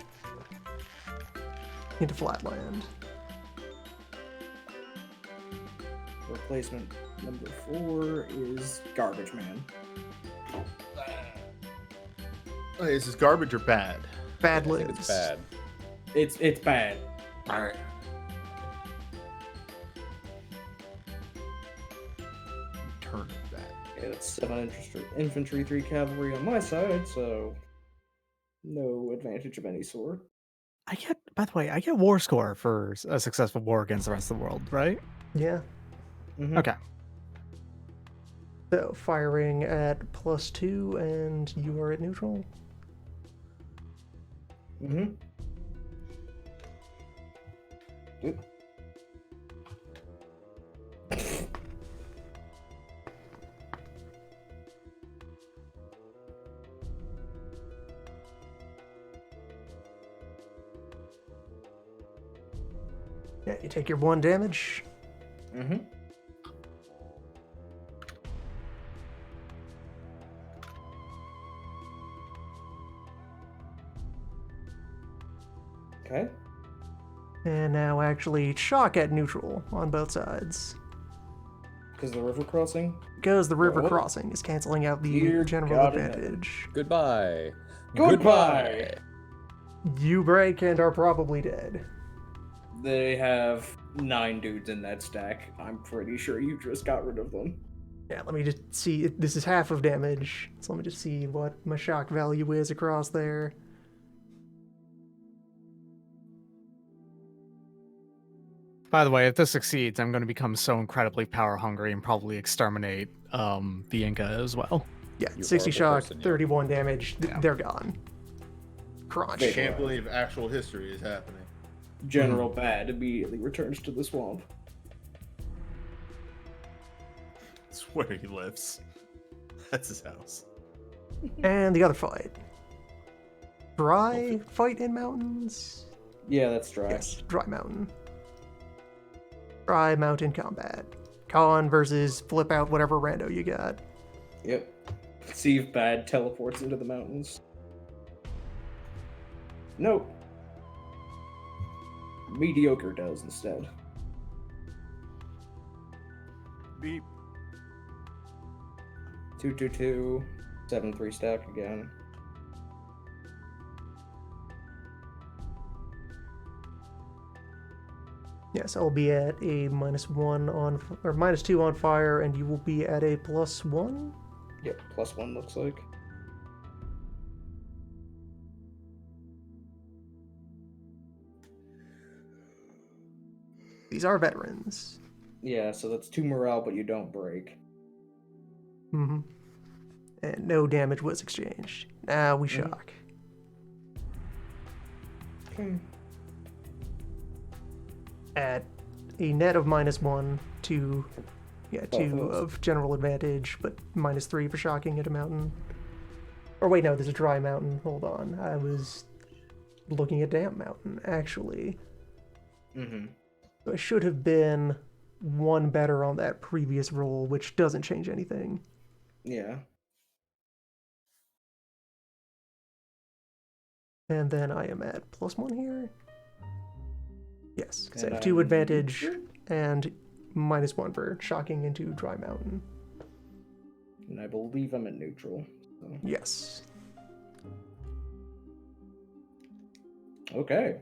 into flatland. Replacement number 4 is Garbage Man. Hey, is this garbage or bad? Bad I think lives. it's bad. It's bad. Alright. Turn it bad. Yeah, it's 7 infantry, 3 cavalry on my side, so no advantage of any sort. By the way, I get war score for a successful war against the rest of the world, right? Yeah. Mhm. Okay. So, firing at +2, and you are at neutral. Mhm. Oop. Yeah, you take your 1 damage. Mm-hmm. Okay. And now actually shock at neutral on both sides. Because the river crossing? Because the river Oh. crossing is canceling out the Dear general God in advantage. Goodbye. Goodbye. You break and are probably dead. They have 9 dudes in that stack. I'm pretty sure you just got rid of them. Yeah, let me just see. This is half of damage. So let me just see what my shock value is across there. By the way, if this succeeds, I'm going to become so incredibly power hungry and probably exterminate the Inca as well. Yeah, You 60 horrible shock, person, you. 31 damage. Yeah. They're gone. Crunch. I can't believe actual history is happening. General Bad immediately returns to the swamp. That's where he lives. That's his house. And the other fight. Dry fight in mountains? Yeah, that's dry. Yes, dry mountain. Dry mountain combat. Con versus flip out whatever rando you got. Yep. See if Bad teleports into the mountains. Nope. Mediocre does instead. Beep. 2-2-2. 7-3 stack again. Yes, I'll be at a -1 on, or -2 on fire, and you will be at a +1. Yep, +1 looks like. These are veterans. Yeah, so that's 2 morale, but you don't break. Mm-hmm. And no damage was exchanged. Now we shock. Okay. At a net of -1 to, yeah, 2 those. of general advantage, but -3 for shocking at a mountain. Or wait, no, there's a dry mountain. Hold on. I was looking at damp mountain, actually. Mm-hmm. I should have been 1 better on that previous roll, which doesn't change anything. Yeah. And then I am at +1 here. Yes, because I And have 2 I'm advantage neutral? and -1 for shocking into dry mountain. And I believe I'm at neutral. So. Yes. Okay.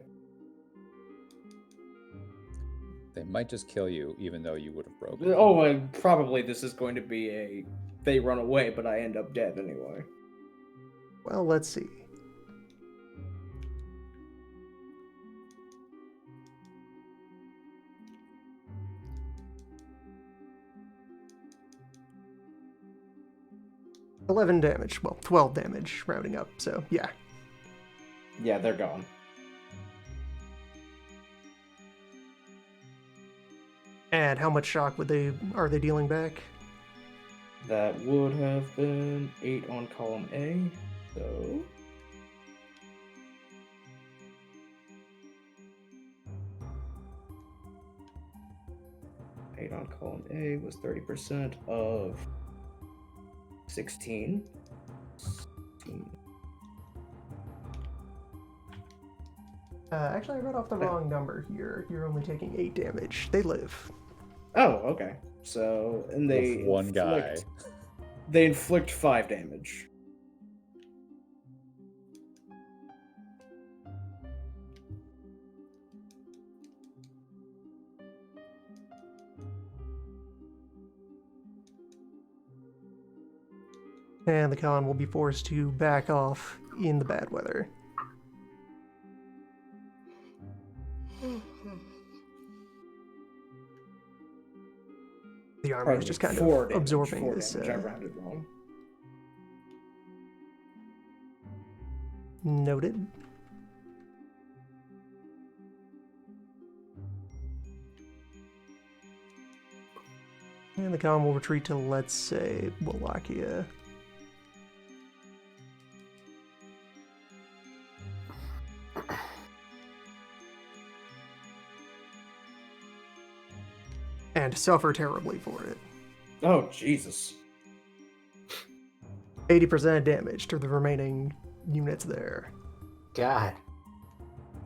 They might just kill you, even though you would have broken. Oh, and probably this is going to be a they run away, but I end up dead anyway. Well, let's see. $11 damage. Well, 12 damage, rounding up. So yeah. Yeah, they're gone. And how much shock are they dealing back? That would have been 8 on column A. So. On column A was 30% of 16. Actually, I read off the wrong number here. You're only taking 8 damage. They live. Oh, okay. So, and they With one guy. They inflict 5 damage. And the Khan will be forced to back off in the bad weather. The army is just kind of absorbing this. I rounded wrong. Noted. And the Khan will retreat to, let's say, Wallachia. and suffer terribly for it. Oh, Jesus. 80% damage to the remaining units there. God.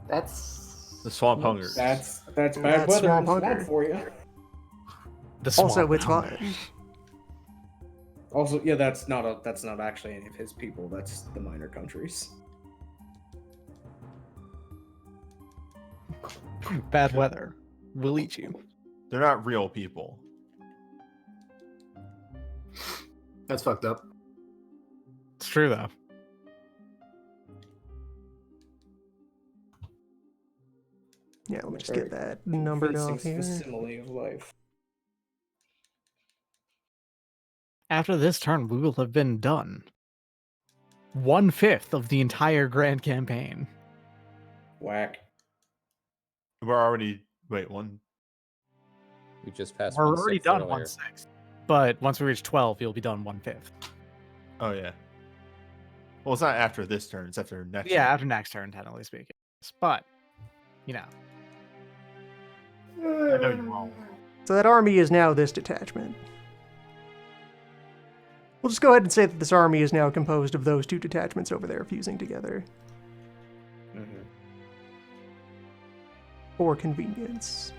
That's The swamp hunger. That's bad That's weather swamp in the swamp hunger. for you. The Also, swamp it's hunger. fine. Also, yeah, that's not actually any of his people. That's the minor countries. Bad weather will eat you. They're not real people. that's fucked up. It's true though. Yeah, let me just Very get that numbered Convincing off here. facsimile of life. After this turn, we will have been done. 1/5 of the entire grand campaign. Whack. We're already one. We just passed We're 1/6 already done earlier. 1/6. But once we reach 12, you'll be done 1/5. Oh yeah. Well, it's not after this turn. It's after next. Yeah, turn. after next turn, technically speaking. But, you know. I know you're wrong. So that army is now this detachment. We'll just go ahead and say that this army is now composed of those two detachments over there fusing together. Mm-hmm. For convenience.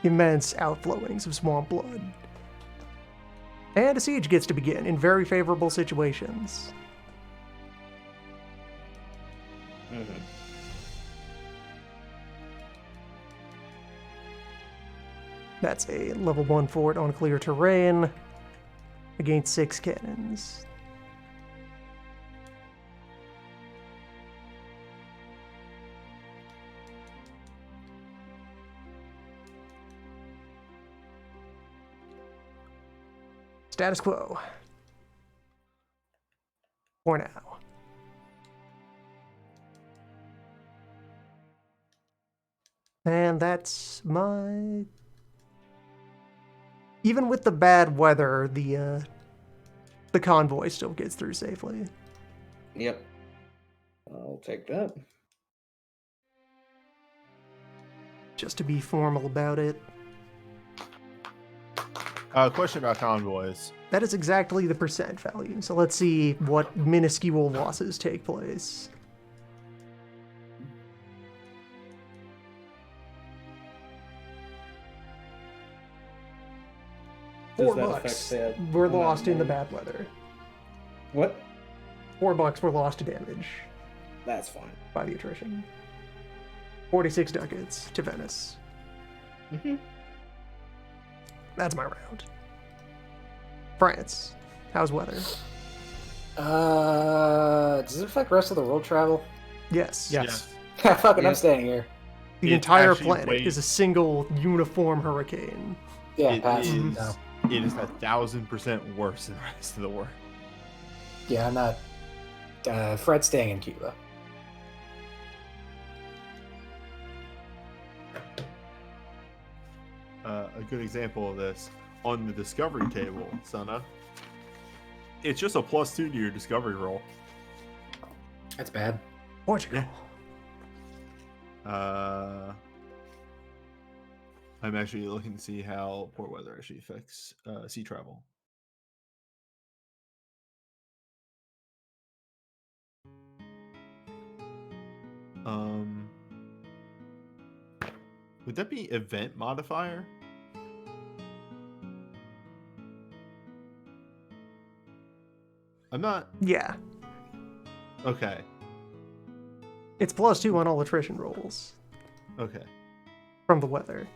Immense outflowings of swamp blood. And a siege gets to begin in very favorable situations. Mm-hmm. That's a level 1 fort on clear terrain against 6 cannons. Status quo. For now. And that's my... Even with the bad weather, the convoy still gets through safely. Yep. I'll take that. Just to be formal about it. Question about convoys. That is exactly the percent value. So let's see what minuscule losses take place. Does $4 that affect that were amount of lost in the money? bad weather. What? $4 were lost to damage That's fine. by the attrition. 46 ducats to Venice. Mm-hmm. That's my round. France. How's weather? Does it affect rest of the world travel? Yes. Yes. Fucking, Yeah. I'm staying here. The It's entire actually planet way- is a single uniform hurricane. Yeah, It pass. is. No. It is 1,000% worse than the rest of the world. Yeah, I'm not. Fred's staying in Cuba. A good example of this on the discovery table, Sana. It's just a +2 to your discovery roll. That's bad. Portugal. I'm actually looking to see how poor weather actually affects sea travel. Would that be event modifier? I'm not. Yeah. Okay. It's +2 on all attrition rolls Okay. from the weather.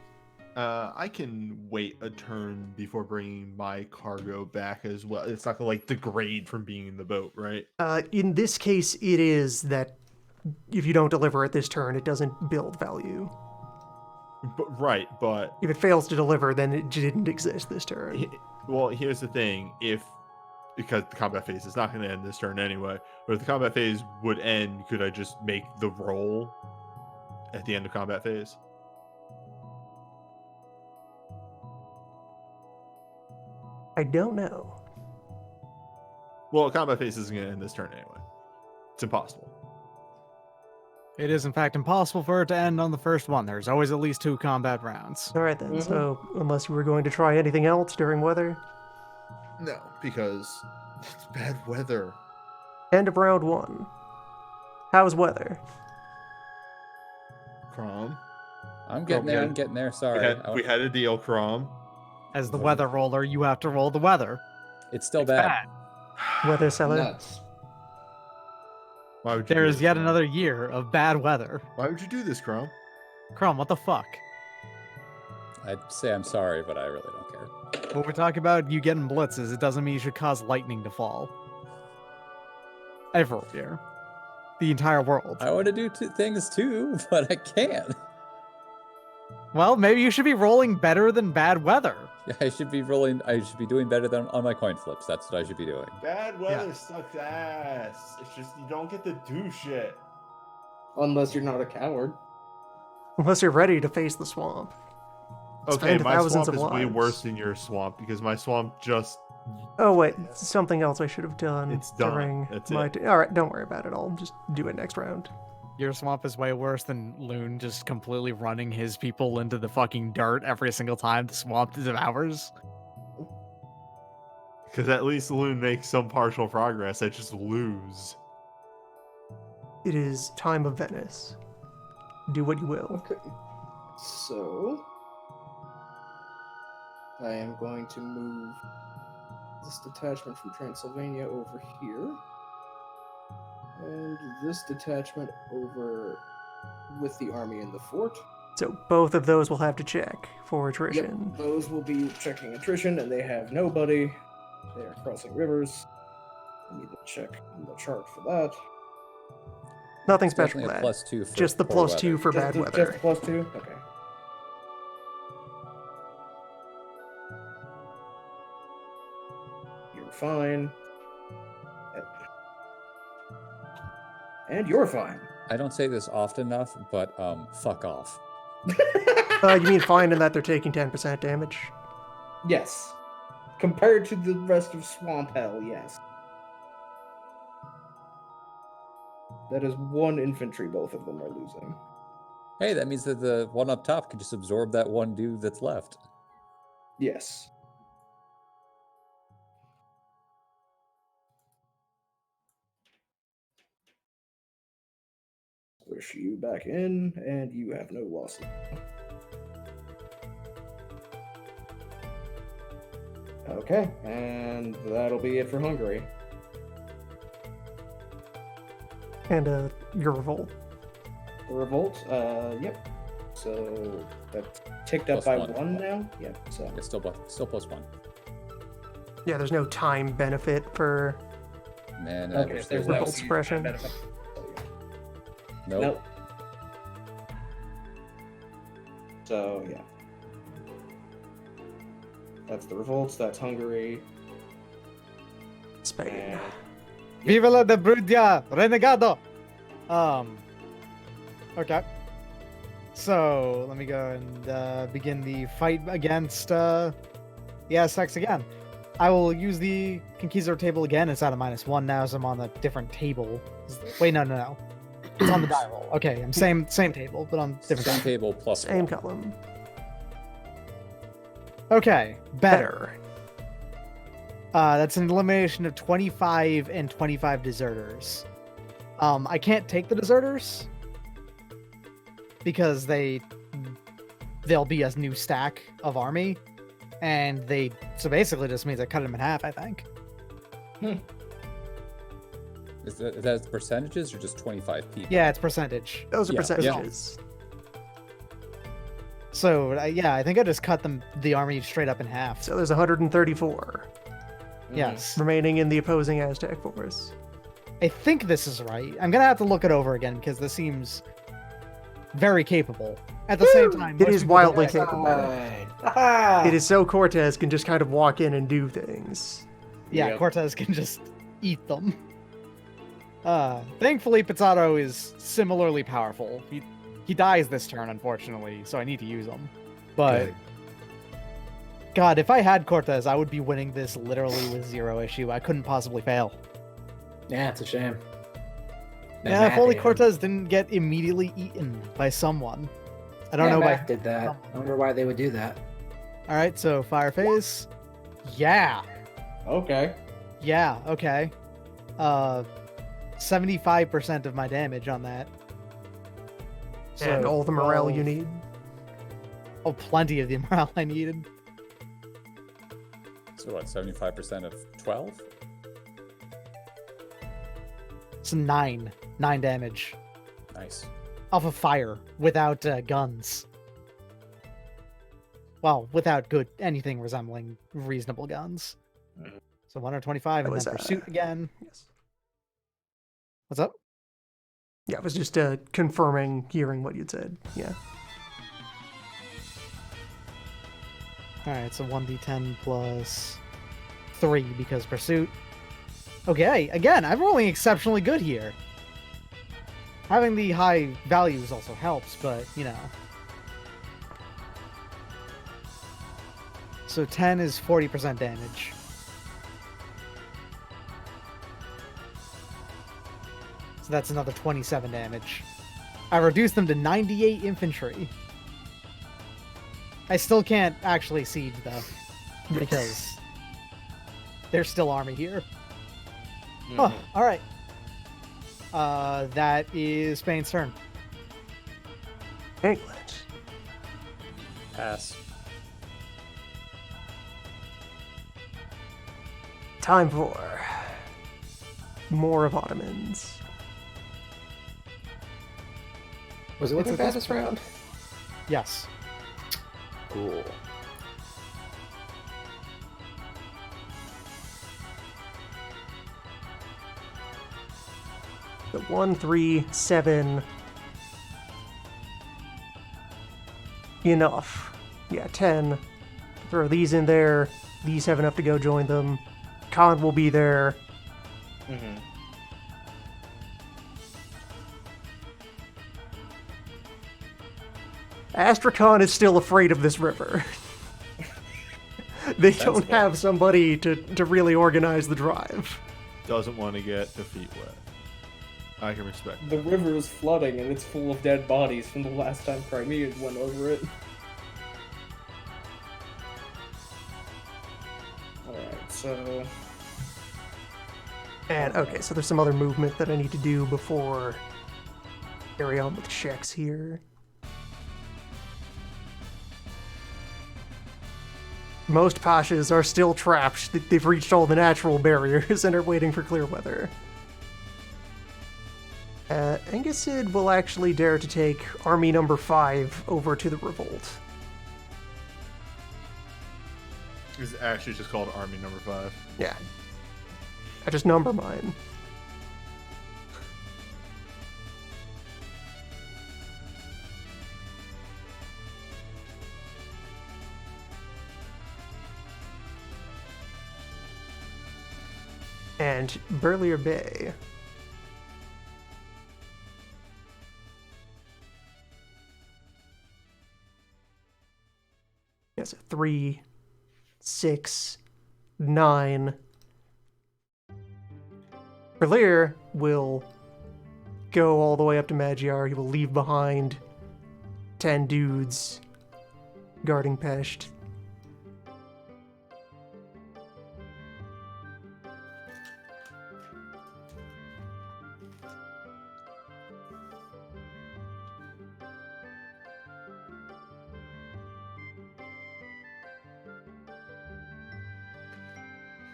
I can wait a turn before bringing my cargo back as well. It's not gonna like degrade from being in the boat, right? In this case, it is that if you don't deliver it this turn, it doesn't build value. But If it fails to deliver, then it didn't exist this turn. well, here's the thing: if because the combat phase is not going to end this turn anyway. But if the combat phase would end, could I just make the roll at the end of combat phase? I don't know. Well, combat phase isn't going to end this turn anyway. It's impossible. It is, in fact, impossible for it to end on the first one. There's always at least 2 combat rounds. All right then. Mhm. So unless you were going to try anything else during weather, No, because it's bad weather. end of round 1. How's weather? Crom. I'm getting there. I'm getting there. Sorry. We had a deal, Crom. As the weather roller, you have to roll the weather. It's still It's bad. Weather seller. Nuts. Why would you There do is this, yet Crom? another year of bad weather. Why would you do this, Crom? Crum, what the fuck? I'd say I'm sorry, but I really don't care. When we're talking about you getting blitzes, it doesn't mean you should cause lightning to fall. Every year. The entire world. I want to do things too, but I can't. Well, maybe you should be rolling better than bad weather. Yeah, I should be rolling. I should be doing better than on my coin flips. That's what I should be doing. Bad weather sucks ass. It's just you don't get to do shit. Unless you're not a coward. Unless you're ready to face the swamp. Okay, Spend my thousands swamp of is way lives. worse than your swamp because my swamp just Oh wait, something else I should have done It's done. during That's my. it. All right, don't worry about it. I'll just do it next round. Your swamp is way worse than Loon just completely running his people into the fucking dirt every single time the swamp is ours. because at least Loon makes some partial progress. I just lose. It is time of Venice. Do what you will. Okay. So I am going to move this detachment from Transylvania over here. And this detachment over with the army in the fort. So both of those will have to check for attrition. Yep, those will be checking attrition, and they have nobody. They are crossing rivers. I need to check on the chart for that. Nothing It's special definitely for a that. +2 for Just the poor +2 weather. for bad Just weather. the +2? Okay. You're fine. And you're fine. I don't say this often enough, but fuck off. You mean fine in that they're taking 10% damage? Yes. Compared to the rest of Swamp Hell, yes. That is 1 infantry both of them are losing. Hey, that means that the one up top can just absorb that one dude that's left. Yes. Push you back in, and you have no losses. Okay, and that'll be it for Hungary. And your revolt. The revolt, yep. So that's ticked up Plus by one. 1 now. Yep. So It's still +1. Yeah, there's no time benefit for. Man, okay, I wish if there there's was. no Revolt suppression. benefit. Nope. Nope. So yeah, that's the revolts. That's Hungary. Spain. And Viva la de Brudia, renegado! Okay. So, let me go and begin the fight against the Aztecs again. I will use the Conquistador table again. It's at a -1 now, as I'm on a different table. Wait, no. It's on the die roll. Okay, I'm same table, but on different Same die. table plus Same 1. column. Okay, better. That's an elimination of 25 and 25 deserters. I can't take the deserters because they'll be a new stack of army, and so basically just means I cut them in half, I think. Is that percentages or just 25 people? Yeah, it's percentage. Those are Yeah, percentages. So yeah, I think I just cut the army straight up in half. So there's 134 Yes, remaining in the opposing Aztec force. I think this is right. I'm gonna have to look it over again because this seems very capable. At the same time, It most is people wildly don't- capable. It is so Cortez can just kind of walk in and do things. Yeah, Yep. Cortez can just eat them. Thankfully, Pizarro is similarly powerful. He dies this turn, unfortunately, so I need to use him. But Good. God, if I had Cortez, I would be winning this literally with zero issue. I couldn't possibly fail. Yeah, it's a shame. That Yeah, if math only ate him. Cortez didn't get immediately eaten by someone. I don't Yeah, know. math did that. I wonder why they would do that. All right, so Fireface. Yeah. Okay. Yeah, okay. 75% of my damage on that. And all the morale 12. you need. Oh, plenty of the morale I needed. So what, 75% of 12? It's 9 damage Nice. off of fire without guns. Well, without anything resembling reasonable guns. Mhm. So 125 That and was, then pursuit again. Yes. What's up? Yeah, I was just confirming, hearing what you'd said. Yeah. All right, so 1d10 plus 3 because pursuit. Okay, again, I'm rolling exceptionally good here. Having the high values also helps, but, you know. So 10 is 40% damage. So that's another 27 damage. I reduced them to 98 infantry. I still can't actually siege, though, because there's still army here. Oh, all right. That is Spain's turn. England. Pass. Time for more of Ottomans. Was it with It's the at this fastest round? Yes. Cool. The 1, 3, 7. Enough. Yeah, 10. Throw these in there. These have enough to go join them. Khan will be there. Mm-hmm. Astrakhan is still afraid of this river. They don't Sensible. have somebody to really organize the drive. Doesn't want to get their feet wet. I can respect that. The river is flooding and it's full of dead bodies from the last time Crimea went over it. Alright, so... And okay, so there's some other movement that I need to do before carry on with checks here. Most Pashas are still trapped. They've reached all the natural barriers and are waiting for clear weather. Engisid will actually dare to take army number 5 over to the revolt. It's actually just called Army Number 5. Yeah. I just number mine. And Burlier Bay. Yes, 3, 6, 9. Burlier will go all the way up to Magyar. He will leave behind 10 dudes guarding Pesht.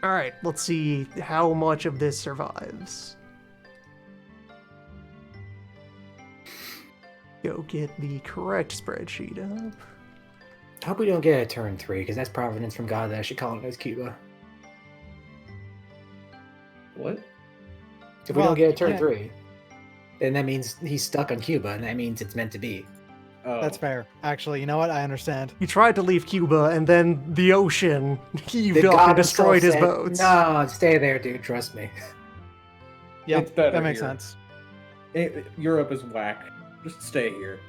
Alright, let's see how much of this survives. Go get the correct spreadsheet up. I hope we don't get a turn 3, because that's Providence from God that actually colonized Cuba. What? If we Well, don't get a you turn can't- 3, then that means he's stuck on Cuba, and that means it's meant to be. Oh. That's fair. Actually, you know what? I understand. He tried to leave Cuba, and then the ocean heaved The up god and destroyed his himself said, boats. No, stay there, dude. Trust me. Yeah, It's better that makes here. sense. Europe is whack. Just stay here.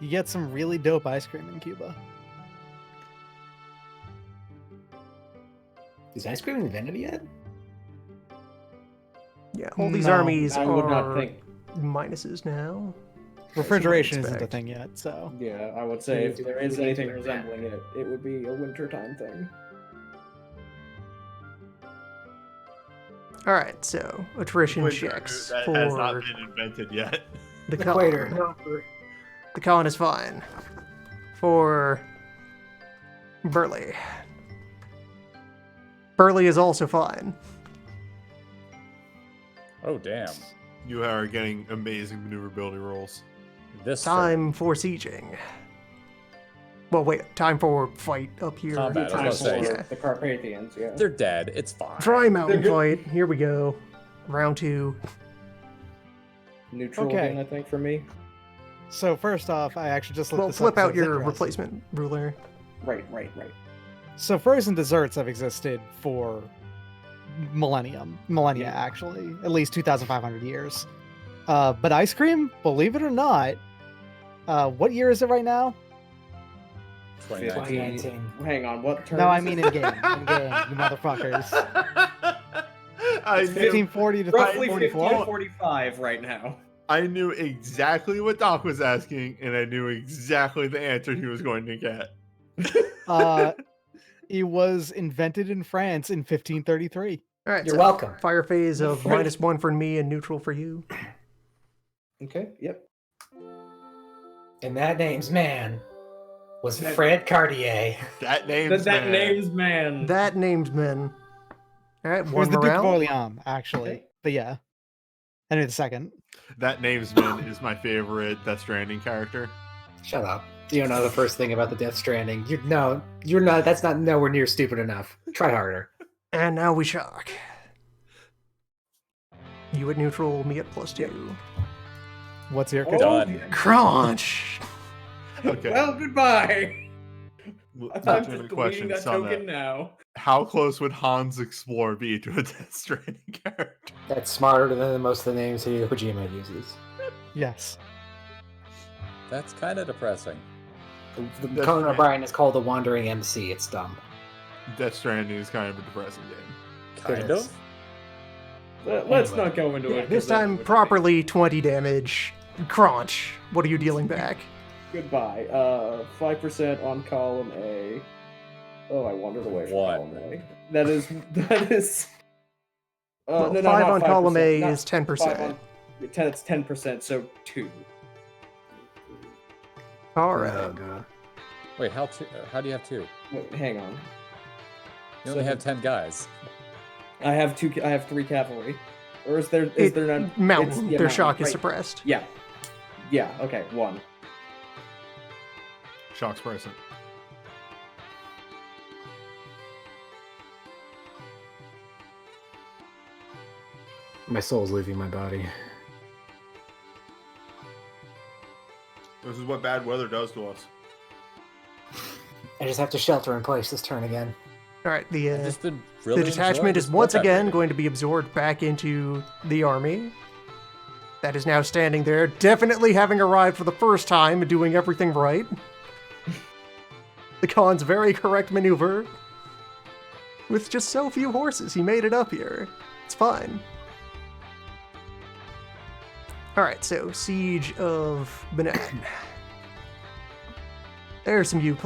You get some really dope ice cream in Cuba. Is ice cream invented yet? Yeah, all these No, armies I would not are think. minuses now. Refrigeration isn't a expect. thing yet, so. Yeah, I would say if do- there is we need anything to do resembling it, it would be a wintertime thing. All right, so attrition Winter, checks that for has not been invented yet. the Equator. con. The con is fine. For Burley. Burley is also fine. Oh, damn. You are getting amazing maneuverability rolls. This Time for sieging. Well, wait, time for fight up here. Combat, I Time was gonna for say. Yeah. the Carpathians, yeah. They're dead. It's fine. Dry mountain They're fight. Here we go. Round 2. Neutral Okay. again, I think, for me. So first off, I actually just looked Well, this flip up 'cause I out was your interested. replacement ruler. Right. So frozen desserts have existed for millennia Yeah. actually, at least 2,500 years. But ice cream, believe it or not, what year is it right now? 2019. 2019. Hang on, what term? No, I is mean it? in game, you motherfuckers. I It's knew, 1540 to Roughly 1544. 1545 right now. I knew exactly what Doc was asking, and I knew exactly the answer he was going to get. It was invented in France in 1533. All right, You're so welcome. fire phase of Right. -1 for me and neutral for you. Okay, yep. And that name's man was Fred Cartier. That name's That name's man. That named men. All right, It was one the Duke of morale. Orleans, actually. Okay. But yeah. I knew the second. That namesman is my favorite Death Stranding character. Shut up. You don't know the first thing about the Death Stranding. You're not. That's not nowhere near stupid enough. Try harder. And now we shock. You at neutral, me at +2. What's your Oh, Done. Crunch! Okay. Well, goodbye. I'm just legitimate deleting question, that Summit. token now. How close would Hans Explore be to a Death Stranding character? That's smarter than most of the names Hideo Kojima uses. Yes. That's kind of depressing. The Death Conan Stranding. O'Brien is called the Wandering MC. It's dumb. Death Stranding is kind of a depressing game. Kind It of. is. Let's Anyway. not go into it. 'cause This then time, it would properly 20 damage. Crunch. What are you dealing back? be- Goodbye. 5% on column A. Oh, I wandered away from One. column A. That is. Well, no, 5 not on column 5%, A not is 10%. 10, it's 10%, so 2. All right. Oh, God. Wait, how do you have 2? Wait, hang on. You only have 10 guys. I have 3 cavalry. Or is there not Mountain. it's- yeah, Their mountain, shock is right. suppressed. Yeah. Yeah, okay, 1. Shock's present. My soul's leaving my body. This is what bad weather does to us. I just have to shelter in place this turn again. All right. I've The just been really detachment enjoying is this once wartime again rating. going to be absorbed back into the army. That is now standing there, definitely having arrived for the first time and doing everything right. The Khan's very correct maneuver. With just so few horses, he made it up here. It's fine. Alright, so Siege of Benin. There's some U+.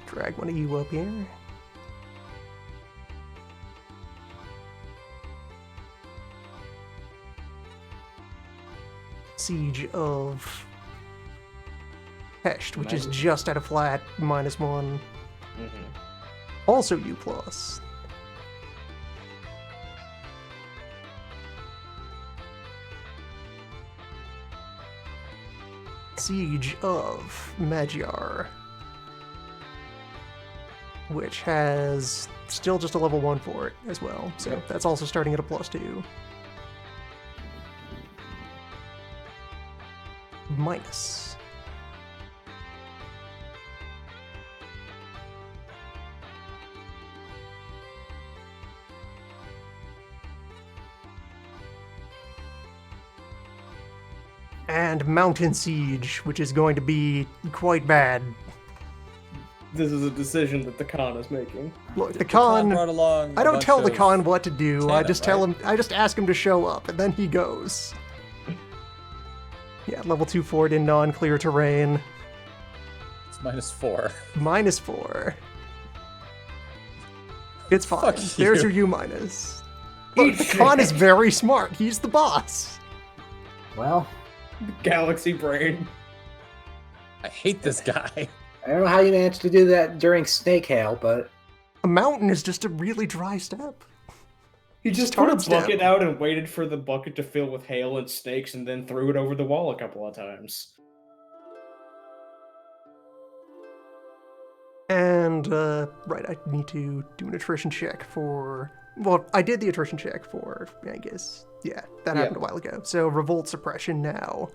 Drag one of you up here. Siege of Pest, which is just at a flat -1. Also U+. Siege of Magyar, which has still just a level 1 for it as well. So Yep. that's also starting at a +2. Minus. And Mountain Siege, which is going to be quite bad. This is a decision that the Khan is making. Look, the Khan Khan. brought along. I a don't bunch tell the of Khan what to do. I cannon, just tell right? him. I just ask him to show up, and then he goes. Yeah, level 2 fort in non-clear terrain. It's -4. -4. It's fine. Fuck There's you. your U minus. Look, Eat the Khan is shit. very smart. He's the boss. Well, Galaxy brain. I hate this guy. I don't know how you managed to do that during Snake Hail, but A mountain is just a really dry step. He just Start put a step. bucket out and waited for the bucket to fill with hail and snakes and then threw it over the wall a couple of times. And, right, I need to do an attrition check for... Well, I did the attrition check for Angus. Yeah, that happened a while ago. So, revolt suppression now.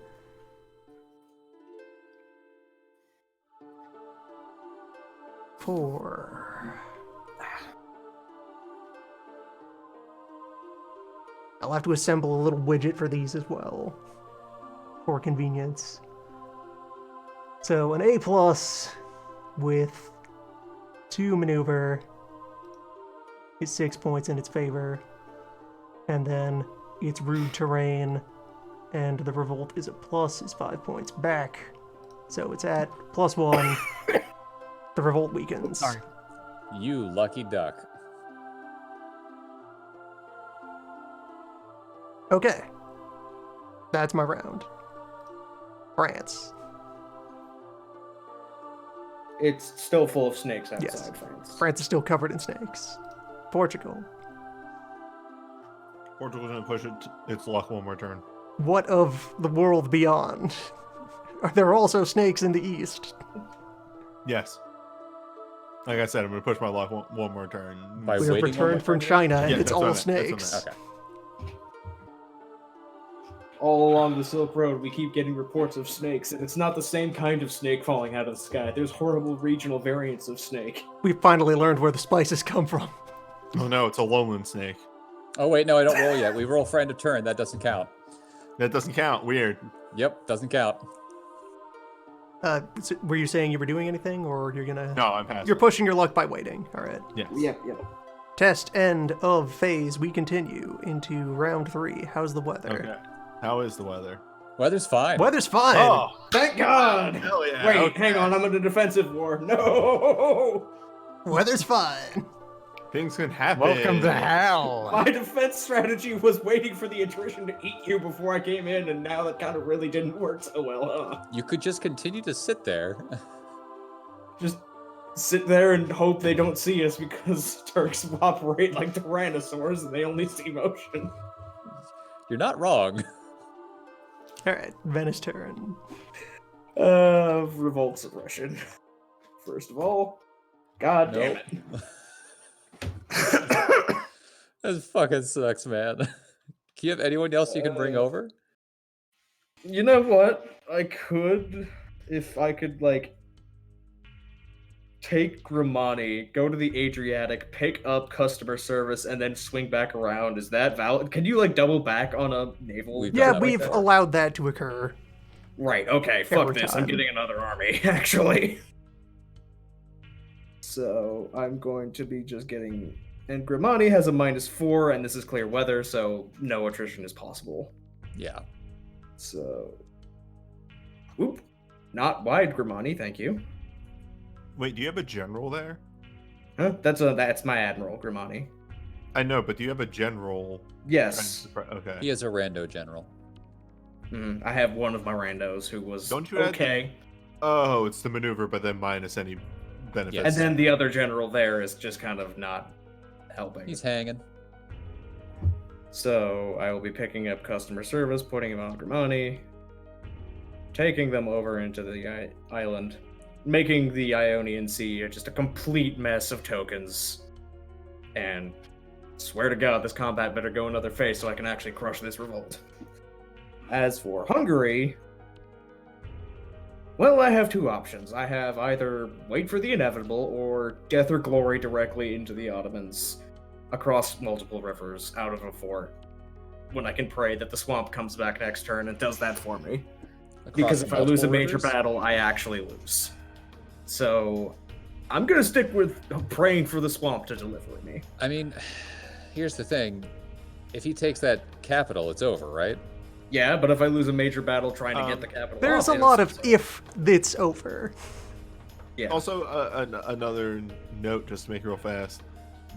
I'll have to assemble a little widget for these as well, for convenience. So an A+ with 2 maneuver is 6 points in its favor, and then its rude terrain and the revolt is a plus is 5 points back. So it's at +1. The revolt weakens. Sorry. You lucky duck. Okay. That's my round. France. It's still full of snakes outside Yes. France. France is still covered in snakes. Portugal. Portugal's gonna push its luck one more turn. What of the world beyond? Are there also snakes in the east? Yes. Like I said, I'm gonna push my luck one more turn. By We have waiting one returned more from turn? China and Yeah, it's that's what all I meant, that's what I snakes. meant. Okay. All along the Silk Road, we keep getting reports of snakes, and it's not the same kind of snake falling out of the sky. There's horrible regional variants of snake. We finally learned where the spices come from. Oh no, it's a lowland snake. Oh wait, no, I don't roll yet. We roll for end of turn. That doesn't count. That doesn't count. Weird. Yep, doesn't count. So were you saying you were doing anything, or you're gonna? No, I'm passing. You're pushing your luck by waiting. All right. Yes. Yep. Test end of phase. We continue into round 3. How's the weather? Okay. How is the weather? Weather's fine. Weather's fine. Oh, Thank God! hell yeah. Wait, okay. hang on, I'm in a defensive war. No! Weather's fine. Things can happen. Welcome to hell. My defense strategy was waiting for the attrition to eat you before I came in, and now that kind of really didn't work so well, huh? You could just continue to sit there. Just sit there and hope they don't see us because Turks operate like tyrannosaurs and they only see motion. You're not wrong. All right. Venice turn. Revolt suppression. First of all, God damn Nope. it. This fucking sucks, man. Can you have anyone else you can bring over? You know what? I could, if I could, like, take Grimani, go to the Adriatic, pick up customer service, and then swing back around. Is that valid? Can you, like, double back on a naval? We've done Yeah, that we've before. allowed that to occur. Right, okay, fuck Every this. I'm time. getting another army, actually. So, I'm going to be just getting... And Grimani has a -4, and this is clear weather, so no attrition is possible. Yeah. So... Whoop. Not wide, Grimani, thank you. Wait, do you have a general there? Huh? That's my Admiral, Grimani. I know, but do you have a general? Yes. Okay. He is a rando general. I have one of my randos who was Don't you add the- okay. Oh, it's the maneuver, but then minus any benefits. And then the other general there is just kind of not helping. He's hanging. So I will be picking up customer service, putting him on Grimani, taking them over into the island, making the Ionian Sea just a complete mess of tokens. And swear to God, this combat better go another phase so I can actually crush this revolt. As for Hungary, well, I have two options. I have either wait for the inevitable or death or glory directly into the Ottomans across multiple rivers out of a fort, when I can pray that the swamp comes back next turn and does that for me. Because if I lose a major battle, I actually lose. So I'm going to stick with praying for the swamp to deliver me. I mean, here's the thing. If he takes that capital, it's over, right? Yeah, but if I lose a major battle trying to get the capital There's off, a lot it's- of if it's over. Yeah. Also, another note, just to make it real fast.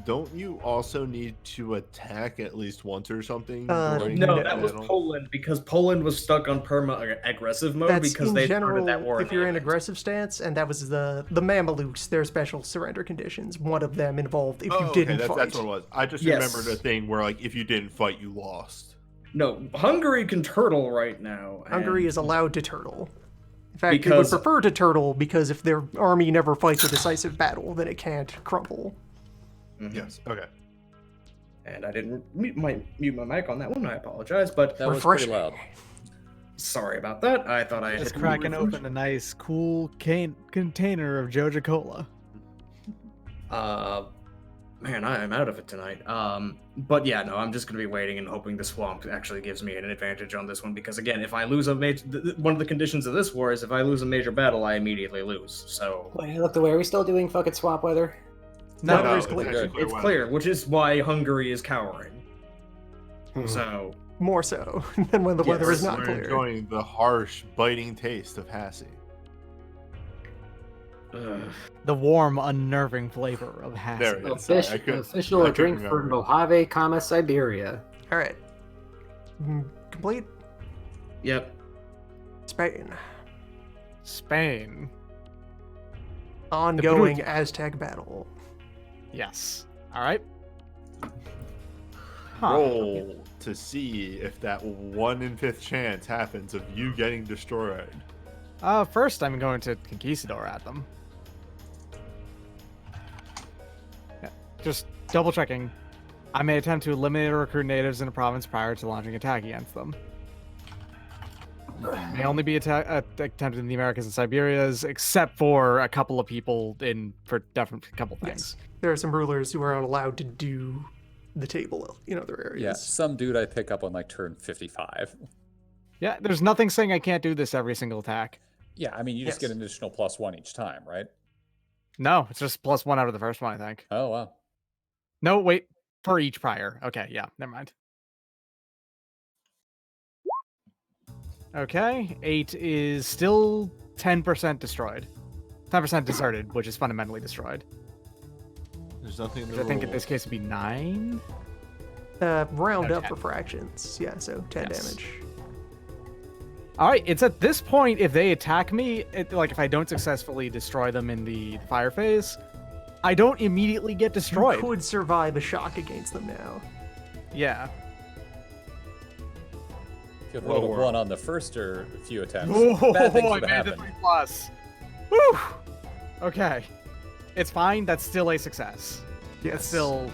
Don't you also need to attack at least once or something? during No, the that was battle? Poland, because Poland was stuck on perma-aggressive mode That's because in they general, started that war. if you're in aggressive stance, and that was the Mamelukes, their special surrender conditions. One of them involved if you didn't fight. That's what it was. I just Yes. remembered a thing where, like, if you didn't fight, you lost. No, Hungary can turtle right now. Hungary and- is allowed to turtle. In fact, Because- they would prefer to turtle because if their army never fights a decisive battle, then it can't crumble. Mhm. Yes. Okay. And I didn't mute my mic on that one. I apologize, but That was pretty Refreshing. loud. sorry about that. I thought I Just had cracking open a nice, cool container of Joja Cola. Man, I am out of it tonight. But yeah, no, I'm just gonna be waiting and hoping the swamp actually gives me an advantage on this one because again, if I lose a major, one of the conditions of this war is if I lose a major battle, I immediately lose. So Wait, look the way. Are we still doing fucking swamp weather? No, No, it's it's clear. actually it's weather. clear, which is why Hungary is cowering. So More so than when the weather is Yes. not We're clear. enjoying the harsh, biting taste of Hassie. ugh. The warm, unnerving flavor of Hassie. There it is. Sorry, I couldn't- Official I couldn't drink for remember. Mojave, Siberia. All right. Complete Yep. Spain. Spain. Ongoing Aztec battle. Yes. All right. Huh. Roll to see if that 1 in 5th chance happens of you getting destroyed. First, I'm going to Conquistador at them. Yeah, just double checking. I may attempt to eliminate or recruit natives in a province prior to launching attack against them. May only be attempted in the Americas and Siberias, except for a couple of people for different couple things. Yes. There are some rulers who are allowed to do the table in other areas. Yeah, some dude I pick up on like turn 55. Yeah, there's nothing saying I can't do this every single attack. Yeah, I mean, you just Yes. get an additional +1 each time, right? No, it's just +1 out of the first one, I think. Oh, wow. No, wait, for each prior. Okay, yeah, never mind. Okay, 8 is still 10% destroyed. 10% deserted, which is fundamentally destroyed. There's nothing in Which the I think in rules. this case would be 9. Round No, up 10. for fractions. Yeah, so 10 Yes. damage. All right, it's at this point, if they attack me, like if I don't successfully destroy them in the fire phase, I don't immediately get destroyed. You could survive a shock against them now. Yeah. If you Whoa, rolled a whoa. 1 on the first or few attempts, Oh, bad things I would made have the happened. 3+. Woo! Okay. It's fine, that's still a success. Yes. It's still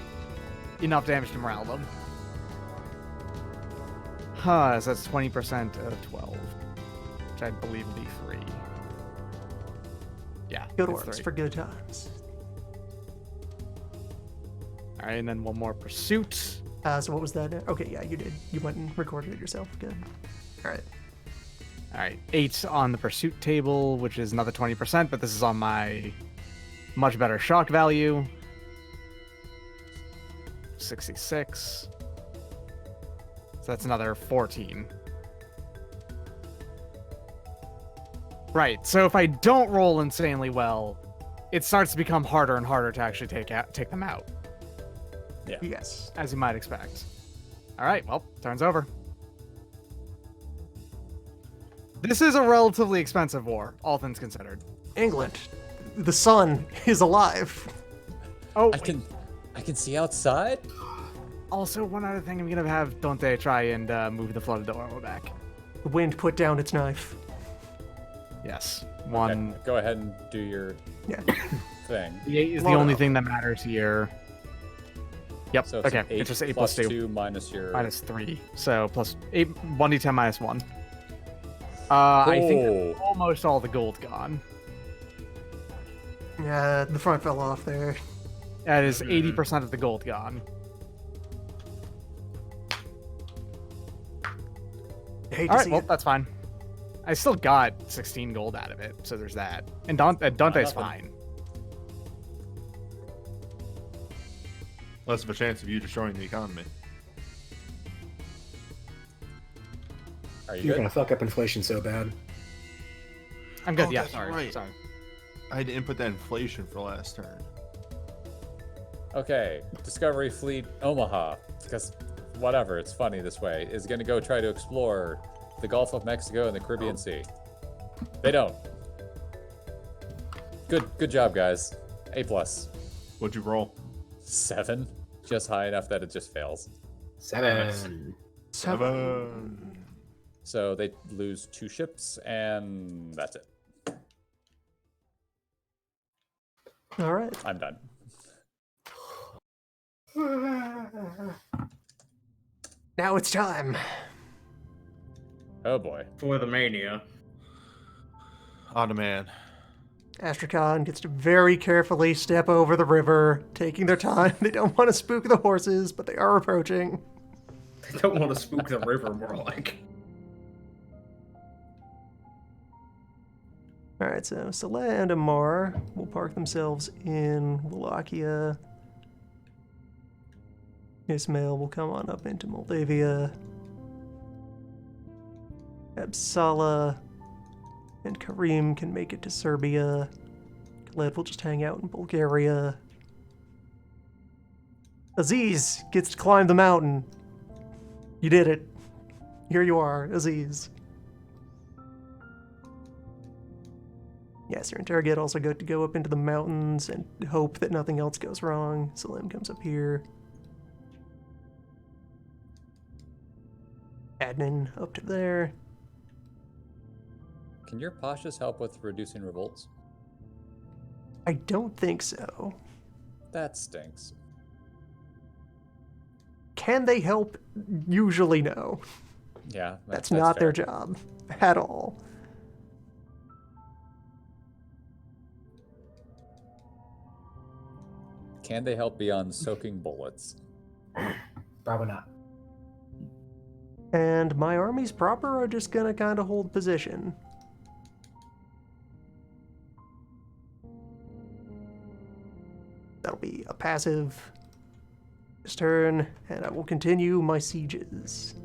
enough damage to morale them. Huh, so that's 20% of 12, which I believe would be 3. Yeah, Good it's works 3. for good times. All right, and then one more pursuit. So what was that? Okay, yeah, you did. You went and recorded it yourself. Good. All right. All right, 8 on the pursuit table, which is another 20%, but this is on my much better shock value. 66. So that's another 14. Right, so if I don't roll insanely well, it starts to become harder and harder to actually take them out, Yes. as you might expect. All right, well, turn's over. This is a relatively expensive war, all things considered. England. The sun is alive. Oh, I can see outside. also one other thing, I'm gonna have Dante try and move the flooded Oro back. The wind put down its knife. Yes. Okay, One. go ahead and do your Yeah. thing. The 8 is the Load only up. thing that matters here. Yep. So it's Okay. an 8 It's just 8 plus plus 2 2 minus your... minus 3. So plus 8, 1d10 minus 1. I think Cool. almost all the gold gone. Yeah, the front fell off there. That is 80% of the gold gone. I hate All to right, see well, it. that's fine. I still got 16 gold out of it, so there's that. And Dante's nothing. fine. Less of a chance of you destroying the economy. Are you You're good? gonna fuck up inflation so bad. I'm good. Oh, Yeah, that's sorry. right. Sorry. I had to input that inflation for last turn. Okay, Discovery Fleet Omaha, because whatever, it's funny this way, is going to go try to explore the Gulf of Mexico and the Caribbean Sea. They don't. Good job, guys. A+. What'd you roll? 7, just high enough that it just fails. 7. 7. So they lose 2 ships, and that's it. All right. I'm done. Now it's time. Oh boy. For the mania. Ottoman. Astrakhan gets to very carefully step over the river, taking their time. They don't want to spook the horses, but they are approaching. They don't want to spook the river, more like. All right, so Saleh and Amar will park themselves in Wallachia. Ismail will come on up into Moldavia. Absala and Karim can make it to Serbia. Khaled will just hang out in Bulgaria. Aziz gets to climb the mountain. You did it. Here you are, Aziz. Yasser and Target also got to go up into the mountains and hope that nothing else goes wrong. Salim comes up here. Adnan up to there. Can your pashas help with reducing revolts? I don't think so. That stinks. Can they help? Usually no. Yeah, That's not their fair. job at all. Can they help beyond soaking bullets? Probably not. And my armies proper are just gonna kind of hold position. That'll be a passive this turn, and I will continue my sieges.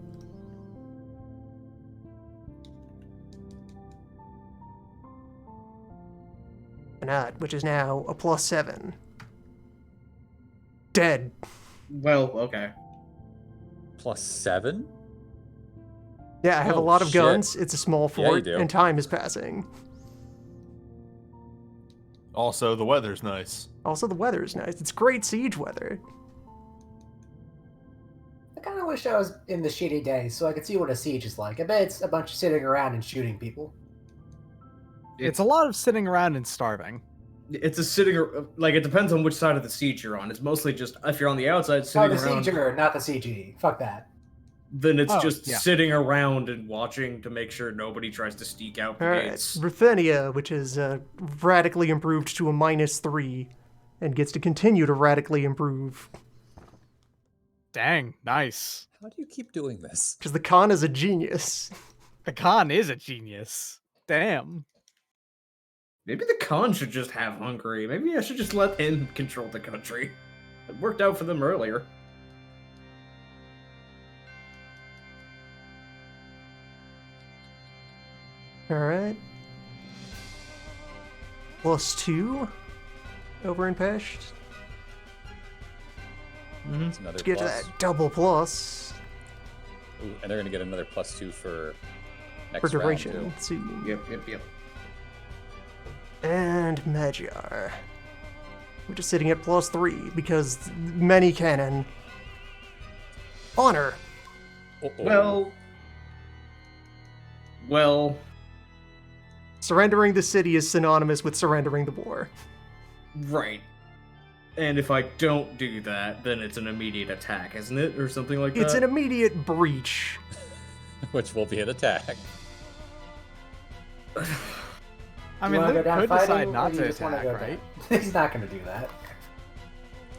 Anat, which is now a +7. Dead. Well, okay. +7? Yeah, I have a Oh, lot of shit. guns. It's a small Yeah, you fort, do. and time is passing. Also, the weather's nice. Also, the weather is nice. It's great siege weather. I kind of wish I was in the shitty days so I could see what a siege is like. I bet it's a bunch of sitting around and shooting people. It's a lot of sitting around and starving. It's a sitting, like, it depends on which side of the siege you're on. It's mostly just, if you're on the outside Oh, sitting the around, sieger, not the CG. Fuck that. then it's Oh, just yeah. sitting around and watching to make sure nobody tries to sneak out the All right, gates. Ruthenia, which is radically improved to a -3, and gets to continue to radically improve Dang, nice. How do you keep doing this? because the Khan is a genius. The Khan is a genius. Damn. Maybe the Khan should just have Hungary. Maybe I should just let him control the country. It worked out for them earlier. All right, +2 over in Pesht. It's another Let's get to plus. that double plus Ooh, and they're going to get another +2 for next for duration. round, Let's see. Yep. And Magyar, which is sitting at +3 because many cannon. Honor. too. Uh-oh. Well. Surrendering the city is synonymous with surrendering the war. Right. And if I don't do that, then it's an immediate attack, isn't it? Or something like that? It's an immediate breach. Which will be an attack. I You mean, wanna Luke go down could fighting, decide or not do to you just wanna attack, go down? right? He's not going to do that.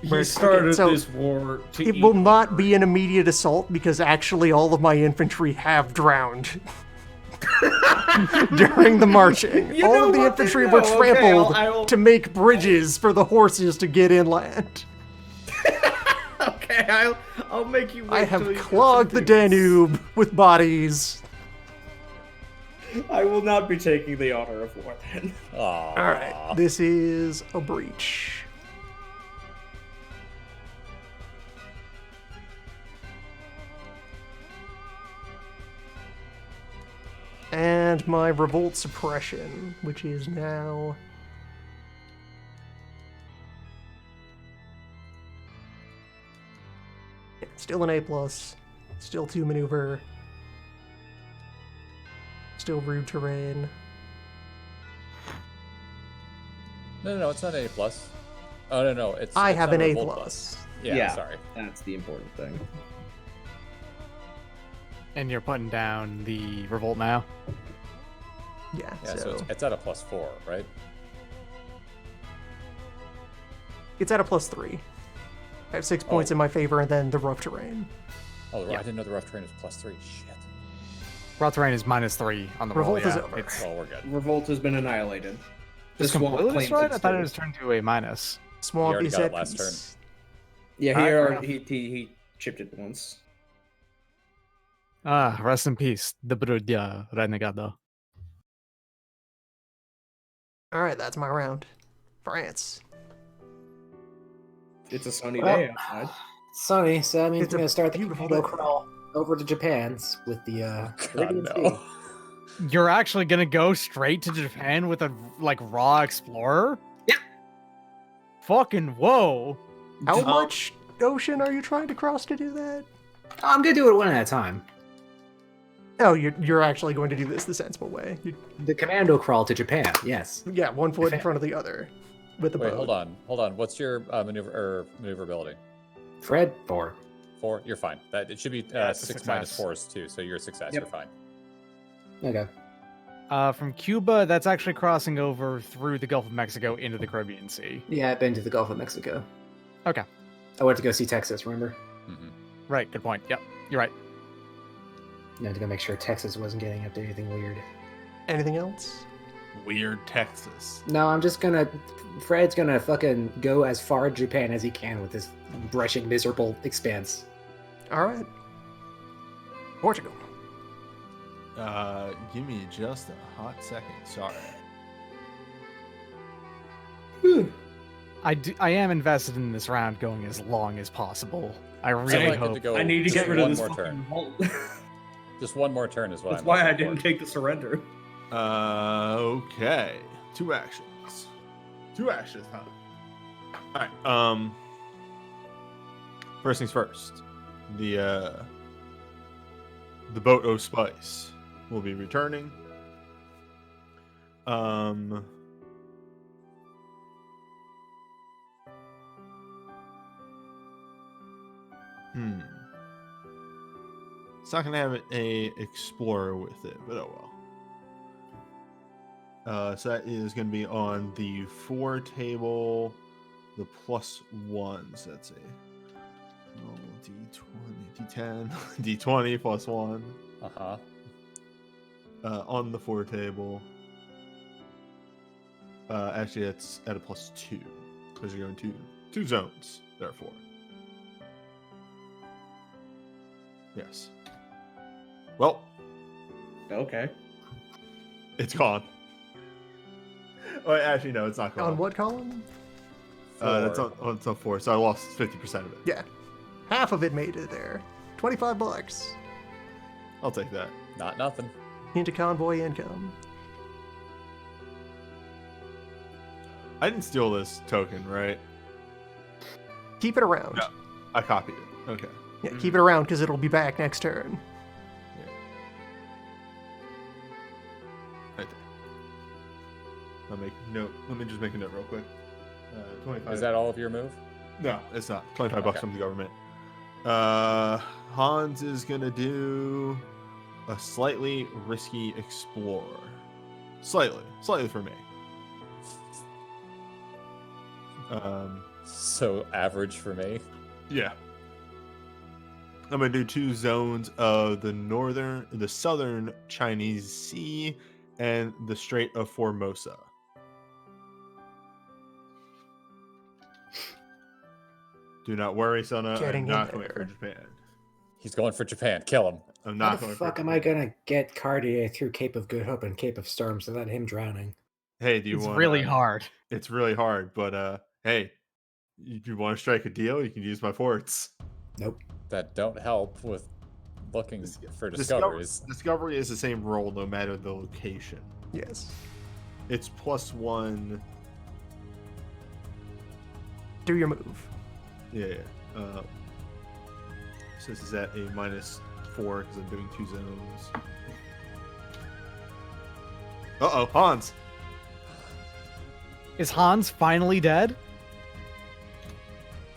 He started this war to It eat will not be an immediate assault because actually all of my infantry have drowned during the marching. You All know of the what, then? infantry No, were okay, trampled I will- to make bridges for the horses to get inland. Okay, I'll make you wait I have till you get clogged some the dudes. Danube with bodies. I will not be taking the honor of war then. Aww. All right, this is a breach. And my revolt suppression, which is now still an A+, still 2 maneuver, still rude terrain. No, it's not an A+. Oh, no, it's... I it's have not an A+. Revolt Yeah, sorry. That's the important thing. And you're putting down the revolt now. Yeah, Yeah, so so it's at a +4, right? it's at a +3. I have 6 points in my favor, and then the rough terrain. Oh, Yeah. I didn't know the rough terrain was +3. Shit. Raw terrain is -3 on the roll. Revolt is Yeah, over. it's Well, we're good. Revolt has been annihilated. just This one completely claims destroyed. I it's thought it theirs. was turned to a minus. Swamp already is got it at last peace. Yeah, Alright, fair he chipped it once. Ah, rest in peace, the Brudia Renegado. All right, that's my round. France. It's a sunny Well, day outside. Sunny, so that means It's we're a going to start the beautiful commando day. crawl over to Japan's with the God, Caribbean no. Sea. You're actually gonna go straight to Japan with a raw explorer? Yeah. Fucking whoa! How much ocean are you trying to cross to do that? I'm going to do it one at a time. Oh, you're actually going to do this the sensible way. The commando crawl to Japan, yes. Yeah, one foot in front of the other with the Wait, boat. hold on. What's your maneuverability? Fred, 4. 4? You're fine. That it should be Yeah, it's a 6 minus success. 4 is 2, so you're a success. Yep. You're fine. Okay. From Cuba, that's actually crossing over through the Gulf of Mexico into the Caribbean Sea. Yeah, I've been to the Gulf of Mexico. Okay. I went to go see Texas, remember? hmm Right, good point. Yep, you're right. I had to go make sure Texas wasn't getting up to anything weird. Anything else? Weird Texas. No, I'm just gonna... Fred's gonna fucking go as far to Japan as he can with this brushing, miserable expanse. All right. Portugal. Give me just a hot second. Sorry. I am invested in this round going as long as possible. I So really I get hope. to go I need to just get rid of one this more fucking turn. vault. Just one more turn is what That's I'm why I looking didn't for. take the surrender. Okay. 2 actions. 2 actions, huh? Alright, first things first. The boat O Spice will be returning. It's not gonna have a explorer with it, but oh well. So that is gonna be on the 4 table, the +1s. Let's see. D20, D10, D20 +1. Uh-huh. On the 4 table. Actually, it's at a +2 because you're going to 2 zones. Therefore, yes. Well, Okay. it's gone. Oh, actually, no, it's not gone. On what column? That's 4. on 4, so I lost 50% of it. Yeah. Half of it made it there. $25 I'll take that. Not nothing. into convoy income. I didn't steal this token, right? Keep it around. No. I copied it. Okay. Yeah, keep it around because it'll be back next turn. Right I'll make note. Let me just make a note real quick. 25. Is that all of your move? No, it's not. 25 bucks Okay. from the government. Hans is gonna do a slightly risky explore. Slightly for me. So average for me. Yeah. I'm gonna do 2 zones of the southern Chinese Sea and the Strait of Formosa. Do not worry, Sona. Getting I'm in not going for there. Japan. He's going for Japan. Kill him. I'm How not the going fuck for am I gonna get Cartier through Cape of Good Hope and Cape of Storms without him drowning? Hey, do you It's want? really hard. It's really hard, but hey, if you want to strike a deal, you can use my forts. Nope. That don't help with looking for Discovery discoveries. is the same roll no matter the location. Yes. It's +1. Do your move. Yeah. So this is at a -4 because I'm doing 2 zones. Uh-oh, Hans. Is Hans finally dead?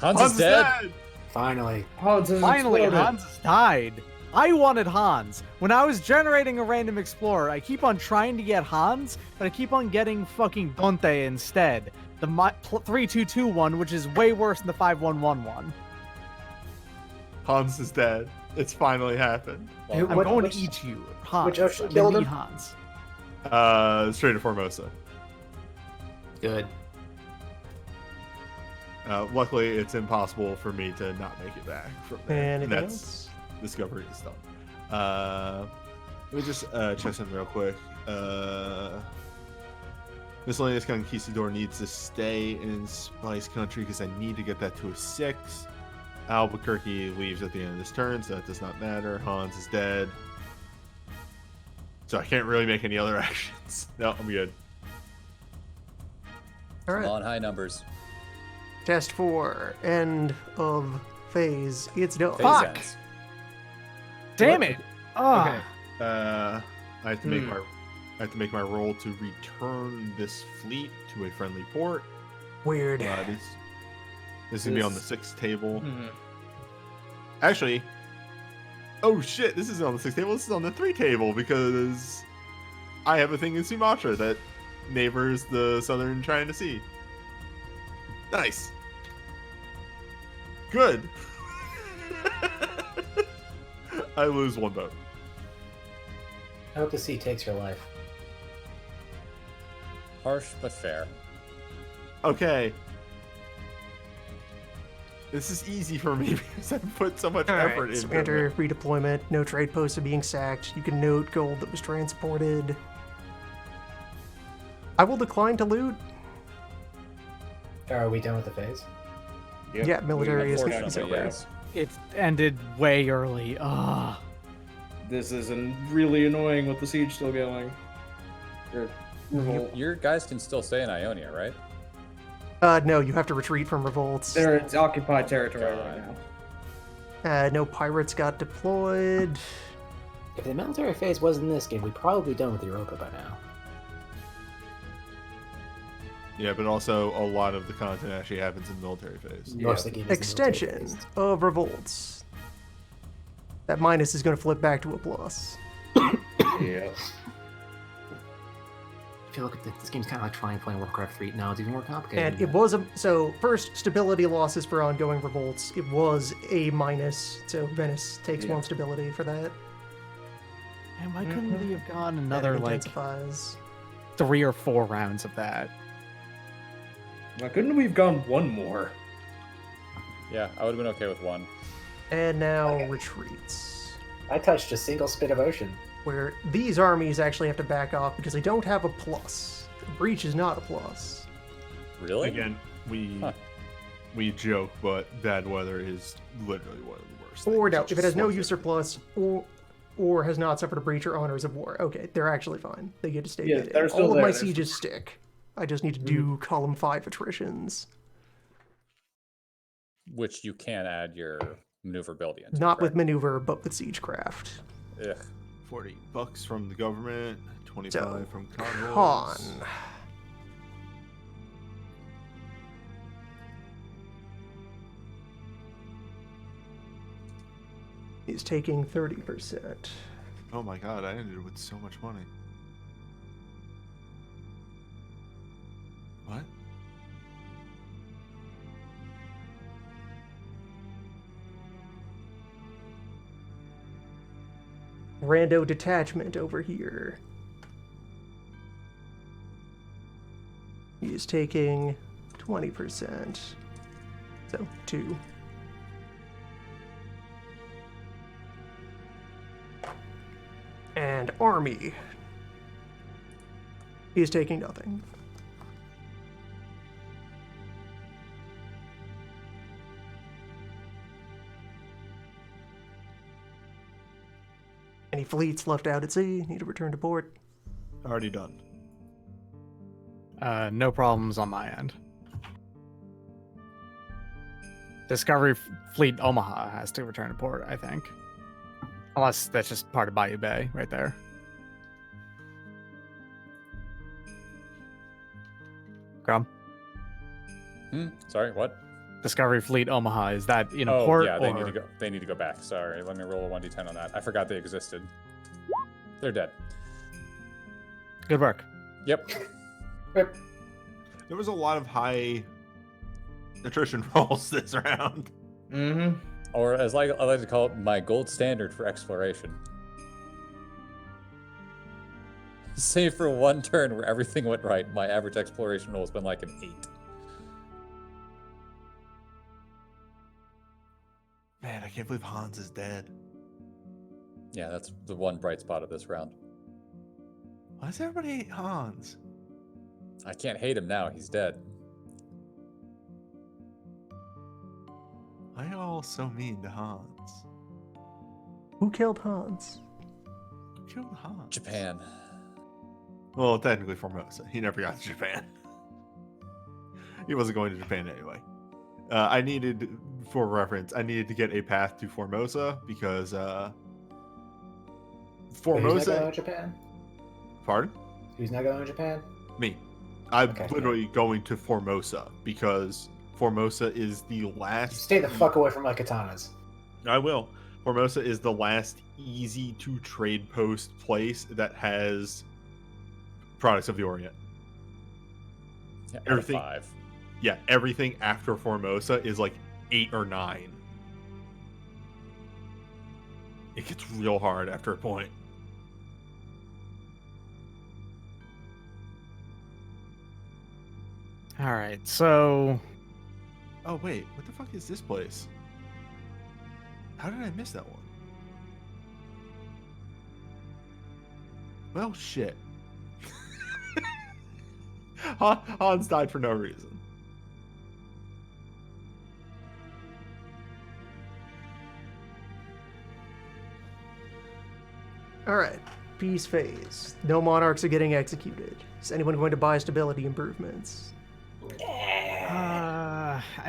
Hans is dead. Finally. Hans has Finally, exploded. Hans has died. I wanted Hans. When I was generating a random explorer, I keep on trying to get Hans, but I keep on getting fucking Dante instead. The 322 one, which is way worse than the 511 one. Hans is dead. It's finally happened. Who- I'm What- going which- to eat you, Hans. which ocean I'm killed gonna him? eat Hans. Strait of Formosa. Good. Luckily, it's impossible for me to not make it back from there. Anything that's else? Discovery is done. Let me just check something real quick. Miscellaneous Conquistador needs to stay in Spice Country because I need to get that to a 6. Albuquerque leaves at the end of this turn, so that does not matter. Hans is dead. So I can't really make any other actions. No, I'm good. All Come right. on, high numbers. Test 4. End of phase. It's done. Phase Fuck. ends. Damn What? it! Ah. Okay. I have to make my roll to return this fleet to a friendly port. Weird. This is gonna be on the 6th table. Mhm. Actually, oh shit, this isn't on the 6th table. This is on the 3 table because I have a thing in Sumatra that neighbors the southern China Sea. Nice. Good. I lose 1 vote. I hope the sea takes your life. Harsh but fair. Okay. This is easy for me because I put so much All effort right, so into enter it. redeployment. No trade posts are being sacked. You can note gold that was transported. I will decline to loot. Are we done with the phase? Yep. Yeah, military is Unfortunately, over. yes. It ended way early. Ah. This is really annoying with the siege still going. Or revolt. Your guys can still stay in Ionia, right? No, you have to retreat from revolts. It's occupied territory God. right now. No pirates got deployed. If the military phase was in this game, we'd probably be done with Europa by now. Yeah, but also a lot of the content actually happens in military phase. Most of the game is Extension military phase. of revolts. That minus is going to flip back to a plus. Yeah. If you look at this game's kind of like trying playing Warcraft 3. No, it's even more complicated. And than it that. was so first stability losses for ongoing revolts. It was a minus, so Venice takes Yeah. 1 stability for that. And why couldn't we have gone And another it like intensifies. 3 or 4 rounds of that? Why couldn't we have gone one more? Yeah, I would have been okay with 1. And now retreats, I touched a single spit of ocean. where these armies actually have to back off because they don't have a plus. Breach is not a plus. Really? Again, Huh. we joke, but bad weather is literally one of the worst. Or things. no, It if it has just no slows use or plus, or has not suffered a breach or honors of war. Okay, they're actually fine. They get to stay Yeah, good. they're still All of there. my They're sieges stick. I just need to do column 5 attritions. Which you can add your maneuverability into. Not with correct? maneuver, but with siegecraft. Ugh. $40 from the government, 25 So, from Convoys. Con. He's taking 30%. Oh my god, I ended with so much money. What? Rando detachment over here. He is taking 20%. So 2. And army. He is taking nothing. Any fleets left out at sea need to return to port. Already done. No problems on my end. Discovery Fleet Omaha has to return to port, I think. Unless that's just part of Bayou Bay right there. Grum? Sorry, what? Discovery Fleet Omaha, is that in a Oh, port? yeah, they or... need to go. They need to go back. Sorry, let me roll a 1d10 on that. I forgot they existed. They're dead. Good work. Yep. There was a lot of high attrition rolls this round. Mm-hmm. Or as I like to call it, my gold standard for exploration. Save for one turn where everything went right, my average exploration roll has been like an 8. Man, I can't believe Hans is dead. Yeah, that's the one bright spot of this round. Why does everybody hate Hans? I can't hate him now, he's dead. Why are you all so mean to Hans? Who killed Hans? Who killed Hans? Japan. Well, technically Formosa. He never got to Japan. He wasn't going to Japan anyway. I needed, for reference, I needed to get a path to Formosa because Formosa. Who's not going to Japan? Pardon? Who's not going to Japan? Me. I'm Okay. literally going to Formosa because Formosa is the last. Stay the fuck away from my katanas. I will. Formosa is the last easy to trade post place that has products of the Orient. Yeah, Everything- 5. Yeah, everything after Formosa is like 8 or 9. It gets real hard after a point. All right, so Oh wait, what the fuck is this place? How did I miss that one? Well, shit. Hans died for no reason. Alright, peace phase. No monarchs are getting executed. Is anyone going to buy stability improvements?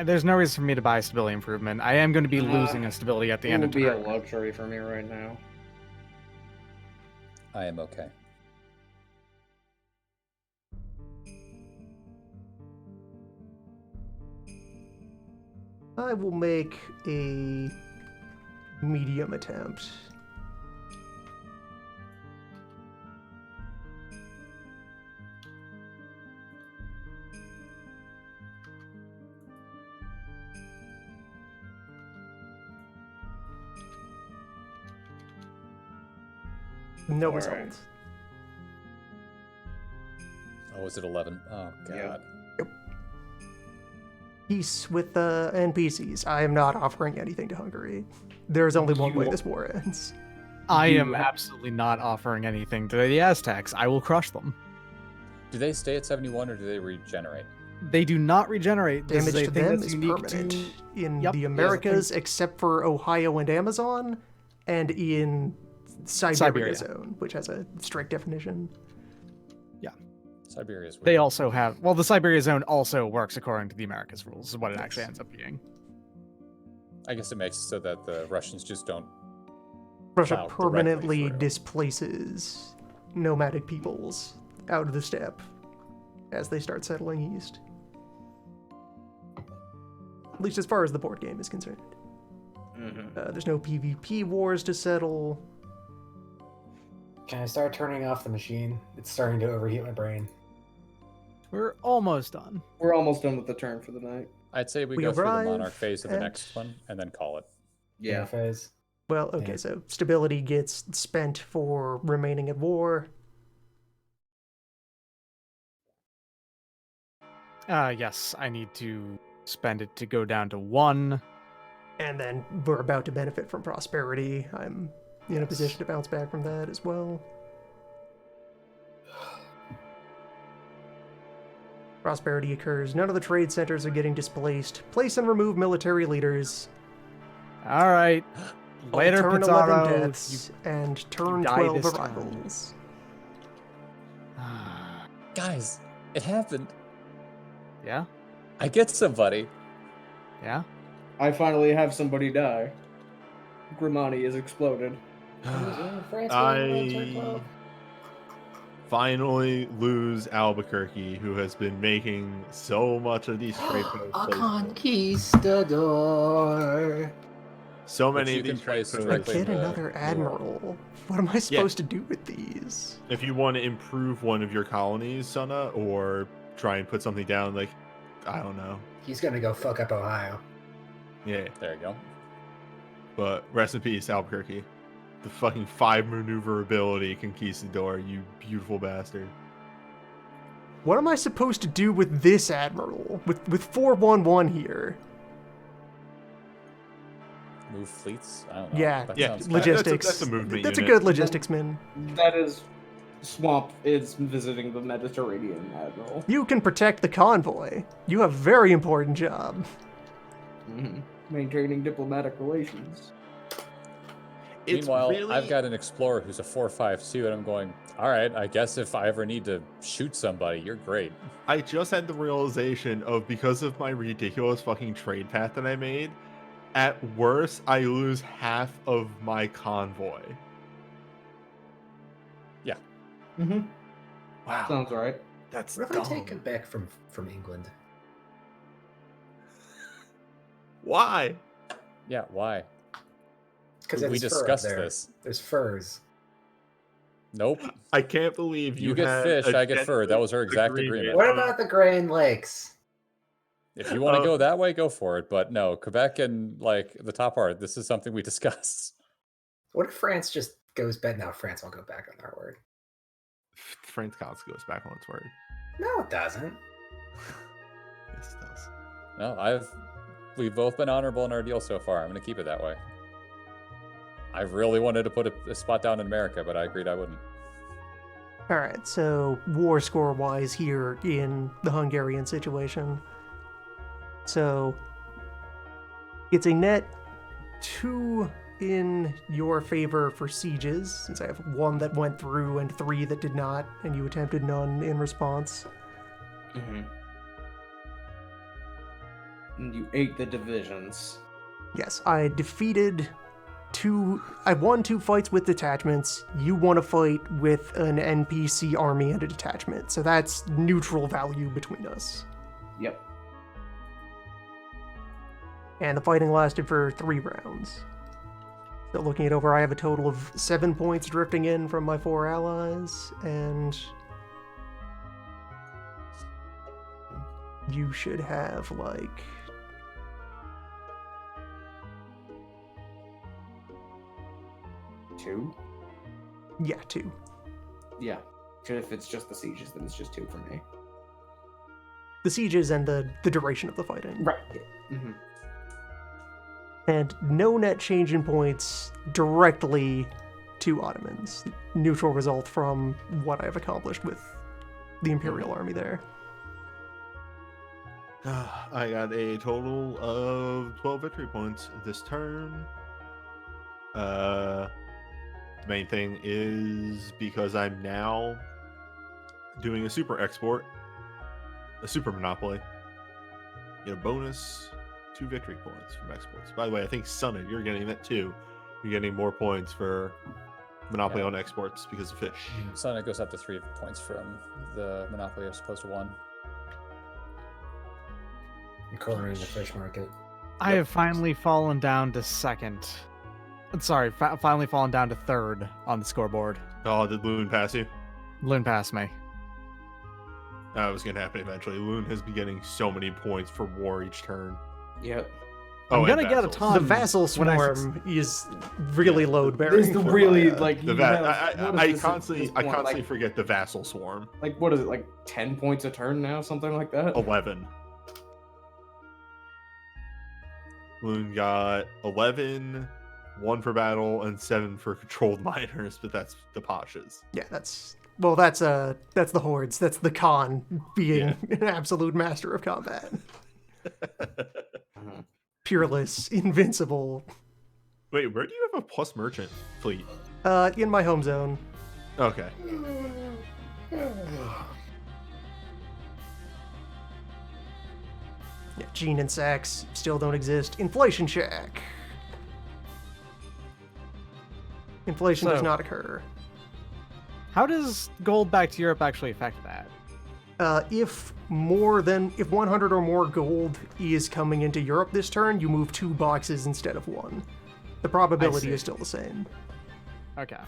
there's no reason for me to buy a stability improvement. I am going to be losing a stability at the It end would of be a turn. luxury for me right now. I am okay. I will make a medium attempt. No All result. right. Oh, was it 11? Oh, God. Yeah. Peace with the NPCs. I am not offering anything to Hungary. There's only one way this war ends. I am absolutely not offering anything to the Aztecs. I will crush them. Do they stay at 71 or do they regenerate? They do not regenerate. This Damage is a to thing them that's is unique permanent to... in Yep, the yes, Americas, except for Ohio and Amazon, and in Siberia Siberia. zone, which has a strict definition. Siberia's weird. They also have... Well, the Siberia zone also works according to the Americas rules, is what it actually ends up being. I guess it makes it so that the Russians just don't. Russia Plow directly permanently through. displaces nomadic peoples out of the steppe as they start settling east. At least as far as the board game is concerned. There's no PvP wars to settle. Can I start turning off the machine? It's starting to overheat my brain. We're almost done. We're almost done with the turn for the night. I'd say we We go through the arrive monarch phase of the at- next one and then call it. Yeah. Phase. Well, okay, Yeah. so stability gets spent for remaining at war. Yes, I need to spend it to go down to 1. And then we're about to benefit from prosperity. I'm in a position to bounce back from that as well. Prosperity occurs. None of the trade centers are getting displaced. Place and remove military leaders. All right. Later, turn Pizarro. 11 deaths and turn die 12 this time. arrivals. Guys, it happened. Yeah? I get somebody. Yeah? I finally have somebody die. Grimani is exploded. I finally lose Albuquerque, who has been making so much of these trade posts. A conquistador. So Which many you of can these trade place posts. directly Get in the another war. admiral. What am I supposed to do with these? If you want to improve one of your colonies, Sana, or try and put something down, like, I don't know. He's gonna go fuck up Ohio. Yeah, There you go. but rest in peace, Albuquerque. The fucking 5 maneuverability conquistador, you beautiful bastard. What am I supposed to do with this admiral? With 411 here? Move fleets? I don't know. Yeah, That yeah, sounds legit- bad. Logistics. that's a movement That's a unit. good logistics man. That is Swamp is visiting the Mediterranean admiral. You can protect the convoy. You have a very important job. Maintaining diplomatic relations. It's Meanwhile, really- I've got an explorer who's a 4.52, and I'm going, all right, I guess if I ever need to shoot somebody, you're great. I just had the realization of, because of my ridiculous fucking trade path that I made, at worst, I lose half of my convoy. Yeah. Wow. Sounds right. That's What if dumb. I take him back from England? Why? Yeah, why? Because We discussed this. There's furs. Nope. I can't believe You you get had fish, a I get fur. That was our exact agreement. What about the Grain Lakes? If you want to go that way, go for it. But no, Quebec and like the top part, this is something we discussed. What if France just goes back? No, France won't go back on their word. France constantly goes back on its word. No, it doesn't. Yes, it does. No, we've both been honorable in our deal so far. I'm gonna keep it that way. I really wanted to put a spot down in America, but I agreed I wouldn't. Alright, so war score wise here in the Hungarian situation. So it's a net 2 in your favor for sieges, since I have 1 that went through and 3 that did not, and you attempted none in response. And you ate the divisions. Yes, I won 2 fights with detachments. You won a fight with an NPC army and a detachment. So that's neutral value between us. Yep. And the fighting lasted for 3 rounds. So looking it over, I have a total of 7 points drifting in from my 4 allies, and you should have like 2? Yeah, 2. Yeah. If it's just the sieges, then it's just 2 for me. The sieges and the duration of the fighting. Right. And no net change in points directly to Ottomans. Neutral result from what I've accomplished with the Imperial Army there. I got a total of 12 victory points this turn. The main thing is because I'm now doing a super export, a super monopoly, get a bonus 2 victory points from exports. By the way, I think Sunny, you're getting that too. You're getting more points for monopoly Yeah. on exports because of fish. So it goes up to 3 points from the monopoly as opposed to 1. I'm cornering the fish market. I have finally fallen down to second. Sorry, finally fallen down to third on the scoreboard. Oh, did Loon pass you? Loon passed me. That was gonna happen eventually. Loon has been getting so many points for war each turn. Yep. I'm and gonna get a vassals. ton. The vassal when I swarm is really load bearing. It's the really like The you va- have, what I is this at constantly this point, like, forget the vassal swarm. what is it, like 10 points a turn now, something like that? 11. Loon got 11, 1 for battle, and 7 for controlled miners, but that's the Pashas. Yeah, that's the hordes. That's the Khan being an absolute master of combat. Peerless, invincible. Wait, where do you have a plus merchant fleet? In my home zone. Okay. Yeah, Gene and Sax still don't exist. Inflation check. Inflation does So- not occur. How does gold back to Europe actually affect that? If 100 or more gold is coming into Europe this turn, you move 2 boxes instead of 1. The probability see. is still the same. Okay.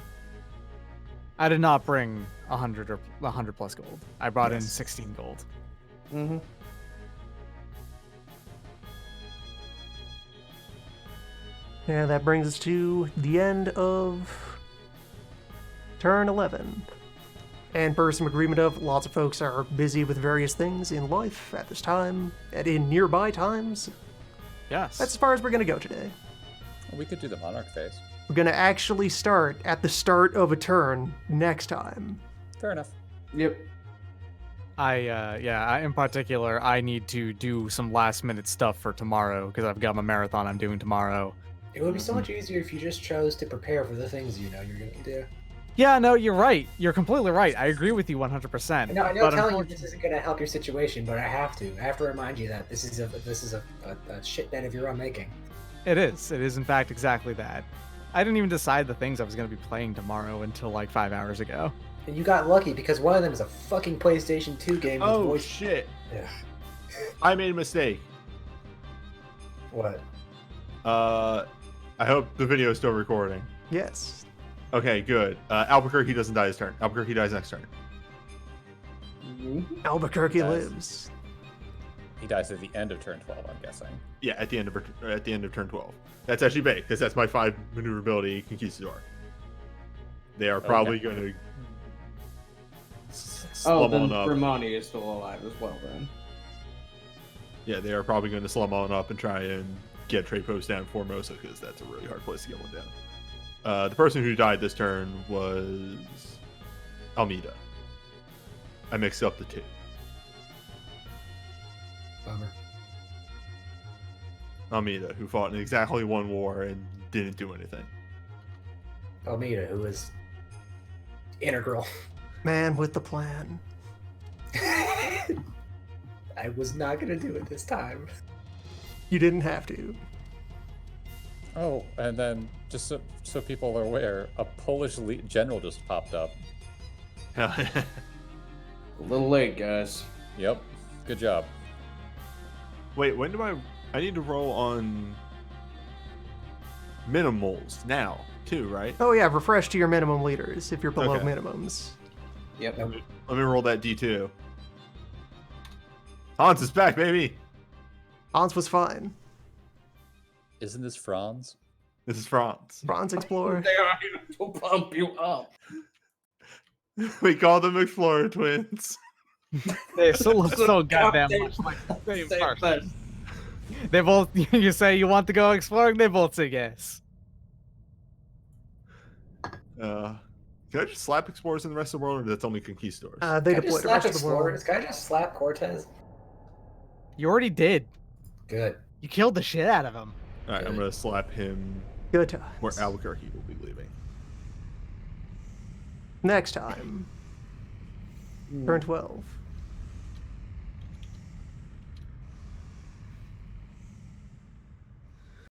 I did not bring 100 or 100 plus gold. I brought in 16 gold. Mm-hmm. And that brings us to the end of turn 11. And per some agreement of, lots of folks are busy with various things in life at this time, and in nearby times. Yes. That's as far as we're going to go today. We could do the monarch phase. We're going to actually start at the start of a turn next time. Fair enough. Yep. In particular, I need to do some last minute stuff for tomorrow because I've got my marathon I'm doing tomorrow. It would be so much easier if you just chose to prepare for the things you know you're going to do. Yeah, no, you're right. You're completely right. I agree with you 100%. I know but telling you this isn't going to help your situation, but I have to. I have to remind you that this is a shit bed of your own making. It is. It is, in fact, exactly that. I didn't even decide the things I was going to be playing tomorrow until like 5 hours ago. And you got lucky because one of them is a fucking PlayStation 2 game with Oh, voice. shit. Yeah. I made a mistake. What? I hope the video is still recording. Yes. Okay, good. Albuquerque doesn't die this turn. Albuquerque dies next turn. Albuquerque Yes. lives. He dies at the end of turn 12, I'm guessing. Yeah, at the end of turn 12. That's actually big because that's my 5 maneuverability conquistador. They are probably going to slum then on up. Romani is still alive as well then. Yeah, they are probably going to slum on up and try and get trade posts down Formosa because that's a really hard place to get one down. The person who died this turn was Almeida. I mixed up the 2. Bummer. Almeida, who fought in exactly 1 war and didn't do anything. Almeida, who is integral. Man with the plan. I was not going to do it this time. You didn't have to. Oh, and then just so people are aware, a Polish general just popped up. A little late, guys. Yep, good job. Wait, when do I need to roll on minimals now, too, right? Oh yeah, refresh to your minimum leaders if you're below Okay. minimums. Yep. Let me roll that D2. Hans is back, baby! Hans was fine. Isn't this Franz? This is France. Franz Explorer. They are to pump you up. We call them Explorer Twins. They still look so goddamn They- much like the same Same person. thing. They both, you say you want to go exploring, they both say yes. Can I just slap Explorers in the rest of the world, or that's only Conquistadors? They Can I deployed just the slap rest of the world. Explorers? Can I just slap Cortez? You already did. Good. You killed the shit out of him. Alright, I'm going to slap him Good times. where Albuquerque will be leaving. Next time. Turn 12.